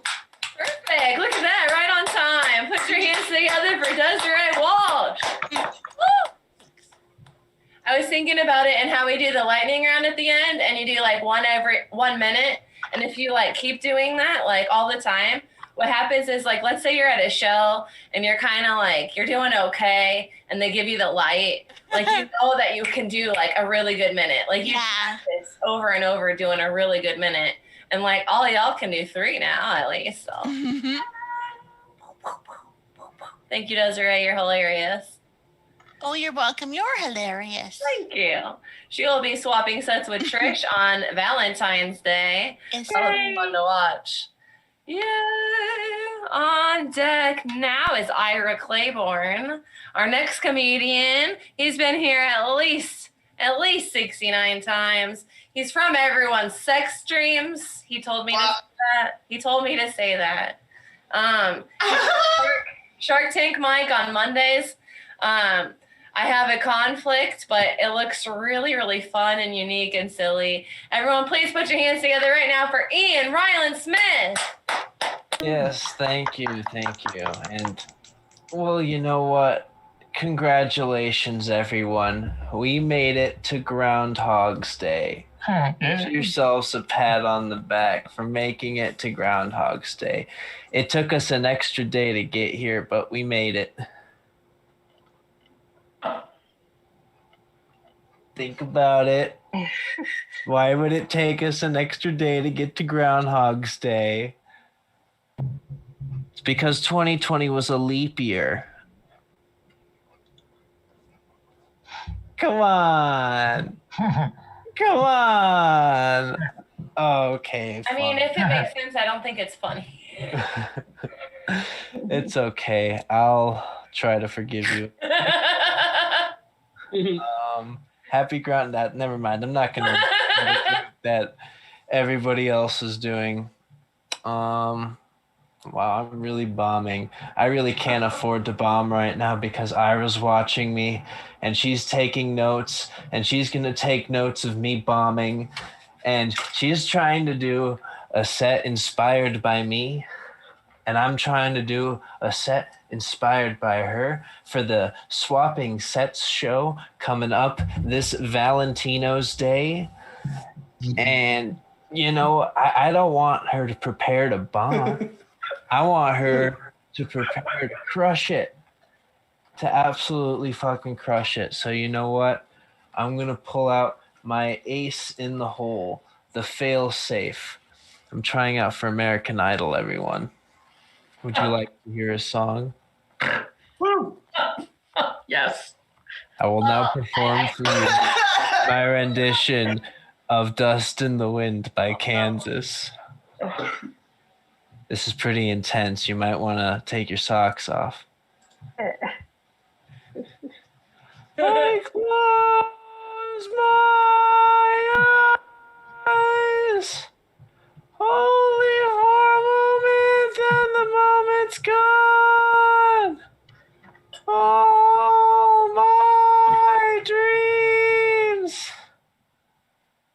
Perfect. Look at that. Right on time. Put your hands together for Desiree Walsh. Woo. I was thinking about it and how we do the lightning round at the end, and you do like one every 1 minute. And if you like keep doing that like all the time, what happens is like, let's say you're at a show and you're kind of like, you're doing okay, and they give you the light. Like, you know that you can do like a really good minute. Like you practice over and over doing a really good minute. And like all y'all can do 3 now at least. So. Thank you, Desiree. You're hilarious. Oh, you're welcome. You're hilarious. Thank you. She will be swapping sets with Trish on Valentine's Day. That'll be fun to watch. Yeah. On deck now is Ira Claiborne, our next comedian. He's been here at least 69 times. He's from everyone's sex dreams. He told me to say that. He told me to say that. Shark Tank Mike on Mondays. I have a conflict, but it looks really, really fun and unique and silly. Everyone, please put your hands together right now for Ian Ryland Smith. Yes, thank you. And, well, you know what? Congratulations, everyone. We made it to Groundhog's Day. Give yourselves a pat on the back for making it to Groundhog's Day. It took us an extra day to get here, but we made it. Think about it. Why would it take us an extra day to get to Groundhog's Day? It's because 2020 was a leap year. Come on. Come on. Okay. I mean, if it makes sense, I don't think it's funny. It's okay. I'll try to forgive you. Happy ground that. Never mind. I'm not gonna that everybody else is doing. Wow, I'm really bombing. I really can't afford to bomb right now because Ira's watching me and she's taking notes and she's gonna take notes of me bombing, and she's trying to do a set inspired by me, and I'm trying to do a set inspired by her for the Swapping Sets show coming up this Valentino's Day. And, you know, I don't want her to prepare to bomb. I want her to prepare to crush it, to absolutely fucking crush it. So you know what? I'm going to pull out my ace in the hole, the fail safe. I'm trying out for American Idol, everyone. Would you like to hear a song? Woo! Yes. I will now perform for you my rendition of Dust in the Wind by Kansas. This is pretty intense. You might want to take your socks off. I close my eyes only for a moment, and the moment's gone. All my dreams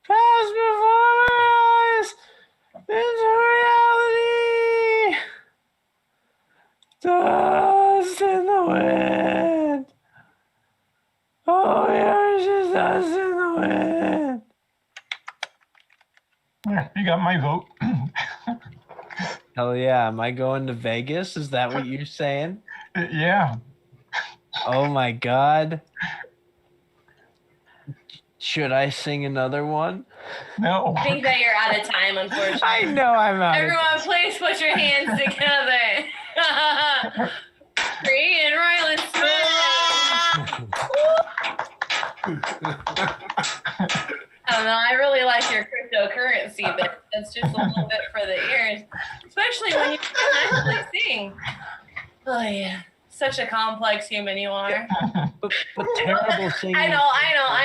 pass before my eyes into reality. Dust in the wind. Oh, yours is dust in the wind. Yeah, you got my vote. Hell yeah. Am I going to Vegas? Is that what you're saying? Yeah. Oh my God. Should I sing another one? No. I think that you're out of time, unfortunately. I know I'm out. Everyone, please put your hands together. Free and Ryland I don't know. I really like your cryptocurrency, but that's just a little bit for the ears, especially when you can actually sing. Oh yeah, such a complex human you are. But terrible singing. I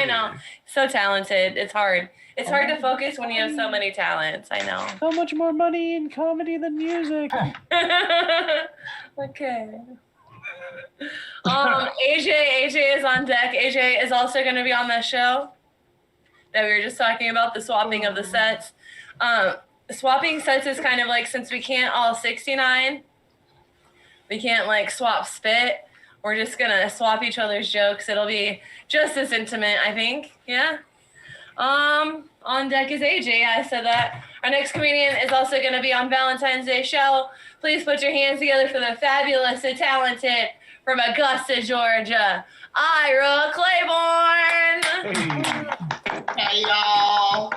know. So talented. It's hard. It's hard to focus when you have so many talents. I know. So much more money in comedy than music. Okay. AJ is on deck. AJ is also going to be on the show that we were just talking about, the swapping of the sets. Swapping sets is kind of like, since we can't all 69, we can't like swap spit. We're just going to swap each other's jokes. It'll be just as intimate, I think. Yeah. On deck is AJ. I said that. Our next comedian is also going to be on Valentine's Day show. Please put your hands together for the fabulous and talented from Augusta, Georgia, Ira Claiborne. Hey, y'all.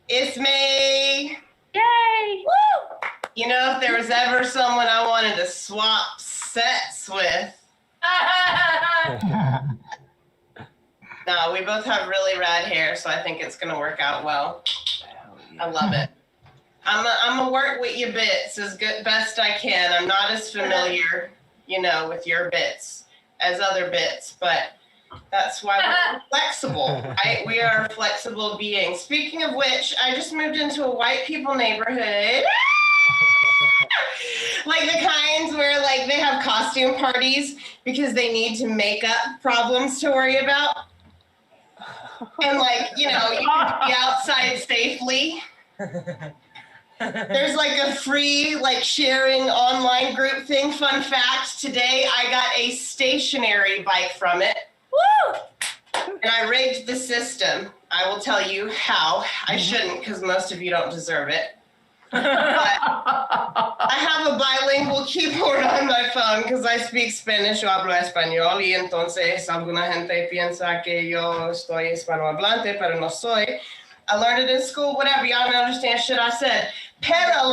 It's me. Yay. Woo! You know, if there was ever someone I wanted to swap sets with. No, we both have really rad hair, so I think it's going to work out well. I love it. I'm going to work with your bits as best I can. I'm not as familiar, with your bits as other bits, but that's why we're flexible, right? We are flexible beings. Speaking of which, I just moved into a white people neighborhood. Like the kinds where like they have costume parties because they need to make up problems to worry about. And like, you can be outside safely. There's like a free like sharing online group thing. Fun fact, today I got a stationary bike from it. Woo! And I rigged the system. I will tell you how. I shouldn't because most of you don't deserve it. But I have a bilingual keyboard on my phone because I speak Spanish, yo hablo español, y entonces alguna gente piensa que yo estoy hispanohablante, pero no soy. I learned it in school, whatever. Y'all don't understand shit I said. Pero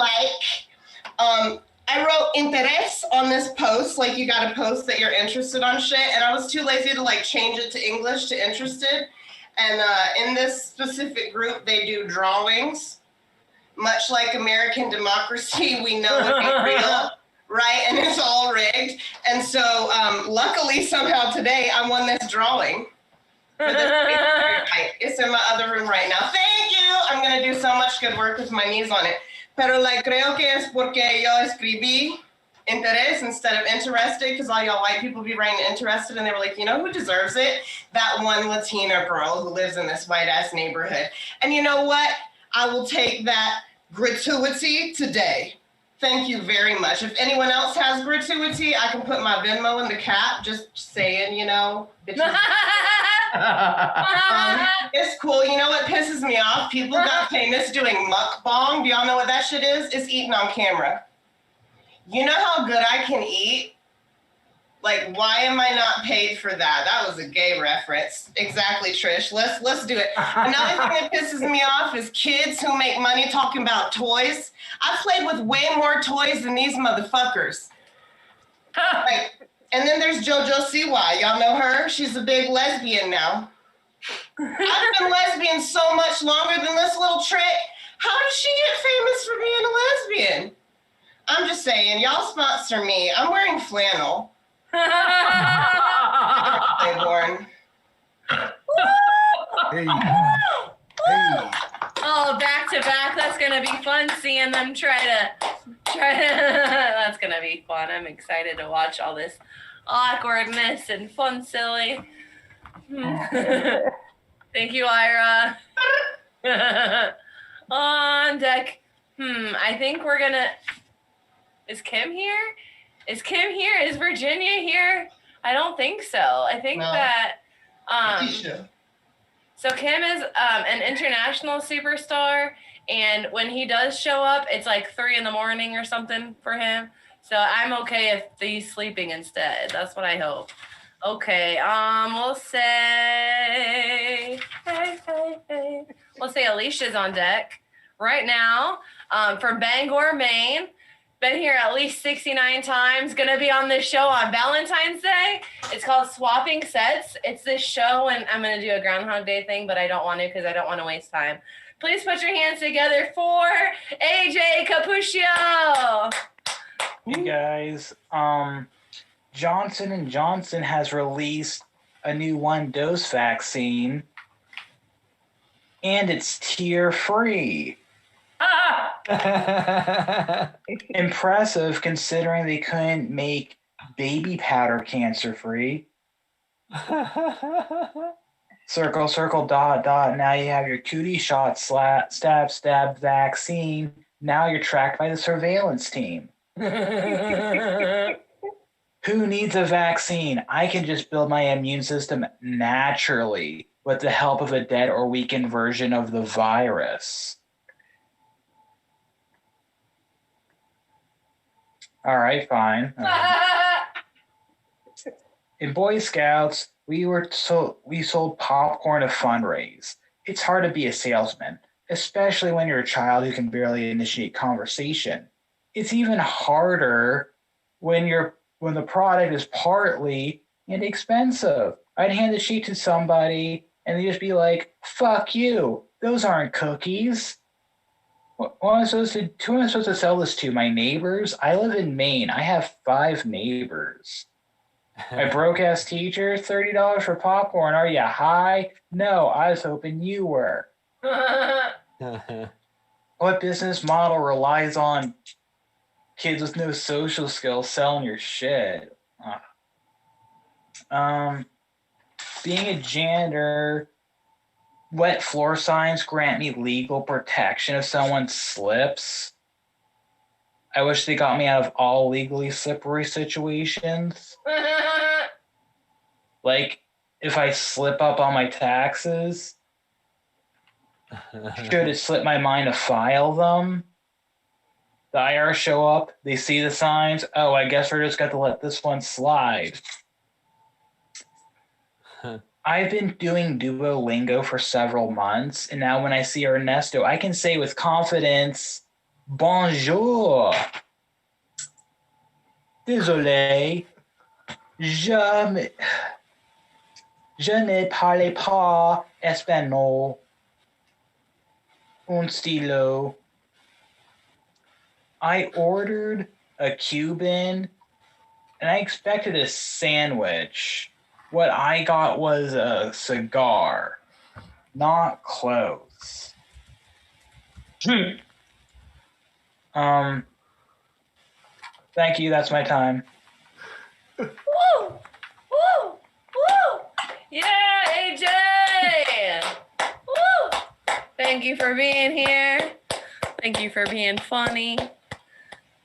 I wrote interés on this post, like you got to post that you're interested on shit, and I was too lazy to like change it to English to interested. And in this specific group, they do drawings. Much like American democracy, we know it ain't real, right? And it's all rigged. And so luckily, somehow today, I won this drawing. For this it's in my other room right now. Thank you! I'm going to do so much good work with my knees on it. Pero like, creo que es porque yo escribí interés instead of interested, because all y'all white people be writing interested, and they were like, you know who deserves it? That one Latina girl who lives in this white-ass neighborhood. And you know what? I will take that gratuity today. Thank you very much. If anyone else has gratuity, I can put my Venmo in the cap, just saying, bitches. It's cool. You know what pisses me off? People got famous doing mukbang. Do y'all know what that shit is? It's eating on camera. You know how good I can eat? Like, why am I not paid for that? That was a gay reference. Exactly, Trish. Let's do it. Another thing that pisses me off is kids who make money talking about toys. I've played with way more toys than these motherfuckers. And then there's JoJo Siwa. Y'all know her? She's a big lesbian now. I've been lesbian so much longer than this little trick. How does she get famous for being a lesbian? I'm just saying, y'all sponsor me. I'm wearing flannel. Claiborne. Hey. Oh, back to back. That's gonna be fun seeing them try to. That's gonna be fun. I'm excited to watch all this awkwardness and fun, silly. Thank you, Ira. On deck. I think we're gonna. Is Kim here? Is Kim here? Is Virginia here? I don't think so. I think that so Kim is an international superstar, and when he does show up, it's like 3 a.m. or something for him. So I'm okay if he's sleeping instead. That's what I hope. Okay, we'll say fiance Alicia's on deck right now from Bangor, Maine. Been here at least 69 times. Gonna be on this show on Valentine's Day. It's called Swapping Sets. It's this show, and I'm gonna do a Groundhog Day thing, but I don't want to because I don't want to waste time. Please put your hands together for AJ Capuccio. Hey guys, Johnson & Johnson has released a new one-dose vaccine, and it's tear-free. Impressive considering they couldn't make baby powder cancer-free. Circle, circle, dot, dot. Now you have your cootie shot, stab vaccine. Now you're tracked by the surveillance team. Who needs a vaccine? I can just build my immune system naturally with the help of a dead or weakened version of the virus. All right, fine. In Boy Scouts, we sold popcorn to fundraise. It's hard to be a salesman, especially when you're a child who can barely initiate conversation. It's even harder when the product is partly inexpensive. I'd hand the sheet to somebody and they'd just be like, "Fuck you, those aren't cookies." Who am I supposed to sell this to? My neighbors? I live in Maine. I have 5 neighbors. My broke-ass teacher, $30 for popcorn. Are you high? No, I was hoping you were. What business model relies on kids with no social skills selling your shit? Being a janitor, wet floor signs grant me legal protection if someone slips. I wish they got me out of all legally slippery situations. Like, if I slip up on my taxes, should it slip my mind to file them? The IRS show up, they see the signs. Oh, I guess we're just got to let this one slide. I've been doing Duolingo for several months, and now when I see Ernesto, I can say with confidence, "Bonjour. Désolé. Je ne parle pas espagnol. Un stylo." I ordered a Cuban, and I expected a sandwich. What I got was a cigar. Not close. Thank you. That's my time. Woo! Woo! Woo! Yeah, AJ! Woo! Thank you for being here. Thank you for being funny.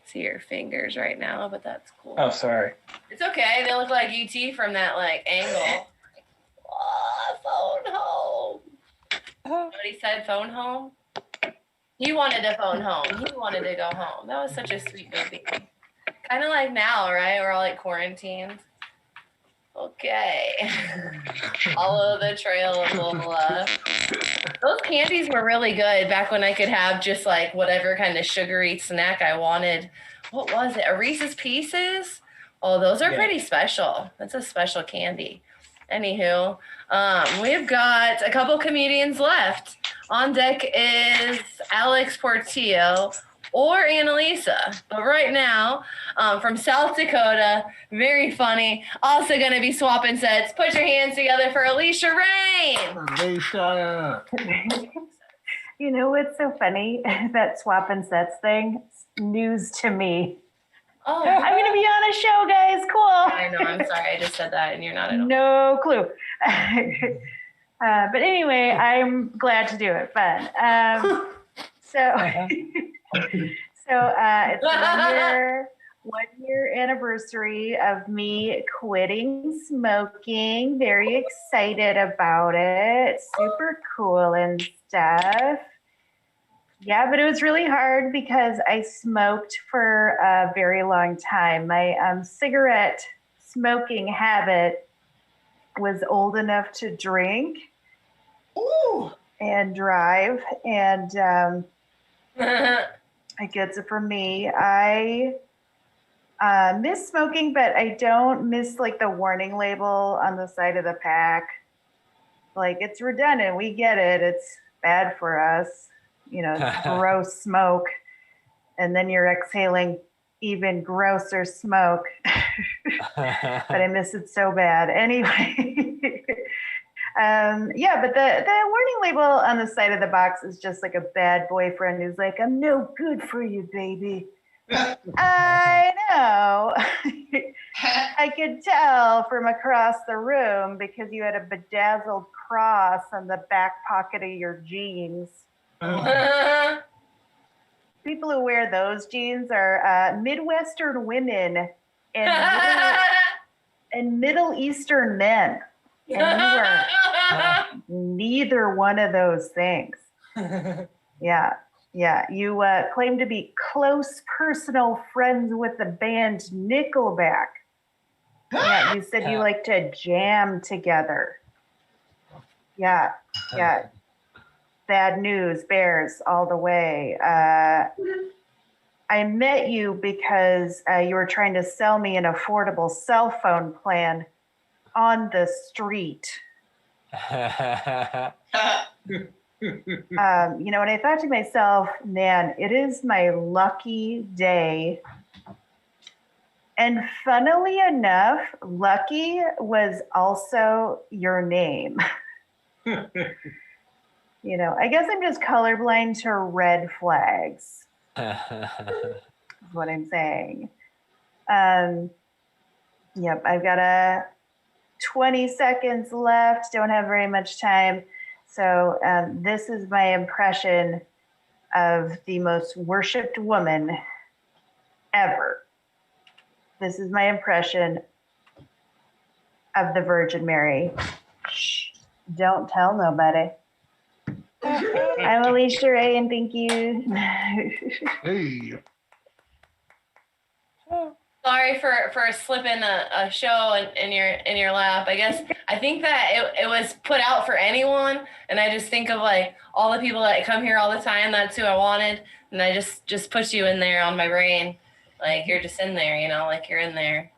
See your fingers right now, but that's cool. Oh, sorry. It's okay. They look like ET from that angle. Oh, phone home. What he said, phone home? He wanted to phone home. He wanted to go home. That was such a sweet baby. Kind of like now, right? We're all quarantined. Okay. Follow the trail of Lola. Those candies were really good back when I could have just whatever kind of sugary snack I wanted. What was it? A Reese's Pieces? Oh, those are pretty special. That's a special candy. Anywho, we've got a couple comedians left. On deck is Alex Portillo or Annalisa. But right now, from South Dakota, very funny, also going to be swapping sets. Put your hands together for Alicia Rain. Alicia. You know what's so funny? That swapping sets thing, it's news to me. Oh, I'm going to be on a show, guys. Cool. I know. I'm sorry. I just said that and you're not at all. No clue. But anyway, I'm glad to do it. Fun. It's a 1 year anniversary of me quitting smoking. Very excited about it. Super cool and stuff. Yeah, but it was really hard because I smoked for a very long time. My cigarette smoking habit was old enough to drink. Ooh. and drive, and it gets it from me. I miss smoking, but I don't miss like the warning label on the side of the pack. Like, it's redundant. We get it. It's bad for us. You know, it's gross smoke. And then you're exhaling even grosser smoke. But I miss it so bad. Anyway. Yeah, but the warning label on the side of the box is just like a bad boyfriend who's like, I'm no good for you, baby. I know. I could tell from across the room because you had a bedazzled cross on the back pocket of your jeans. People who wear those jeans are Midwestern women and Middle Eastern men. And you are neither one of those things. Yeah. Yeah, you claim to be close personal friends with the band Nickelback. Yeah, you said you like to jam together. Yeah, yeah. Bad news, bears all the way. I met you because you were trying to sell me an affordable cell phone plan on the street. You know, and I thought to myself, man, it is my lucky day. And funnily enough, Lucky was also your name. You know, I guess I'm just colorblind to red flags. Is what I'm saying. Yep, I've got 20 seconds left. Don't have very much time. So this is my impression of the most worshipped woman ever. This is my impression of the Virgin Mary. Shh, don't tell nobody. I'm Alicia Ray, and thank you. Hey. Sorry for slipping a show in your lap. I think that it was put out for anyone, and I just think of like all the people that come here all the time. That's who I wanted, and I just put you in there on my brain, like you're just in there, you know, like you're in there.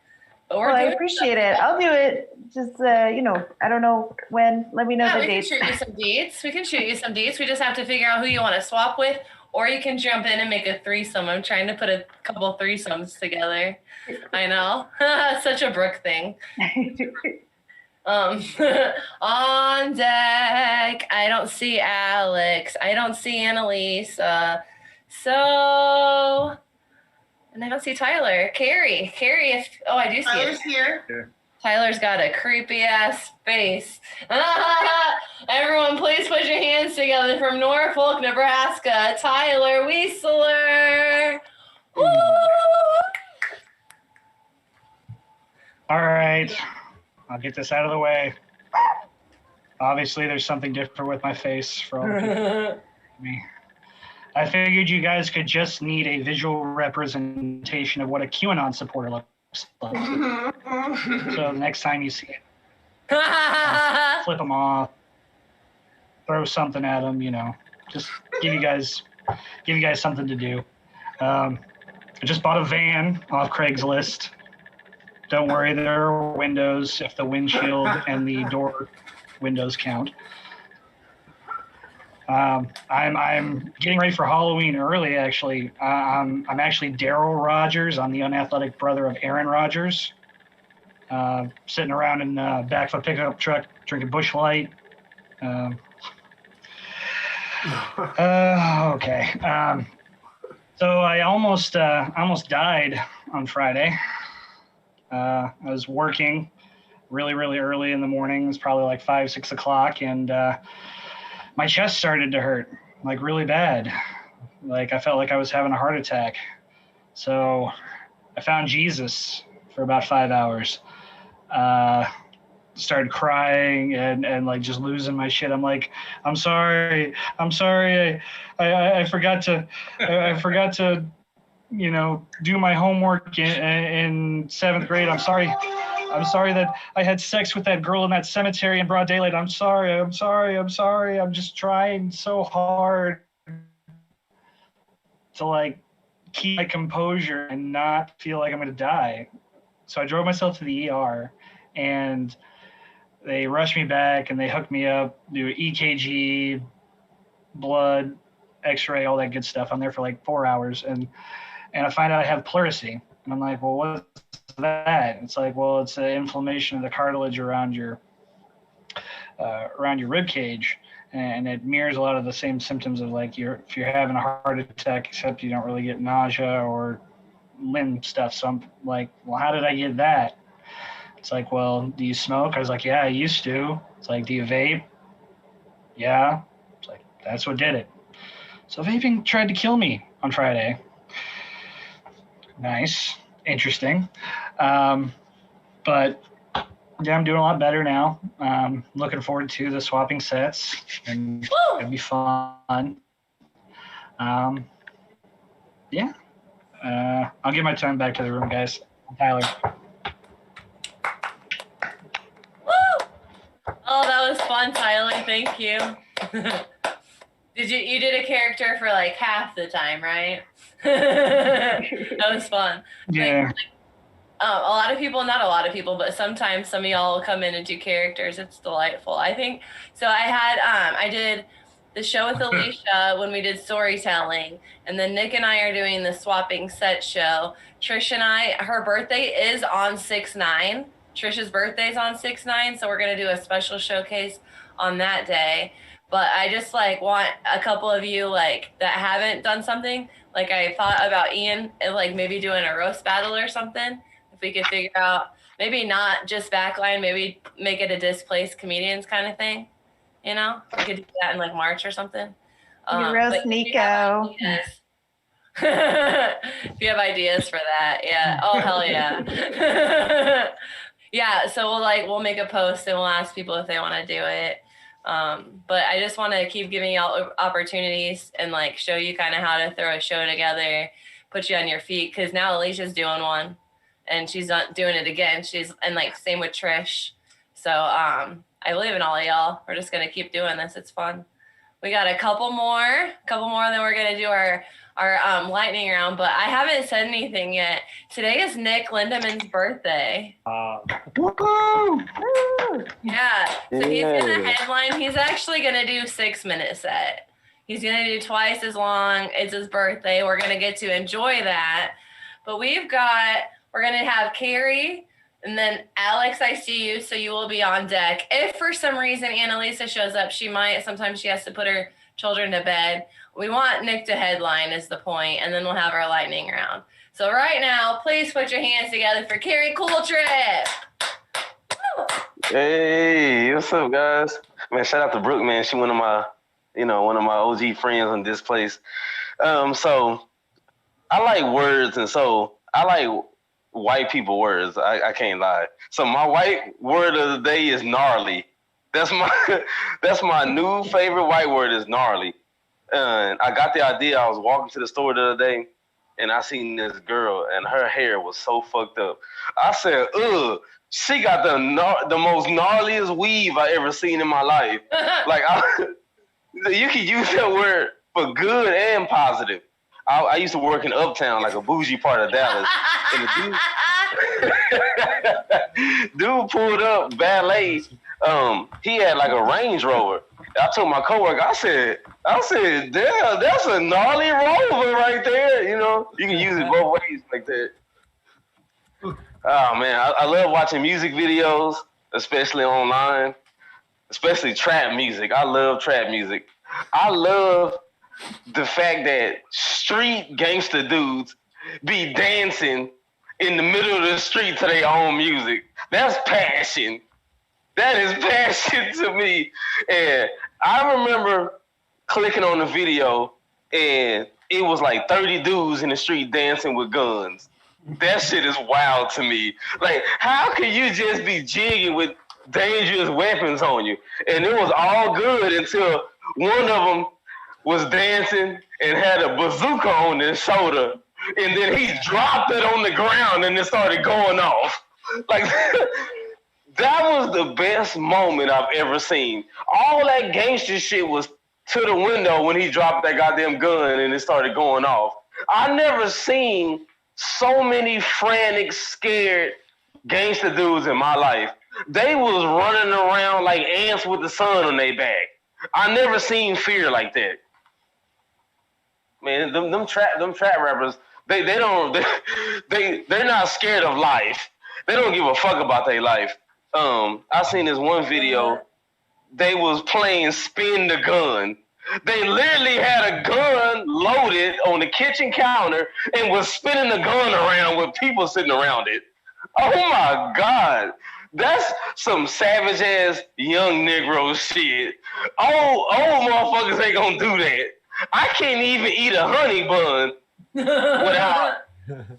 But Well, I appreciate it. I'll do it. Just you know, I don't know when. Let me know the dates. We can shoot you some dates. We just have to figure out who you want to swap with, or you can jump in and make a threesome. I'm trying to put a couple threesomes together. I know. Such a Brooke thing. On deck. I don't see Alex. I don't see Annalisa. And I don't see Tyler. Carrie, I do see Tyler's it. here. Tyler's got a creepy ass face. Everyone, please put your hands together from Norfolk, Nebraska. Tyler Weisler. Woo! All right, I'll get this out of the way. Obviously, there's something different with my face for all the people. Me. I figured you guys could just need a visual representation of what a QAnon supporter looks like. So the next time you see it, flip them off, throw something at them, you know, just give you guys something to do. I just bought a van off Craigslist. Don't worry, there are windows if the windshield and the door windows count. I'm getting ready for Halloween early, actually. I'm actually Daryl Rogers. I'm the unathletic brother of Aaron Rogers. Sitting around in the back of a pickup truck, drinking Busch Light. Okay. So I almost died on Friday. I was working really early in the morning. It was probably like 5-6 o'clock, and my chest started to hurt, like really bad. Like I felt like I was having a heart attack. So I found Jesus for about 5 hours. Started crying and like just losing my shit. I'm like, I'm sorry. I forgot to, you know, do my homework in 7th grade. I'm sorry. I'm sorry that I had sex with that girl in that cemetery in broad daylight. I'm sorry. I'm just trying so hard to like keep my composure and not feel like I'm going to die. So I drove myself to the ER and they rushed me back and they hooked me up, do EKG, blood, x-ray, all that good stuff. I'm there for like 4 hours and I find out I have pleurisy. And I'm like, well, what's that? It's like, well, it's an inflammation of the cartilage around your rib cage, and it mirrors a lot of the same symptoms of like if you're having a heart attack, except you don't really get nausea or limb stuff. So I'm like, well, how did I get that? It's like, well, do you smoke? I was like, yeah, I used to. It's like, do you vape? Yeah. It's like, that's what did it. So vaping tried to kill me on Friday. Nice. Interesting. But yeah, I'm doing a lot better now. Looking forward to the swapping sets, and it'll be fun. Yeah. I'll give my time back to the room, guys. Tyler. Oh, that was fun, Tyler. Thank you. You did a character for like half the time, right? That was fun. Yeah. A lot of people, not a lot of people, but sometimes some of y'all will come in and do characters. It's delightful. I think so. I did the show with Alicia when we did storytelling, and then Nick and I are doing the swapping set show. Trish and her birthday is on 6/9. Trisha's birthday is on 6/9, so we're gonna do a special showcase on that day. But I just like want a couple of you like that haven't done something. Like I thought about Ian and like maybe doing a roast battle or something. If we could figure out maybe not just Backline, maybe make it a displaced comedians kind of thing. You know, we could do that in like March or something. You roast Nico. If you have ideas for that, yeah. Oh hell yeah. Yeah, so we'll make a post and we'll ask people if they want to do it. But I just want to keep giving y'all opportunities and like show you kind of how to throw a show together, put you on your feet. Cause now Alicia's doing one and she's not doing it again. And like same with Trish. So, I believe in all of y'all. We're just going to keep doing this. It's fun. We got a couple more, then we're going to do our lightning round, but I haven't said anything yet. Today is Nick Lindemann's birthday. Woo! Yeah. So he's going to headline. He's actually going to do 6-minute set. He's going to do twice as long. It's his birthday. We're going to get to enjoy that. But we're going to have Carrie and then Alex, I see you. So you will be on deck. If for some reason Annalisa shows up, sometimes she has to put her children to bed. We want Nick to headline is the point, and then we'll have our lightning round. So right now, please put your hands together for Carrie Cooltrip. Hey, what's up, guys? Man, shout out to Brooke, man. She one of my OG friends in this place. So I like words, and so I like white people words. I can't lie. So my white word of the day is gnarly. That's my new favorite white word is gnarly. I got the idea. I was walking to the store the other day, and I seen this girl, and her hair was so fucked up. I said, ugh, she got the most gnarliest weave I ever seen in my life. Like, you can use that word for good and positive. I used to work in Uptown, like a bougie part of Dallas. And the dude pulled up valet. He had like a Range Rover. I told my coworker, I said, damn, that's a gnarly Rover right there. You know, you can use it both ways like that. Oh man, I love watching music videos, especially online, especially trap music. I love trap music. I love the fact that street gangster dudes be dancing in the middle of the street to their own music. That's passion. That is passion to me. And I remember clicking on the video and it was like 30 dudes in the street dancing with guns. That shit is wild to me. Like, how can you just be jigging with dangerous weapons on you? And it was all good until one of them was dancing and had a bazooka on his shoulder. And then he dropped it on the ground and it started going off. Like that was the best moment I've ever seen. All that gangster shit was to the window when he dropped that goddamn gun and it started going off. I never seen so many frantic, scared gangster dudes in my life. They was running around like ants with the sun on their back. I never seen fear like that. Man, them trap rappers, they're not scared of life. They don't give a fuck about their life. I seen this one video. They was playing spin the gun. They literally had a gun loaded on the kitchen counter and was spinning the gun around with people sitting around it. Oh my God. That's some savage ass young Negro shit. Old motherfuckers ain't gonna do that. I can't even eat a honey bun without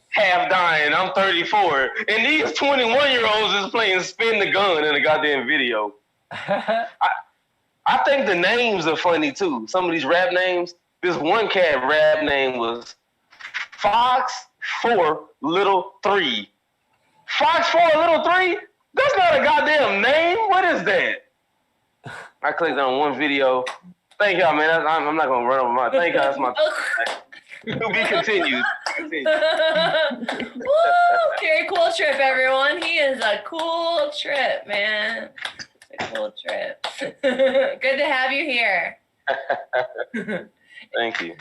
half dying. I'm 34. And these 21-year-olds is playing spin the gun in a goddamn video. I think the names are funny too. Some of these rap names. This one cat rap name was Fox 4 Little 3. Fox 4 Little 3? That's not a goddamn name. What is that? I clicked on one video. Thank y'all, man. I'm not gonna run over my. Thank y'all. That's my. To be continued. Woo! Very cool trip, everyone. He is a cool trip, man. A cool trip. Good to have you here. Thank you.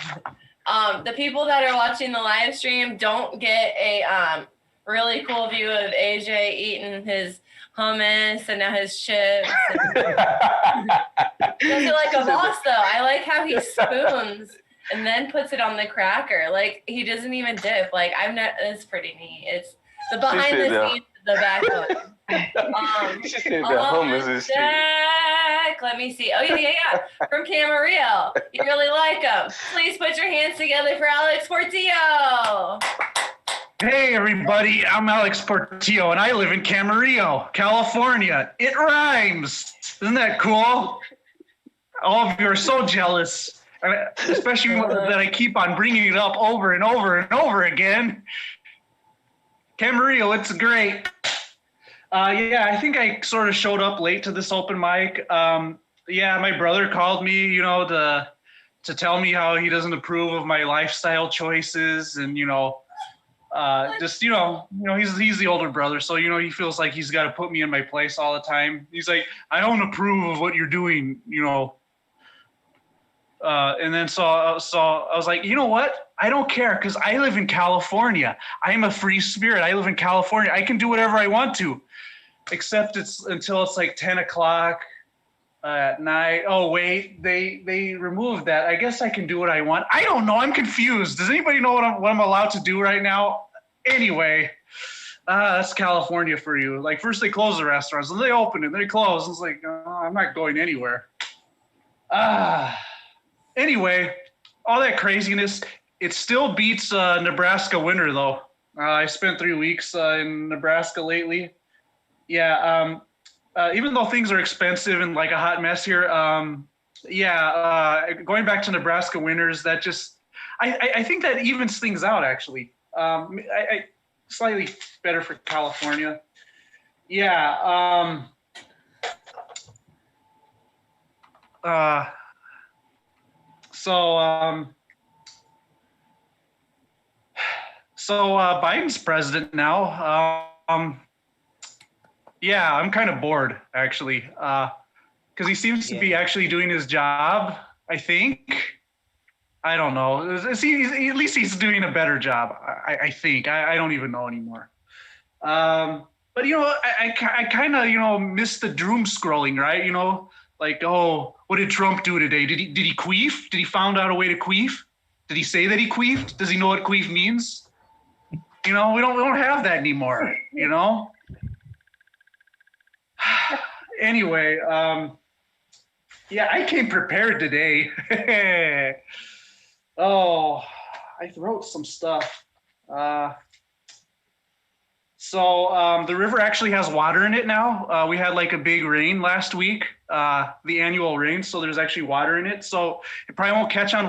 The people that are watching the live stream don't get a really cool view of AJ eating his hummus and now his chips. Does it like a boss though? I like how he spoons and then puts it on the cracker. Like he doesn't even dip. Like it's pretty neat. It's the behind the scenes, the backline. Hummus is Jack, let me see. Oh yeah. From Camarillo. You really like him. Please put your hands together for Alex Portillo. Hey everybody, I'm Alex Portillo and I live in Camarillo, California. It rhymes. Isn't that cool? All of you are so jealous, especially that I keep on bringing it up over and over and over again. Camarillo, it's great. I think I sort of showed up late to this open mic. My brother called me, to tell me how he doesn't approve of my lifestyle choices and, he's the older brother. So, he feels like he's got to put me in my place all the time. He's like, I don't approve of what you're doing, and then so I was like, you know what? I don't care because I live in California. I'm a free spirit. I live in California. I can do whatever I want to, except until it's like 10 o'clock at night. Oh, wait, they removed that. I guess I can do what I want. I don't know. I'm confused. Does anybody know what I'm allowed to do right now? Anyway, that's California for you. Like first they close the restaurants, and they open and they close. It's like, I'm not going anywhere. Anyway, all that craziness, it still beats Nebraska winter though. I spent 3 weeks in Nebraska lately. Yeah, even though things are expensive and like a hot mess here, going back to Nebraska winters, that just, I think that evens things out actually. I slightly better for California. Yeah. So Biden's president now. I'm kind of bored actually, because he seems to be actually doing his job. I think. I don't know. At least he's doing a better job. I think. I don't even know anymore. But I kind of miss the doom scrolling, right? Like, oh, what did Trump do today? Did he queef? Did he found out a way to queef? Did he say that he queefed? Does he know what queef means? We don't have that anymore. Anyway, I came prepared today. Oh, I wrote some stuff. So the river actually has water in it now. We had like a big rain last week, the annual rain. So there's actually water in it. So it probably won't catch on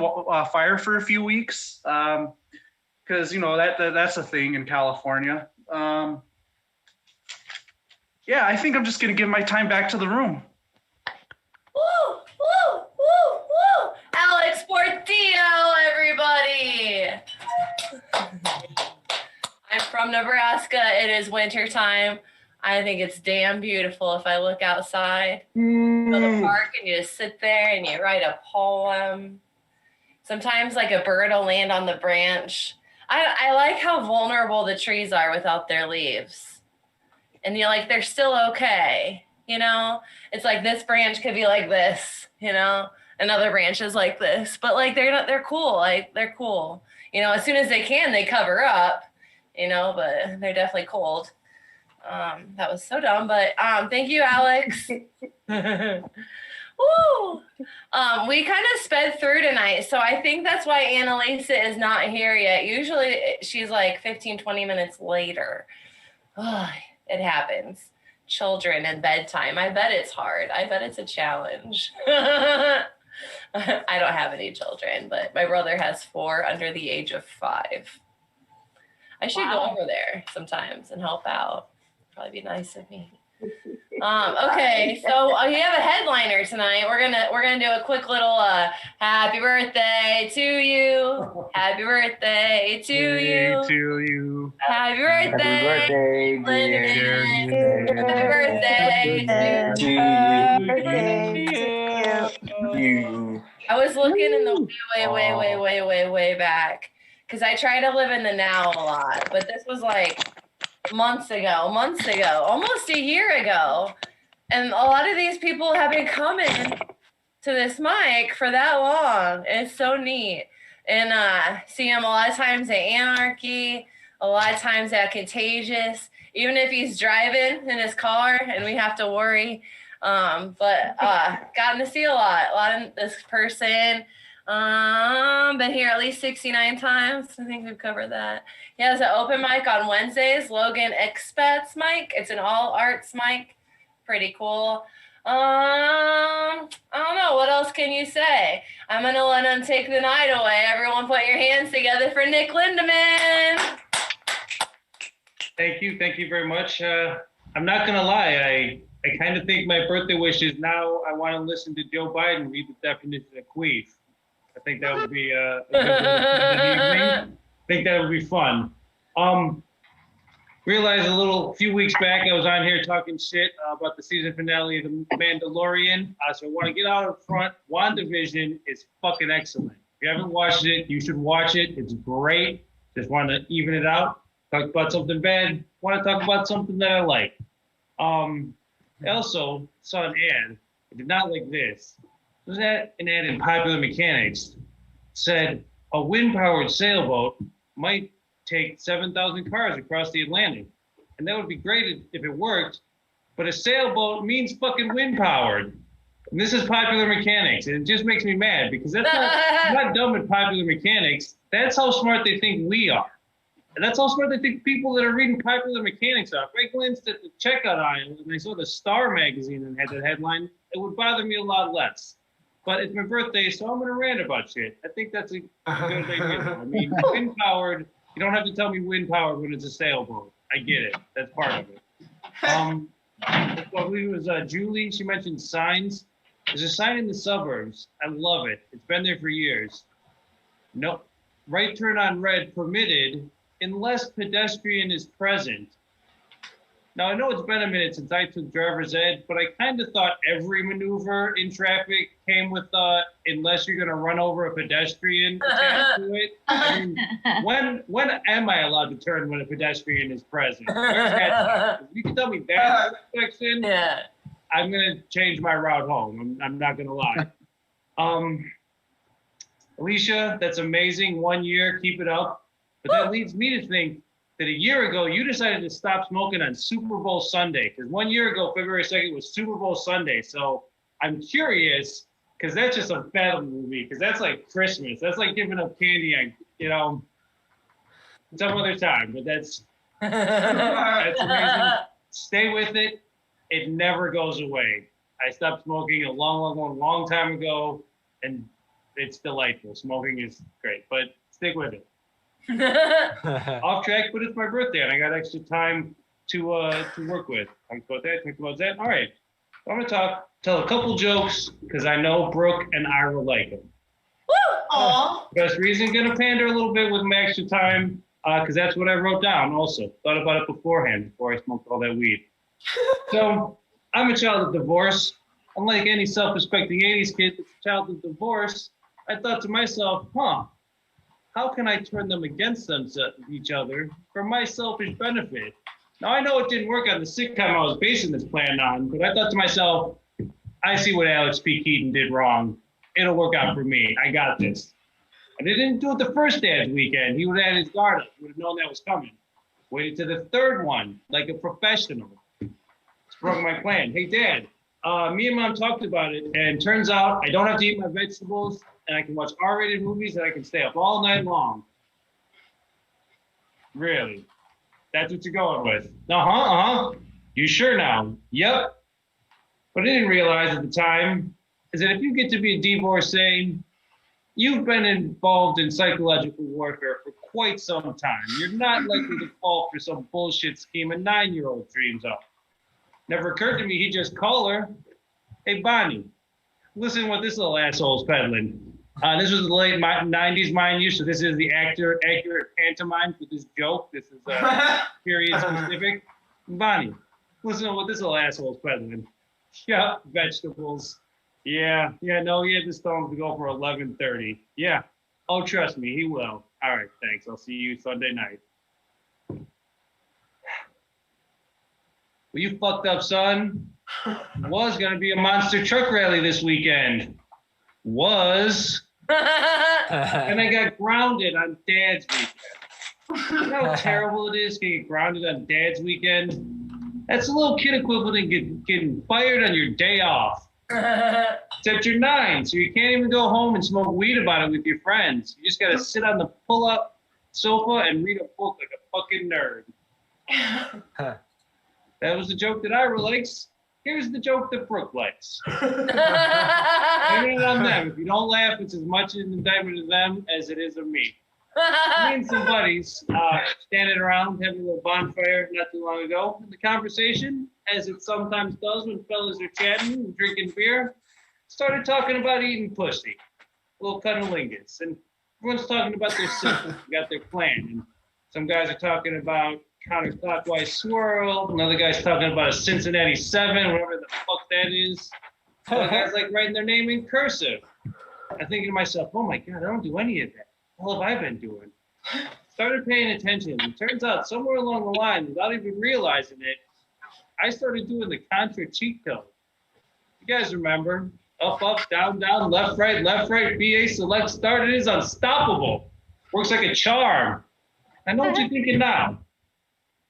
fire for a few weeks because, that's a thing in California. Yeah, I think I'm just gonna give my time back to the room. Woo, woo, woo, woo. Alex Portillo, everybody. I'm from Nebraska. It is winter time. I think it's damn beautiful if I look outside. Go to the park and you just sit there and you write a poem. Sometimes like a bird will land on the branch. I like how vulnerable the trees are without their leaves. And you're like, they're still okay. You know, it's like this branch could be like this, you know, another branch is like this, but like they're cool. Like they're cool. You know, as soon as they can, they cover up, you know, but they're definitely cold. That was so dumb, but thank you, Alex. Woo! We kind of sped through tonight, so I think that's why Annalisa is not here yet. Usually she's like 15, 20 minutes later. Oh, it happens. Children and bedtime. I bet it's hard. I bet it's a challenge. I don't have any children, but my brother has 4 under the age of 5. I should go over there sometimes and help out. Probably be nice of me. Okay, so we have a headliner tonight. We're gonna do a quick little happy birthday to you. Happy birthday to you. To you. Happy birthday, Lyndon. Happy birthday to you. I was looking in the way back because I try to live in the now a lot, but this was like months ago, almost a year ago. And a lot of these people have been coming to this mic for that long. It's so neat. And see him a lot of times at Anarchy, a lot of times at Contagious, even if he's driving in his car and we have to worry. But gotten to see a lot of this person. Been here at least 69 times. I think we've covered that. He has an open mic on Wednesdays, Logan Expats mic. It's an all arts mic. Pretty cool. I don't know. What else can you say? I'm going to let him take the night away. Everyone put your hands together for Nick Lindemann. Thank you. Thank you very much. I'm not going to lie. I kind of think my birthday wish is now I want to listen to Joe Biden read the definition of queef. I think that would be a good way to spend the evening. I think that would be fun. Realized a few weeks back I was on here talking shit about the season finale of The Mandalorian. So I want to get out in front. WandaVision is fucking excellent. If you haven't watched it, you should watch it. It's great. Just want to even it out. Talk about something bad. Want to talk about something that I like. I also saw an ad. I did not like this. It was an ad in Popular Mechanics. Said a wind-powered sailboat might take 7,000 cars across the Atlantic. And that would be great if it worked, but a sailboat means fucking wind-powered. And this is Popular Mechanics, and it just makes me mad because that's not dumb at Popular Mechanics. That's how smart they think we are. And that's how smart they think people that are reading Popular Mechanics are. If I glanced at the checkout aisle and I saw the Star magazine and had that headline, it would bother me a lot less. But it's my birthday, so I'm going to rant about shit. I think that's a good idea. I mean, wind-powered, you don't have to tell me wind-powered when it's a sailboat. I get it. That's part of it. I believe it was Julie. She mentioned signs. There's a sign in the suburbs. I love it. It's been there for years. No, right turn on red permitted unless pedestrian is present. Now, I know it's been a minute since I took driver's ed, but I kind of thought every maneuver in traffic came with unless you're going to run over a pedestrian attached to it. I mean, when am I allowed to turn when a pedestrian is present? If you can tell me that section, I'm going to change my route home. I'm not going to lie. Alicia, that's amazing. 1 year, keep it up. But that leads me to think that a year ago, you decided to stop smoking on Super Bowl Sunday. Because 1 year ago, February 2nd, was Super Bowl Sunday. So I'm curious, because that's just a battle movie, because that's like Christmas. That's like giving up candy on, some other time. But that's amazing. Stay with it. It never goes away. I stopped smoking a long time ago, and it's delightful. Smoking is great, but stick with it. Off track, but it's my birthday and I got extra time to work with. Talked about that. All right. I'm gonna tell a couple jokes because I know Brooke and Ira like them. Aw. Best reason, gonna pander a little bit with my extra time because that's what I wrote down. Also, thought about it beforehand before I smoked all that weed. So I'm a child of divorce. Unlike any self-respecting 80s kid that's a child of divorce, I thought to myself, how can I turn them against each other for my selfish benefit? Now, I know it didn't work on the sitcom I was basing this plan on, but I thought to myself, I see what Alex P. Keaton did wrong. It'll work out for me. I got this. And they didn't do it the first dad's weekend. He would have had his guard up. He would have known that was coming. Waited to the third one, like a professional. Sprung my plan. Hey, Dad, me and Mom talked about it, and turns out I don't have to eat my vegetables, and I can watch R-rated movies, and I can stay up all night long. Really? That's what you're going with? You sure now? Yep. What I didn't realize at the time is that if you get to be a divorcee, you've been involved in psychological warfare for quite some time. You're not likely to fall for some bullshit scheme a 9-year-old dreams up. Never occurred to me he'd just call her, hey, Bonnie, listen to what this little asshole's peddling. This was the late 90s, mind you, so this is the accurate pantomime for this joke. This is period specific. Bonnie, listen to what this little asshole's peddling. Yeah, vegetables. Yeah, the stones to go for 11:30. Yeah. Oh, trust me, he will. All right, thanks. I'll see you Sunday night. Well, you fucked up, son. Was gonna be a monster truck rally this weekend. And I got grounded on Dad's weekend. You know how terrible it is to get grounded on Dad's weekend? That's a little kid equivalent to getting fired on your day off. Except you're 9, so you can't even go home and smoke weed about it with your friends. You just gotta sit on the pull-up sofa and read a book like a fucking nerd. That was the joke that Ira likes. Here's the joke that Brooke likes. Blame it on them. If you don't laugh, it's as much an indictment of them as it is of me. Me and some buddies standing around having a little bonfire not too long ago. And the conversation, as it sometimes does when fellas are chatting and drinking beer, started talking about eating pussy. A little cunnilingus. And everyone's talking about their system, got their plan. And some guys are talking about counterclockwise swirl. Another guy's talking about a Cincinnati 7, whatever the fuck that is. Another guy's like writing their name in cursive. I'm thinking to myself, oh my God, I don't do any of that. What have I been doing? Started paying attention. And turns out somewhere along the line, without even realizing it, I started doing the Contra cheat code. You guys remember? Up, up, down, down, left, right, BA, select, start. It is unstoppable. Works like a charm. I know what you're thinking now.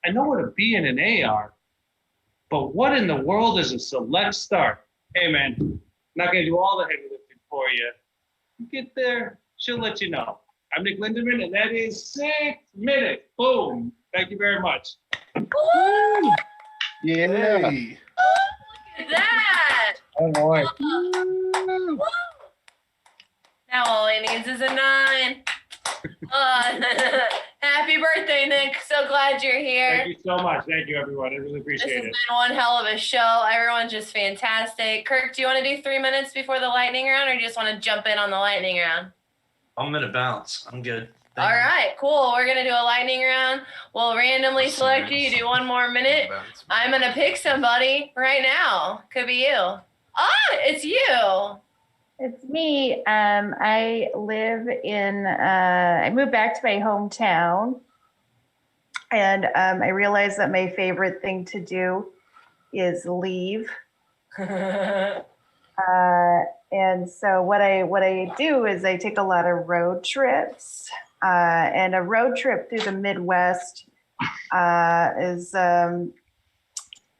I know what a B and an A are. But what in the world is a select start? Hey, man, I'm not going to do all the heavy lifting for you. You get there, she'll let you know. I'm Nick Lindemann, and that is 6 minutes. Boom. Thank you very much. Woo! Yeah. Look at that. Oh, boy. Woo! Now all he needs is a 9. Happy birthday, Nick. So glad you're here. Thank you so much. Thank you, everyone. I really appreciate This has it. been one hell of a show. Everyone's just fantastic. Kirk, do you want to do 3 minutes before the lightning round, or do you just want to jump in on the lightning round? I'm gonna bounce. I'm good. All right, cool. We're going to do a lightning round. We'll randomly select you. You do 1 more minute. I'm going to pick somebody right now. Could be you. It's you. It's me. I live in, I moved back to my hometown, and I realized that my favorite thing to do is leave. And so what I do is I take a lot of road trips, and a road trip through the Midwest is, I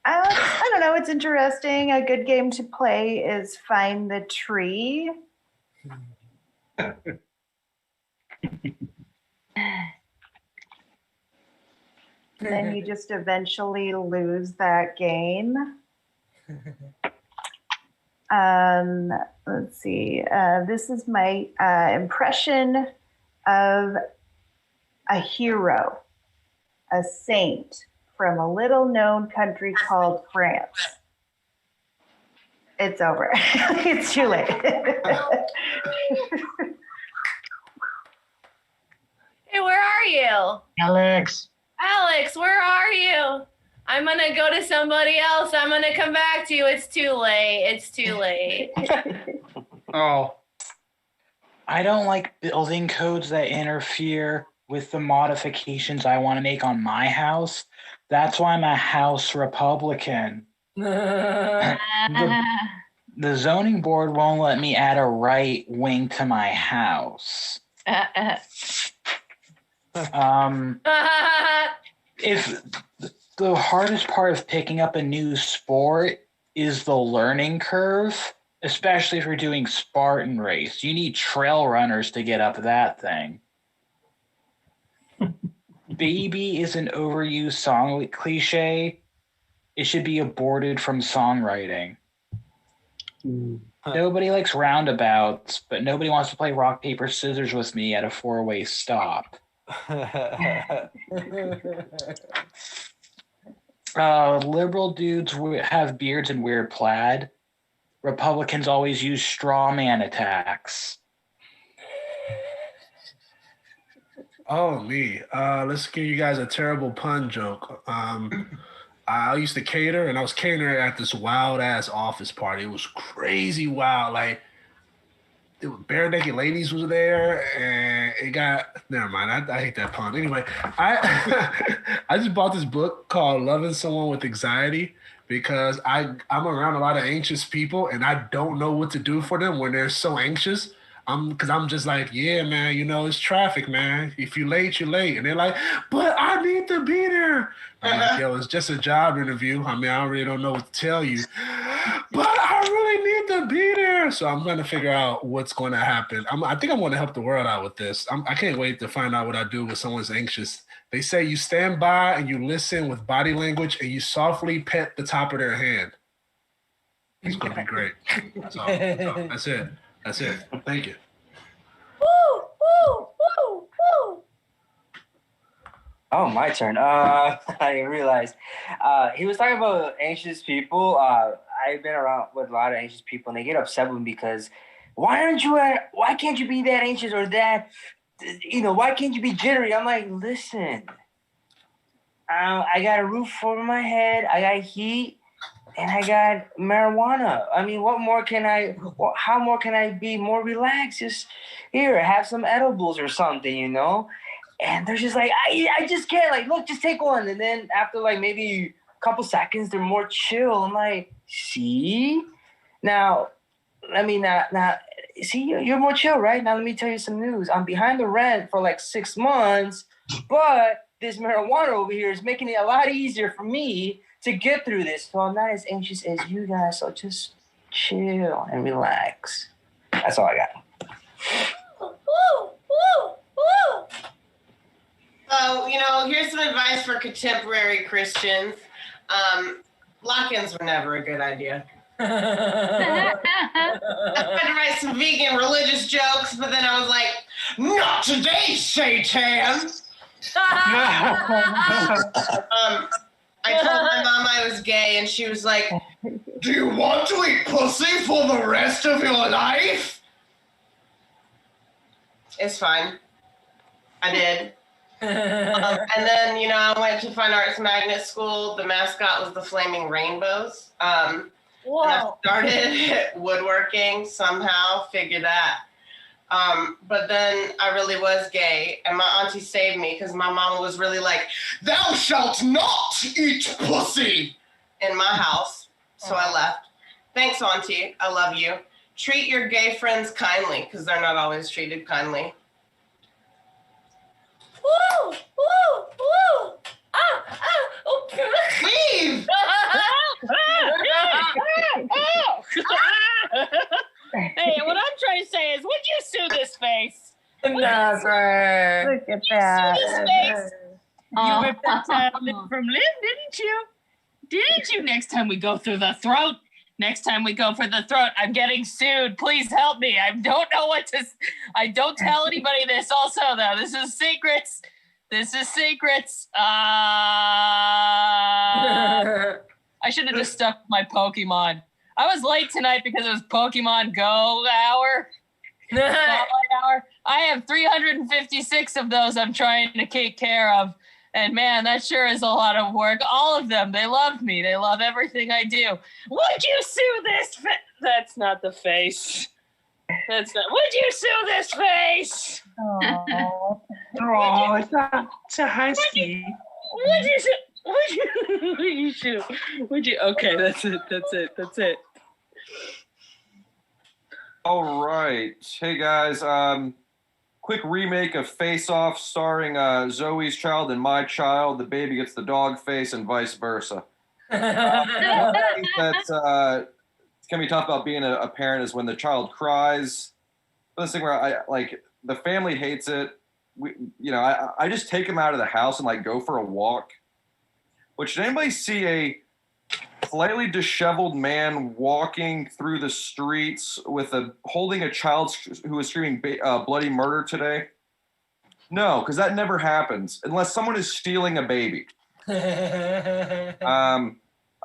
don't know, it's interesting. A good game to play is Find the Tree. Then you just eventually lose that game. Let's see. This is my impression of a hero, a saint. from a little known country called France. It's over. It's too late. Hey, where are you? Alex. Alex, where are you? I'm going to go to somebody else. I'm going to come back to you. It's too late. It's too late. Oh. I don't like building codes that interfere with the modifications I want to make on my house. That's why I'm a House Republican. The zoning board won't let me add a right wing to my house. If the hardest part of picking up a new sport is the learning curve, especially if you're doing Spartan race. You need trail runners to get up that thing. Baby is an overused song cliche. It should be aborted from songwriting. Nobody likes roundabouts, but nobody wants to play rock, paper, scissors with me at a 4-way stop. Liberal dudes have beards and wear plaid. Republicans always use straw man attacks. Oh, me. Let's give you guys a terrible pun joke. I used to cater, and I was catering at this wild-ass office party. It was crazy wild. Like, there were bare naked ladies was there, and it got... Never mind. I hate that pun. Anyway, I just bought this book called Loving Someone with Anxiety because I'm around a lot of anxious people, and I don't know what to do for them when they're so anxious. Because I'm just like, yeah, man, you know, it's traffic, man. If you're late, you're late. And they're like, but I need to be there. I'm like, yo, it's just a job interview. I mean, I really don't know what to tell you. But I really need to be there. So I'm trying to figure out what's going to happen. I think I'm going to help the world out with this. I can't wait to find out what I do when someone's anxious. They say you stand by and you listen with body language and you softly pet the top of their hand. It's going to be great. So that's it. That's it. Thank you. Woo, woo, woo, woo. Oh, my turn. I didn't realize. He was talking about anxious people. I've been around with a lot of anxious people, and they get upset with me because why can't you be that anxious or that, why can't you be jittery? I'm like, listen, I got a roof over my head, I got heat, and I got marijuana. I mean, how more can I be more relaxed? Just here, have some edibles or something, And they're just like, I just can't. Like, look, just take one. And then after like maybe a couple seconds, they're more chill. I'm like, see? Now, see, you're more chill, right? Now let me tell you some news. I'm behind the rent for like 6 months, but this marijuana over here is making it a lot easier for me to get through this. So I'm not as anxious as you guys. So just chill and relax. That's all I got. Woo, woo, woo. So, here's some advice for contemporary Christians. Lock-ins were never a good idea. I tried to write some vegan religious jokes, but then I was like, not today, Satan! I told my mom I was gay, and she was like, do you want to eat pussy for the rest of your life? It's fine. I did. And then, I went to Fine Arts Magnet School. The mascot was the Flaming Rainbows. And I started woodworking somehow, figured that. But then I really was gay, and my auntie saved me because my mama was really like, thou shalt not eat pussy in my house. So I left. Thanks, auntie. I love you. Treat your gay friends kindly because they're not always treated kindly. Woo, woo, woo. Oh. Leave! Hey, what I'm trying to say is, would you sue this face? Never. Look at that. You sue this face. You ripped that child from limb, didn't you? Didn't you? Next time we go through the throat. Next time we go for the throat, I'm getting sued. Please help me. I don't know what to. I don't tell anybody this. Also, though, this is secrets. This is secrets. I should have just stuck with my Pokemon. I was late tonight because it was Pokemon Go hour. Spotlight hour. I have 356 of those I'm trying to take care of. And man, that sure is a lot of work. All of them, they love me. They love everything I do. Would you sue this That's not the face. That's not. Would you sue this face? Oh, it's a husky. Would you sue? Would you sue? Would you? Okay, that's it. All right. Hey, guys. Quick remake of Face Off starring Zoe's child and my child. The baby gets the dog face and vice versa. I think that's it's going to be tough about being a parent is when the child cries. But this thing where I like the family hates it. I just take them out of the house and like go for a walk. But should anybody see a slightly disheveled man walking through the streets with holding a child who is screaming bloody murder today? No, because that never happens unless someone is stealing a baby. I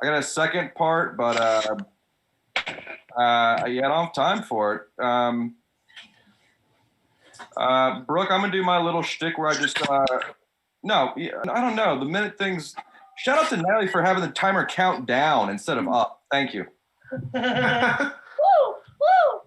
got a second part, but I don't have time for it. Brooke, I'm gonna do my little shtick where I just no, I don't know. The minute things. Shout out to Natalie for having the timer count down instead of up. Thank you. Woo, woo.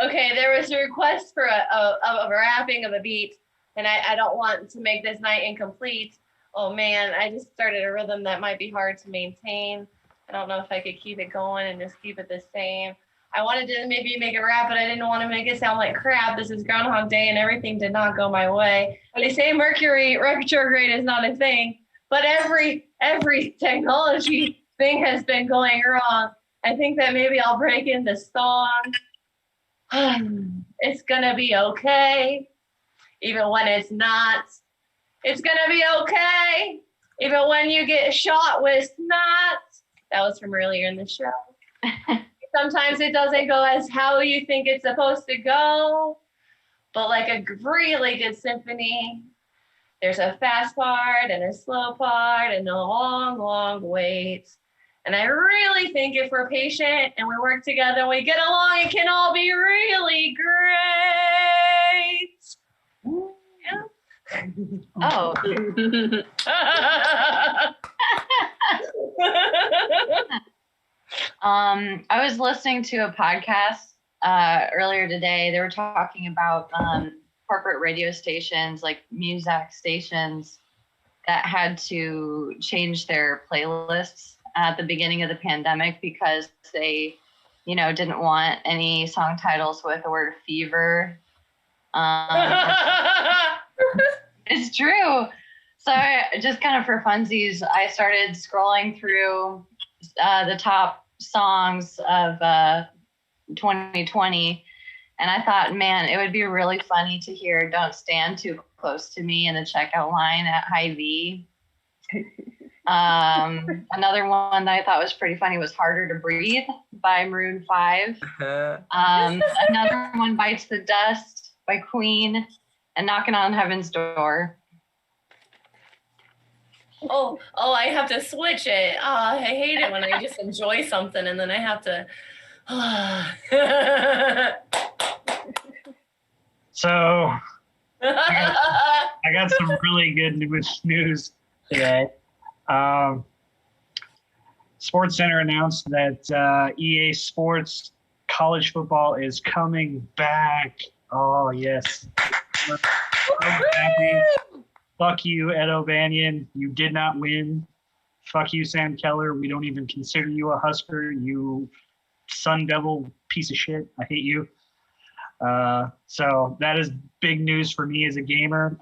Okay, there was a request for a rapping of a beat, and I don't want to make this night incomplete. Oh man, I just started a rhythm that might be hard to maintain. I don't know if I could keep it going and just keep it the same. I wanted to maybe make a rap, but I didn't want to make it sound like crap. This is Groundhog Day, and everything did not go my way. They say Mercury retrograde is not a thing. But every technology thing has been going wrong. I think that maybe I'll break into song. It's gonna be okay, even when it's not. It's gonna be okay, even when you get shot with snot. That was from earlier in the show. Sometimes it doesn't go as how you think it's supposed to go, but like a really good symphony, there's a fast part and a slow part and a long, long wait. And I really think if we're patient and we work together and we get along, it can all be really great. Yeah. Oh. I was listening to a podcast earlier today. They were talking about corporate radio stations, like music stations, that had to change their playlists at the beginning of the pandemic because they, didn't want any song titles with the word fever. It's true. So just kind of for funsies, I started scrolling through the top songs of 2020. And I thought, man, it would be really funny to hear Don't Stand Too Close to Me in the checkout line at Hy-Vee. Another one that I thought was pretty funny was Harder to Breathe by Maroon 5. Another one, Bites the Dust by Queen, and Knocking on Heaven's Door. Oh, I have to switch it. I hate it when I just enjoy something and then I have to. So I got some really good news today. Sports Center announced that EA Sports college football is coming back. Oh, yes. So happy. Fuck you, Ed O'Banion. You did not win. Fuck you, Sam Keller. We don't even consider you a Husker. You Sun Devil piece of shit. I hate you. So that is big news for me as a gamer.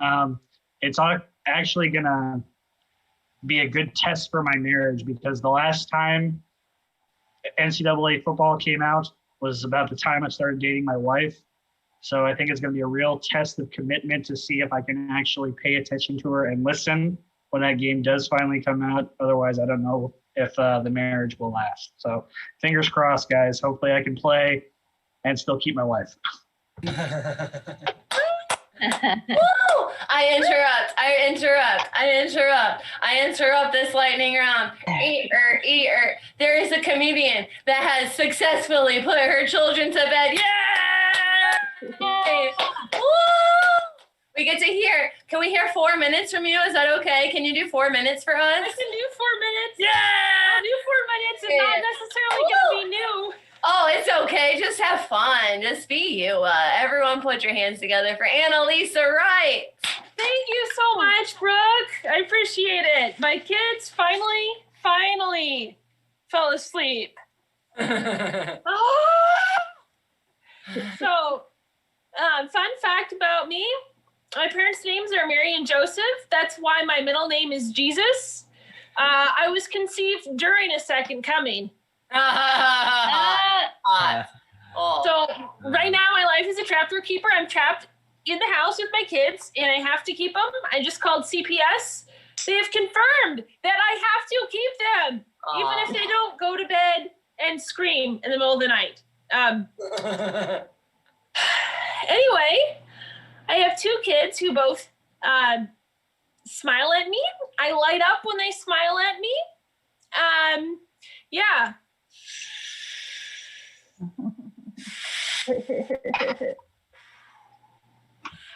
It's actually going to be a good test for my marriage because the last time NCAA football came out was about the time I started dating my wife. So I think it's going to be a real test of commitment to see if I can actually pay attention to her and listen when that game does finally come out. Otherwise, I don't know if the marriage will last. So fingers crossed, guys. Hopefully I can play and still keep my wife. Woo! I interrupt this lightning round. Eat. There is a comedian that has successfully put her children to bed. Yay! Woo! We get to hear. Can we hear 4 minutes from you? Is that okay? Can you do 4 minutes for us? I can do 4 minutes. Yeah! I'll do 4 minutes. It's not necessarily going to be new. Oh, it's okay. Just have fun. Just be you. Everyone put your hands together for Annalisa Wright. Thank you so much, Brooke. I appreciate it. My kids finally fell asleep. So, fun fact about me. My parents' names are Mary and Joseph. That's why my middle name is Jesus. I was conceived during a second coming. So right now my life is a trapdoor keeper. I'm trapped in the house with my kids and I have to keep them. I just called CPS. They have confirmed that I have to keep them, even if they don't go to bed and scream in the middle of the night. Anyway, I have 2 kids who both smile at me. I light up when they smile at me. Yeah.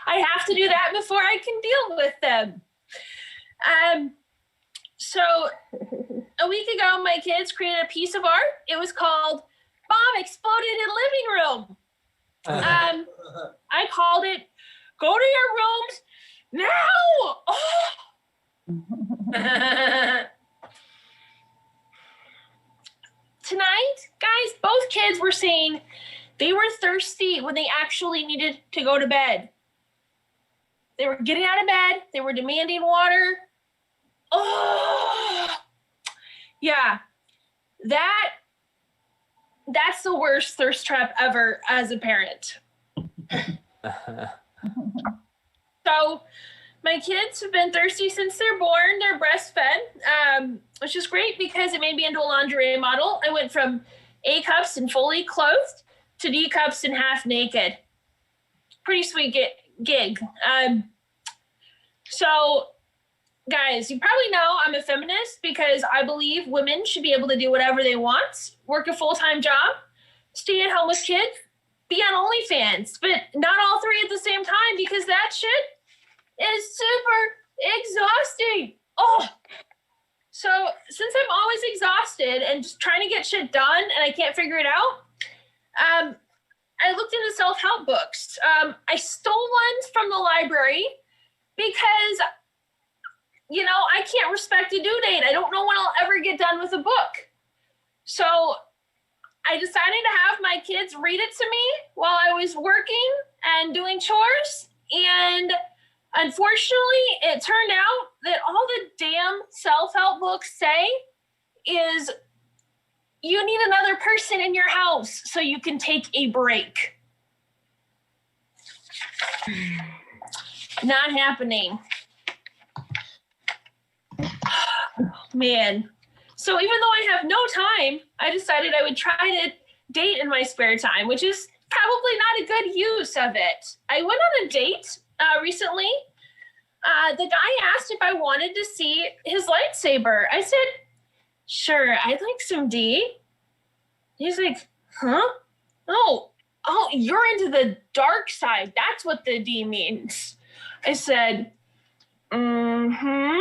I have to do that before I can deal with them. So a week ago, my kids created a piece of art. It was called Bomb Exploded in Living Room. I called it Go to Your Rooms Now. Tonight, guys, both kids were saying they were thirsty when they actually needed to go to bed. They were getting out of bed. They were demanding water. Oh, yeah. That's the worst thirst trap ever as a parent. So my kids have been thirsty since they're born. They're breastfed, which is great because it made me into a lingerie model. I went from A cups and fully clothed to D cups and half naked. Pretty sweet gig. So, guys, you probably know I'm a feminist because I believe women should be able to do whatever they want, work a full-time job, stay at home with kids, be on OnlyFans, but not all 3 at the same time because that shit is super exhausting. Oh, so since I'm always exhausted and just trying to get shit done and I can't figure it out, I looked into self-help books. I stole one from the library because, you know, I can't respect a due date. I don't know when I'll ever get done with a book. So I decided to have my kids read it to me while I was working and doing chores. And unfortunately, it turned out that all the damn self-help books say is you need another person in your house so you can take a break. Not happening. Man. So even though I have no time, I decided I would try to date in my spare time, which is probably not a good use of it. I went on a date recently. The guy asked if I wanted to see his lightsaber. I said, sure, I'd like some D. He's like, huh? Oh, you're into the dark side. That's what the D means. I said, mm-hmm.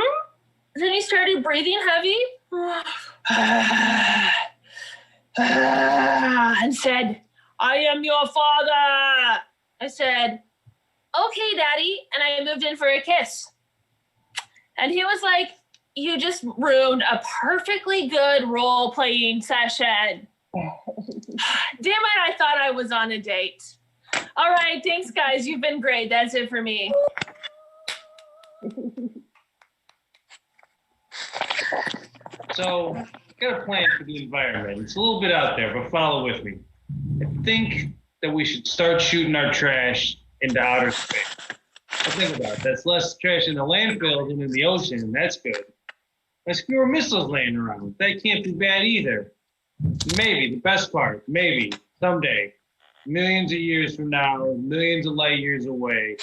Then he started breathing heavy and said, I am your father. I said, okay, Daddy. And I moved in for a kiss. And he was like, you just ruined a perfectly good role-playing session. Damn it, I thought I was on a date. All right, thanks, guys. You've been great. That's it for me. So, got a plan for the environment. It's a little bit out there, but follow with me. I think that we should start shooting our trash into outer space. Think about it. That's less trash in the landfill than in the ocean, and that's good. There's fewer missiles laying around. That can't be bad either. Maybe, the best part, maybe, someday, millions of years from now, millions of light years away,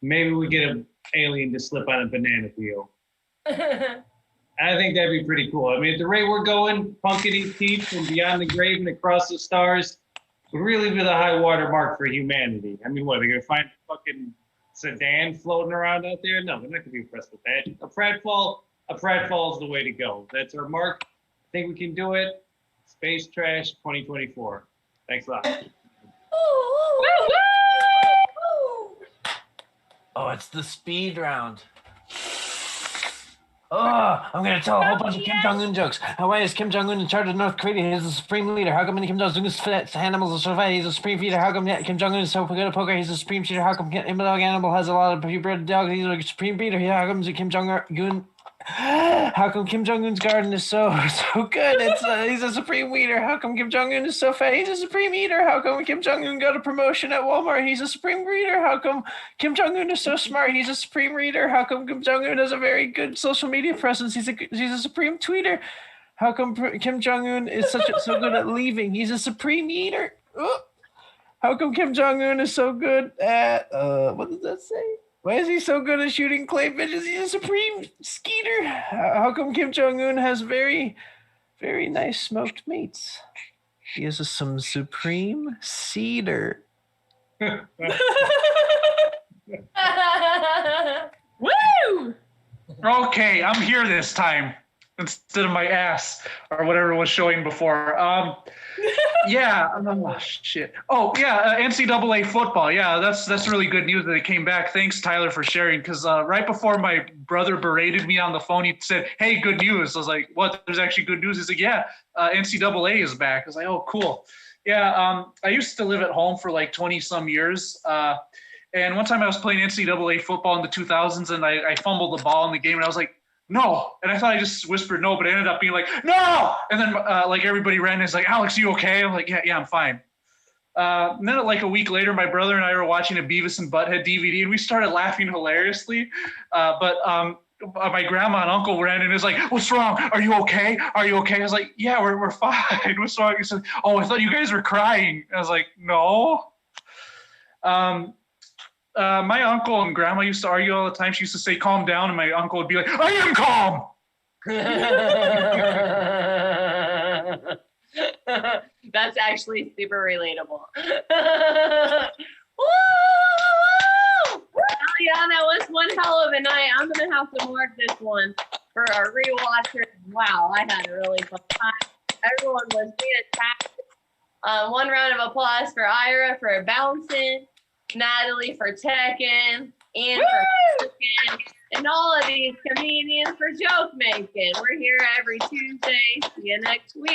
maybe we get an alien to slip on a banana peel. I think that'd be pretty cool. I mean, at the rate we're going, Punkity Teeth from Beyond the Grave and Across the Stars would really be the high water mark for humanity. I mean, what, they're going to find a fucking sedan floating around out there? No, they're not going to be impressed with that. A pratfall is the way to go. That's our mark. I think we can do it. Space Trash 2024. Thanks a lot. Oh, it's the speed round. Oh, I'm gonna tell a whole bunch of Kim Jong-un jokes. Why is Kim Jong-un in charge of North Korea? He's the supreme leader. How come many Kim Jong-un's animals are so fat? He's a supreme feeder. How come Kim Jong-un is so good at poker? He's a supreme cheater. How come dog animal has a lot of purebred dogs? He's a supreme breeder. How come Kim Jong-un? How come Kim Jong-un's garden is so good? He's a supreme leader. How come Kim Jong-un is so fat? He's a supreme eater. How come Kim Jong-un got a promotion at Walmart? He's a supreme reader. How come Kim Jong-un is so smart? He's a supreme reader. How come Kim Jong-un has a very good social media presence? He's a supreme tweeter. How come Kim Jong-un is so good at leaving? He's a supreme eater. How come Kim Jong-un is so good at what does that say? Why is he so good at shooting clay pigeons? He's a supreme skeeter. How come Kim Jong-un has very, very nice smoked meats? He is some supreme cedar. Woo! Okay, I'm here this time instead of my ass or whatever was showing before. Shit. Oh, yeah, NCAA football. Yeah, that's really good news that it came back. Thanks, Tyler, for sharing. Because right before my brother berated me on the phone, he said, "Hey, good news." I was like, "What? There's actually good news?" He's like, "Yeah, NCAA is back." I was like, "Oh, cool." Yeah, I used to live at home for like 20 some years. And one time I was playing NCAA football in the 2000s, and I fumbled the ball in the game, and I was like, "No." And I thought I just whispered no, but it ended up being like, "No." And then like everybody ran and was like, "Alex, you okay?" I'm like, yeah, I'm fine. And then like a week later, my brother and I were watching a Beavis and Butthead DVD, and we started laughing hilariously. But my grandma and uncle ran and was like, "What's wrong? Are you okay? Are you okay?" I was like, "Yeah, we're fine." What's wrong? He said, "Oh, I thought you guys were crying." I was like, "No." My uncle and grandma used to argue all the time. She used to say, "Calm down," and my uncle would be like, "I am calm." That's actually super relatable. Woo! Oh, yeah, that was one hell of a night. I'm gonna have to mark this one for our rewatchers. Wow, I had a really fun time. Everyone was fantastic. One round of applause for Ira for bouncing, Natalie for teching, Ian for cooking, and all of these comedians for joke making. We're here every Tuesday. See you next week.